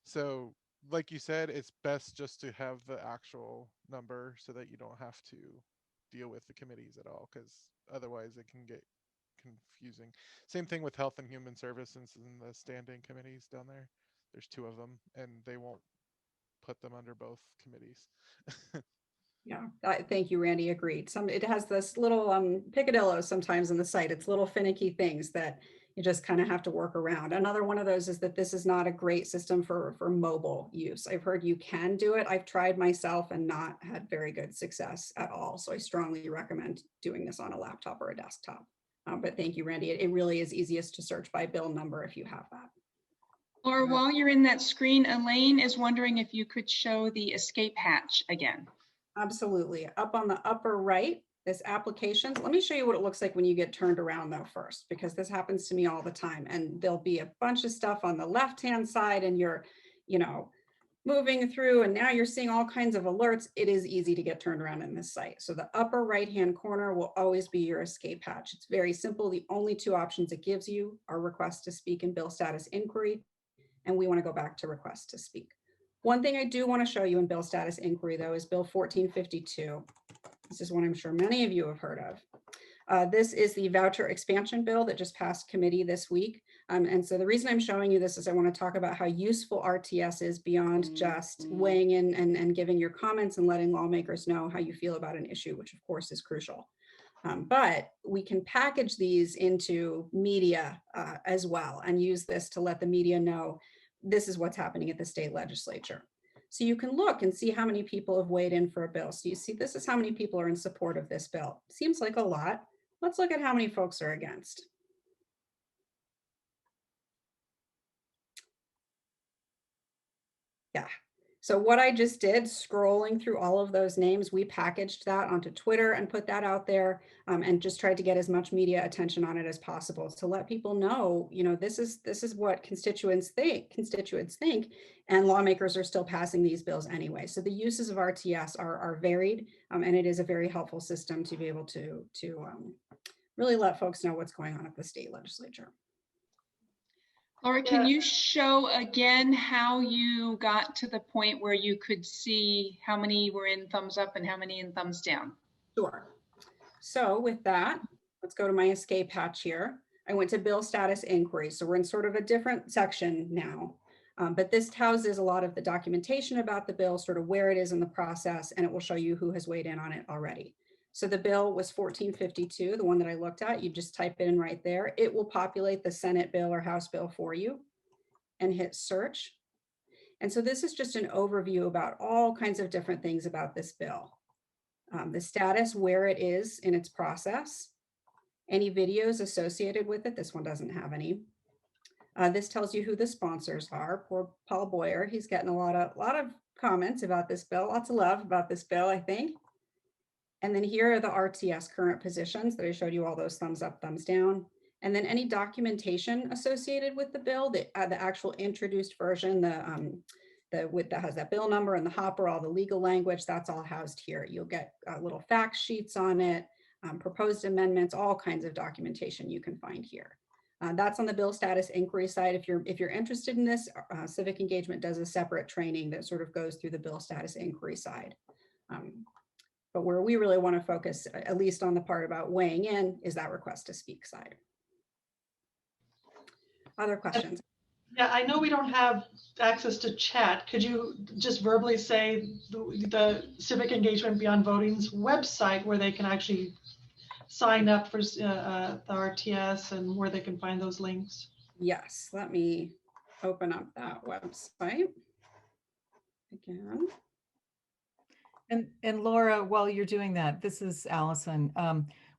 So like you said, it's best just to have the actual number so that you don't have to deal with the committees at all, because otherwise it can get confusing. Same thing with Health and Human Services and the standing committees down there. There's two of them, and they won't put them under both committees. Yeah, thank you, Randy. Agreed. It has this little picadillo sometimes in the site. It's little finicky things that you just kind of have to work around. Another one of those is that this is not a great system for mobile use. I've heard you can do it. I've tried myself and not had very good success at all. So I strongly recommend doing this on a laptop or a desktop. But thank you, Randy. It really is easiest to search by bill number if you have that. Or while you're in that screen, Elaine is wondering if you could show the escape hatch again. Absolutely. Up on the upper right, this application. Let me show you what it looks like when you get turned around though first, because this happens to me all the time. And there'll be a bunch of stuff on the left-hand side and you're, moving through and now you're seeing all kinds of alerts. It is easy to get turned around in this site. So the upper right-hand corner will always be your escape hatch. It's very simple. The only two options it gives you are request to speak and bill status inquiry. And we want to go back to request to speak. One thing I do want to show you in bill status inquiry, though, is Bill 1452. This is one I'm sure many of you have heard of. This is the voucher expansion bill that just passed committee this week. And so the reason I'm showing you this is I want to talk about how useful RTS is beyond just weighing in and giving your comments and letting lawmakers know how you feel about an issue, which of course is crucial. But we can package these into media as well and use this to let the media know this is what's happening at the state legislature. So you can look and see how many people have weighed in for a bill. So you see, this is how many people are in support of this bill. Seems like a lot. Let's look at how many folks are against. Yeah. So what I just did, scrolling through all of those names, we packaged that onto Twitter and put that out there and just tried to get as much media attention on it as possible to let people know, this is what constituents think, and lawmakers are still passing these bills anyway. So the uses of RTS are varied, and it is a very helpful system to be able to really let folks know what's going on at the state legislature. Laura, can you show again how you got to the point where you could see how many were in thumbs up and how many in thumbs down? Sure. So with that, let's go to my escape hatch here. I went to bill status inquiry. So we're in sort of a different section now, but this houses a lot of the documentation about the bill, sort of where it is in the process, and it will show you who has weighed in on it already. So the bill was 1452, the one that I looked at. You just type it in right there. It will populate the Senate bill or House bill for you and hit search. And so this is just an overview about all kinds of different things about this bill. The status, where it is in its process, any videos associated with it. This one doesn't have any. This tells you who the sponsors are. Poor Paul Boyer, he's getting a lot of comments about this bill, lots of love about this bill, I think. And then here are the RTS current positions that I showed you, all those thumbs up, thumbs down. And then any documentation associated with the bill, the actual introduced version, that has that bill number and the hopper, all the legal language, that's all housed here. You'll get little fact sheets on it, proposed amendments, all kinds of documentation you can find here. That's on the bill status inquiry side. If you're interested in this, Civic Engagement does a separate training that sort of goes through the bill status inquiry side. But where we really want to focus, at least on the part about weighing in, is that request to speak side. Other questions? Yeah, I know we don't have access to chat. Could you just verbally say the Civic Engagement Beyond Voting's website where they can actually sign up for the RTS and where they can find those links? Yes, let me open up that website again. And Laura, while you're doing that, this is Allison.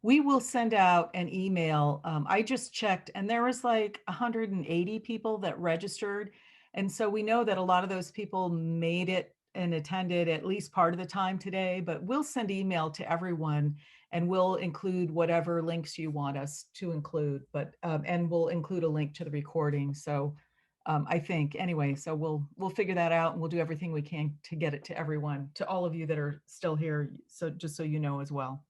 We will send out an email. I just checked and there was like 180 people that registered. And so we know that a lot of those people made it and attended at least part of the time today, but we'll send email to everyone and we'll include whatever links you want us to include, but and we'll include a link to the recording. So I think anyway, so we'll figure that out and we'll do everything we can to get it to everyone, to all of you that are still here. So just so you know as well.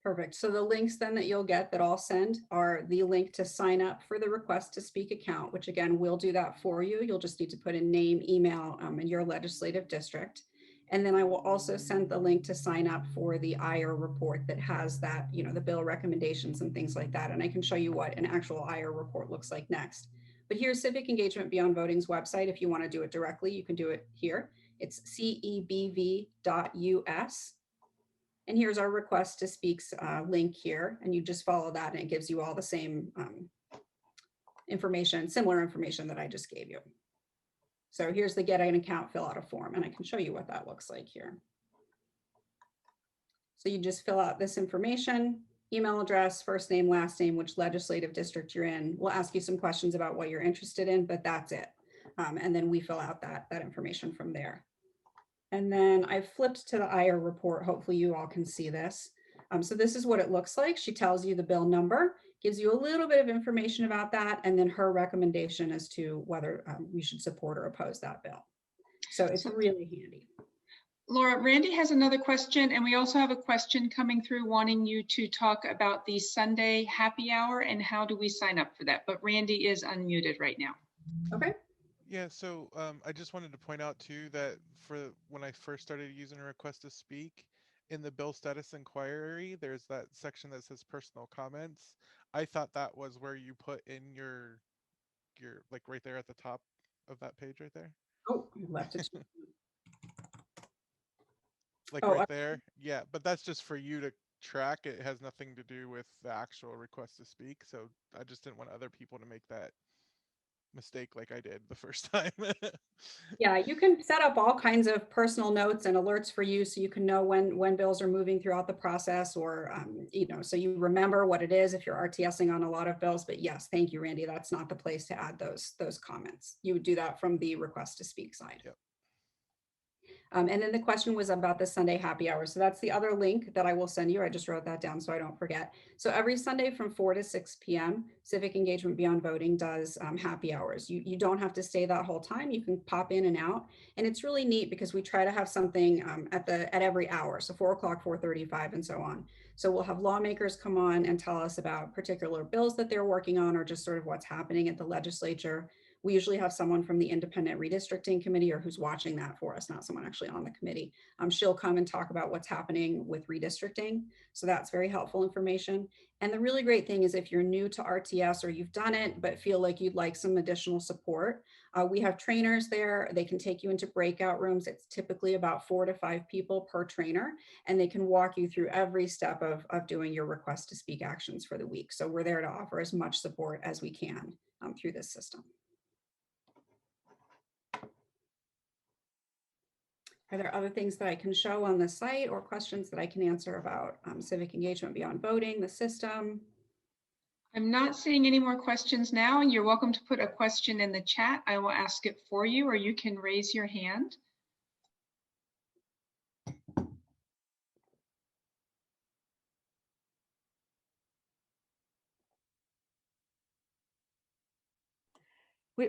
Perfect. So the links then that you'll get that I'll send are the link to sign up for the request to speak account, which again, we'll do that for you. You'll just need to put in name, email, and your legislative district. And then I will also send the link to sign up for the IR report that has that, the bill recommendations and things like that. And I can show you what an actual IR report looks like next. But here's Civic Engagement Beyond Voting's website. If you want to do it directly, you can do it here. It's CEBV.us. And here's our request to speaks link here. And you just follow that and it gives you all the same information, similar information that I just gave you. So here's the get an account, fill out a form, and I can show you what that looks like here. So you just fill out this information, email address, first name, last name, which legislative district you're in. We'll ask you some questions about what you're interested in, but that's it. And then we fill out that information from there. And then I flipped to the IR report. Hopefully you all can see this. So this is what it looks like. She tells you the bill number, gives you a little bit of information about that, and then her recommendation as to whether you should support or oppose that bill. So it's really handy. Laura, Randy has another question, and we also have a question coming through wanting you to talk about the Sunday happy hour and how do we sign up for that. But Randy is unmuted right now. Okay. Yeah, so I just wanted to point out too that for when I first started using a request to speak, in the bill status inquiry, there's that section that says personal comments. I thought that was where you put in your like right there at the top of that page right there. Oh, you left it. Like right there. Yeah, but that's just for you to track. It has nothing to do with the actual request to speak. So I just didn't want other people to make that mistake like I did the first time. Yeah, you can set up all kinds of personal notes and alerts for you so you can know when bills are moving throughout the process, or so you remember what it is if you're RTSing on a lot of bills. But yes, thank you, Randy. That's not the place to add those comments. You would do that from the request to speak side. Yep. And then the question was about the Sunday happy hour. So that's the other link that I will send you. I just wrote that down so I don't forget. So every Sunday from 4 to 6 p.m., Civic Engagement Beyond Voting does happy hours. You don't have to stay that whole time. You can pop in and out. And it's really neat because we try to have something at every hour. So 4 o'clock, 4:35, and so on. So we'll have lawmakers come on and tell us about particular bills that they're working on or just sort of what's happening at the legislature. We usually have someone from the independent redistricting committee or who's watching that for us, not someone actually on the committee. She'll come and talk about what's happening with redistricting. So that's very helpful information. And the really great thing is if you're new to RTS or you've done it, but feel like you'd like some additional support, We have trainers there. They can take you into breakout rooms. It's typically about 4 to 5 people per trainer, and they can walk you through every step of doing your request to speak actions for the week. So we're there to offer as much support as we can through this system. Are there other things that I can show on the site or questions that I can answer about civic engagement beyond voting, the system? I'm not seeing any more questions now. You're welcome to put a question in the chat. I will ask it for you, or you can raise your hand.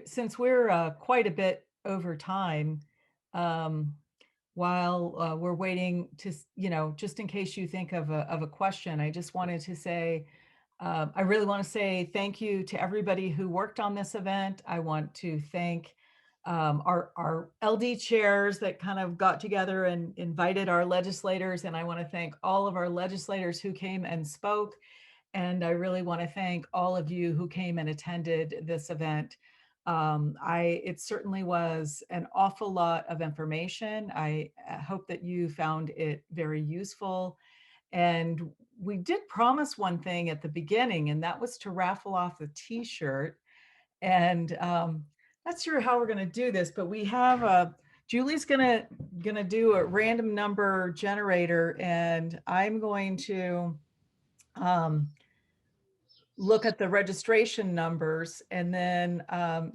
Since we're quite a bit over time, while we're waiting to, just in case you think of a question, I just wanted to say, I really want to say thank you to everybody who worked on this event. I want to thank our LD chairs that kind of got together and invited our legislators. And I want to thank all of our legislators who came and spoke. And I really want to thank all of you who came and attended this event. It certainly was an awful lot of information. I hope that you found it very useful. And we did promise one thing at the beginning, and that was to raffle off a t-shirt. And not sure how we're going to do this, but we have Julie's gonna do a random number generator, and I'm going to look at the registration numbers. And then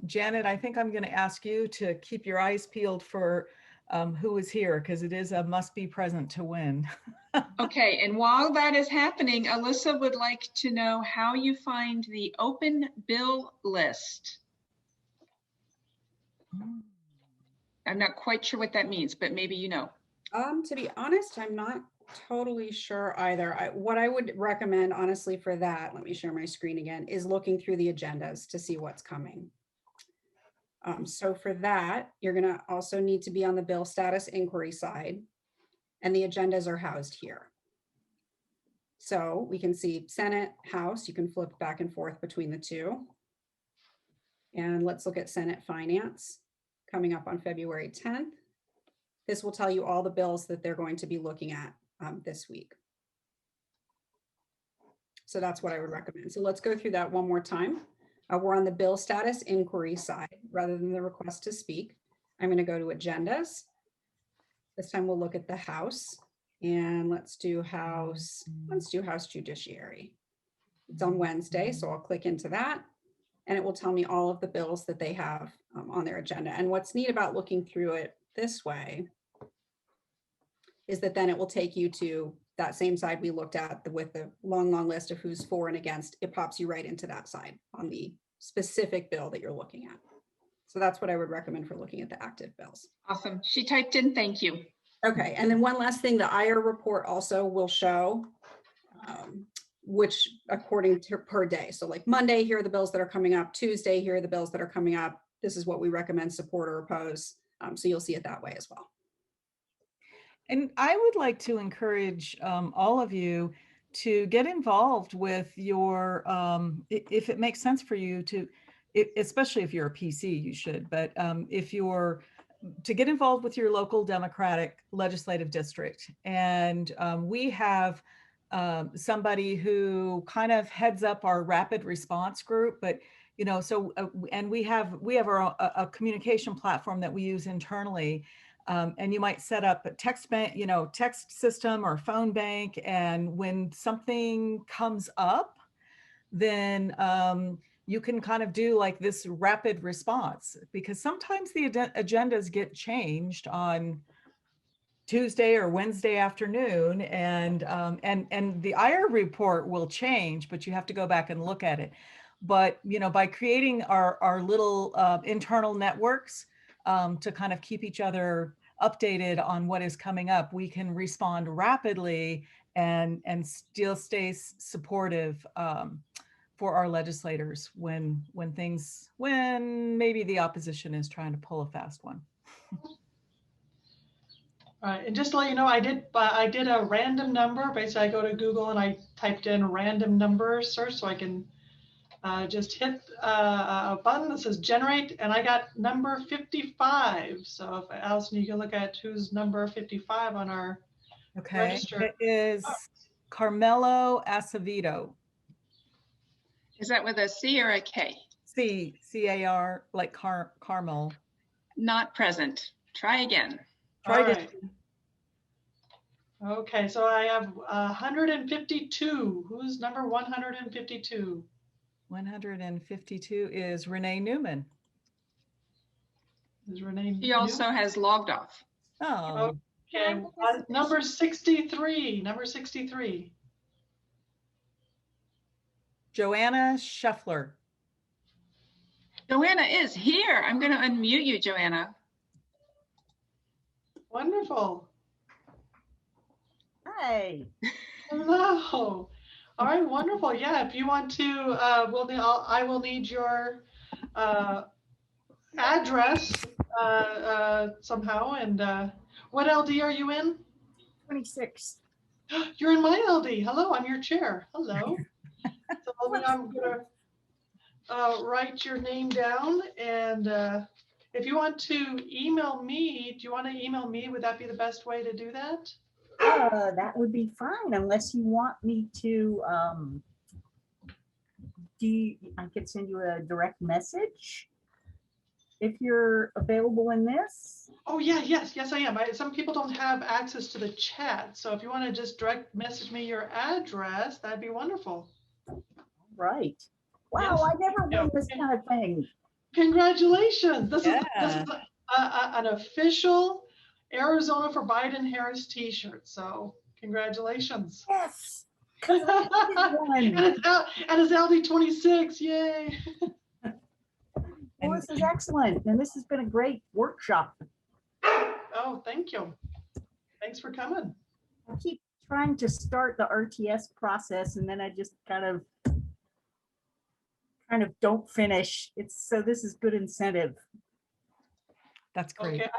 Janet, I think I'm going to ask you to keep your eyes peeled for who is here, because it is a must be present to win. Okay, and while that is happening, Alyssa would like to know how you find the open bill list. I'm not quite sure what that means, but maybe you know. To be honest, I'm not totally sure either. What I would recommend, honestly, for that, let me share my screen again, is looking through the agendas to see what's coming. So for that, you're going to also need to be on the bill status inquiry side, and the agendas are housed here. So we can see Senate, House. You can flip back and forth between the two. And let's look at Senate Finance coming up on February 10th. This will tell you all the bills that they're going to be looking at this week. So that's what I would recommend. So let's go through that one more time. We're on the bill status inquiry side rather than the request to speak. I'm going to go to agendas. This time we'll look at the House, and let's do House Judiciary. It's on Wednesday, so I'll click into that, and it will tell me all of the bills that they have on their agenda. And what's neat about looking through it this way is that then it will take you to that same side we looked at with the long list of who's for and against. It pops you right into that side on the specific bill that you're looking at. So that's what I would recommend for looking at the active bills. Awesome. She typed in, thank you. Okay, and then one last thing, the IR report also will show which according to per day. So like Monday, here are the bills that are coming up. Tuesday, here are the bills that are coming up. This is what we recommend, support or oppose. So you'll see it that way as well. And I would like to encourage all of you to get involved with your, if it makes sense for you to, especially if you're a PC, you should, but if you're, to get involved with your local Democratic legislative district. And we have somebody who kind of heads up our rapid response group, but so, and we have a communication platform that we use internally. And you might set up a text bank, text system or phone bank. And when something comes up, then you can kind of do like this rapid response, because sometimes the agendas get changed on Tuesday or Wednesday afternoon, and the IR report will change, but you have to go back and look at it. But by creating our little internal networks to kind of keep each other updated on what is coming up, we can respond rapidly and still stay supportive for our legislators when maybe the opposition is trying to pull a fast one. Right, and just to let you know, I did a random number. Basically, I go to Google and I typed in random number search so I can just hit a button that says generate, and I got number 55. So if Alston, you can look at who's number 55 on our register. It is Carmelo Acevedo. Is that with a C or a K? C-A-R, like Carmel. Not present. Try again. Try All right. Okay, so I have 152. Who's number 152? 152 is Renee Newman. Is Renee He also has logged off. Oh. Okay, number 63. Number 63. Joanna Scheffler. Joanna is here. I'm going to unmute you, Joanna. Wonderful. Hi. Hello. All right, wonderful. Yeah, if you want to, I will need your address somehow. And what LD are you in? 26. You're in my LD. Hello, I'm your chair. Hello. So I'm going to write your name down. And if you want to email me, do you want to email me? Would that be the best way to do that? That would be fine, unless you want me to, I could send you a direct message if you're available in this. Oh yeah, yes, I am. Some people don't have access to the chat. So if you want to just direct message me your address, that'd be wonderful. Right. Wow, Yes. I never won this kind of thing. Congratulations. This is an official Arizona for Biden Harris t-shirt. So congratulations. Yes. And it's LD 26. Yay. Well, this is excellent. And this has been a great workshop. Oh, thank you. Thanks for coming. I keep trying to start the RTS process and then I just kind of don't finish. So this is good incentive. That's great. Okay,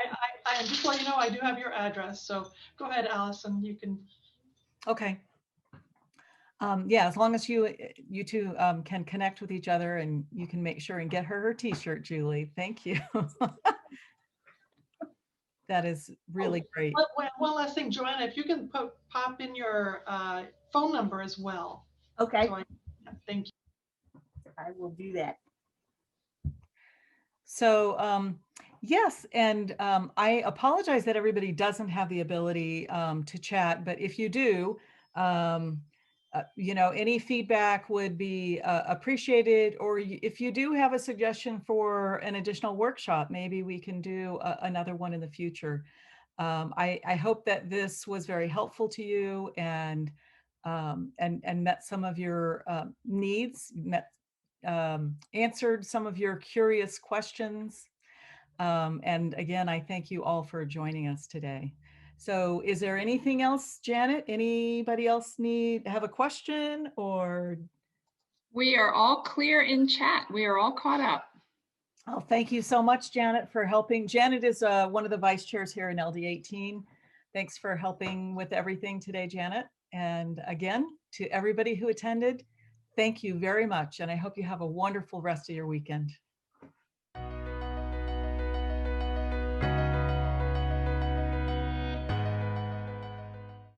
I just let you know I do have your address. So go ahead, Allison. You can. Okay. Yeah, as long as you two can connect with each other and you can make sure and get her t-shirt, Julie. Thank you. That is really great. One last thing, Joanna, if you can pop in your phone number as well. Okay. So thank you. I will do that. So yes, and I apologize that everybody doesn't have the ability to chat, but if you do, any feedback would be appreciated, or if you do have a suggestion for an additional workshop, maybe we can do another one in the future. I hope that this was very helpful to you and met some of your needs, answered some of your curious questions. And again, I thank you all for joining us today. So is there anything else, Janet? Anybody else have a question or? We are all clear in chat. We are all caught up. Oh, thank you so much, Janet, for helping. Janet is one of the vice chairs here in LD 18. Thanks for helping with everything today, Janet. And again, to everybody who attended, thank you very much. And I hope you have a wonderful rest of your weekend.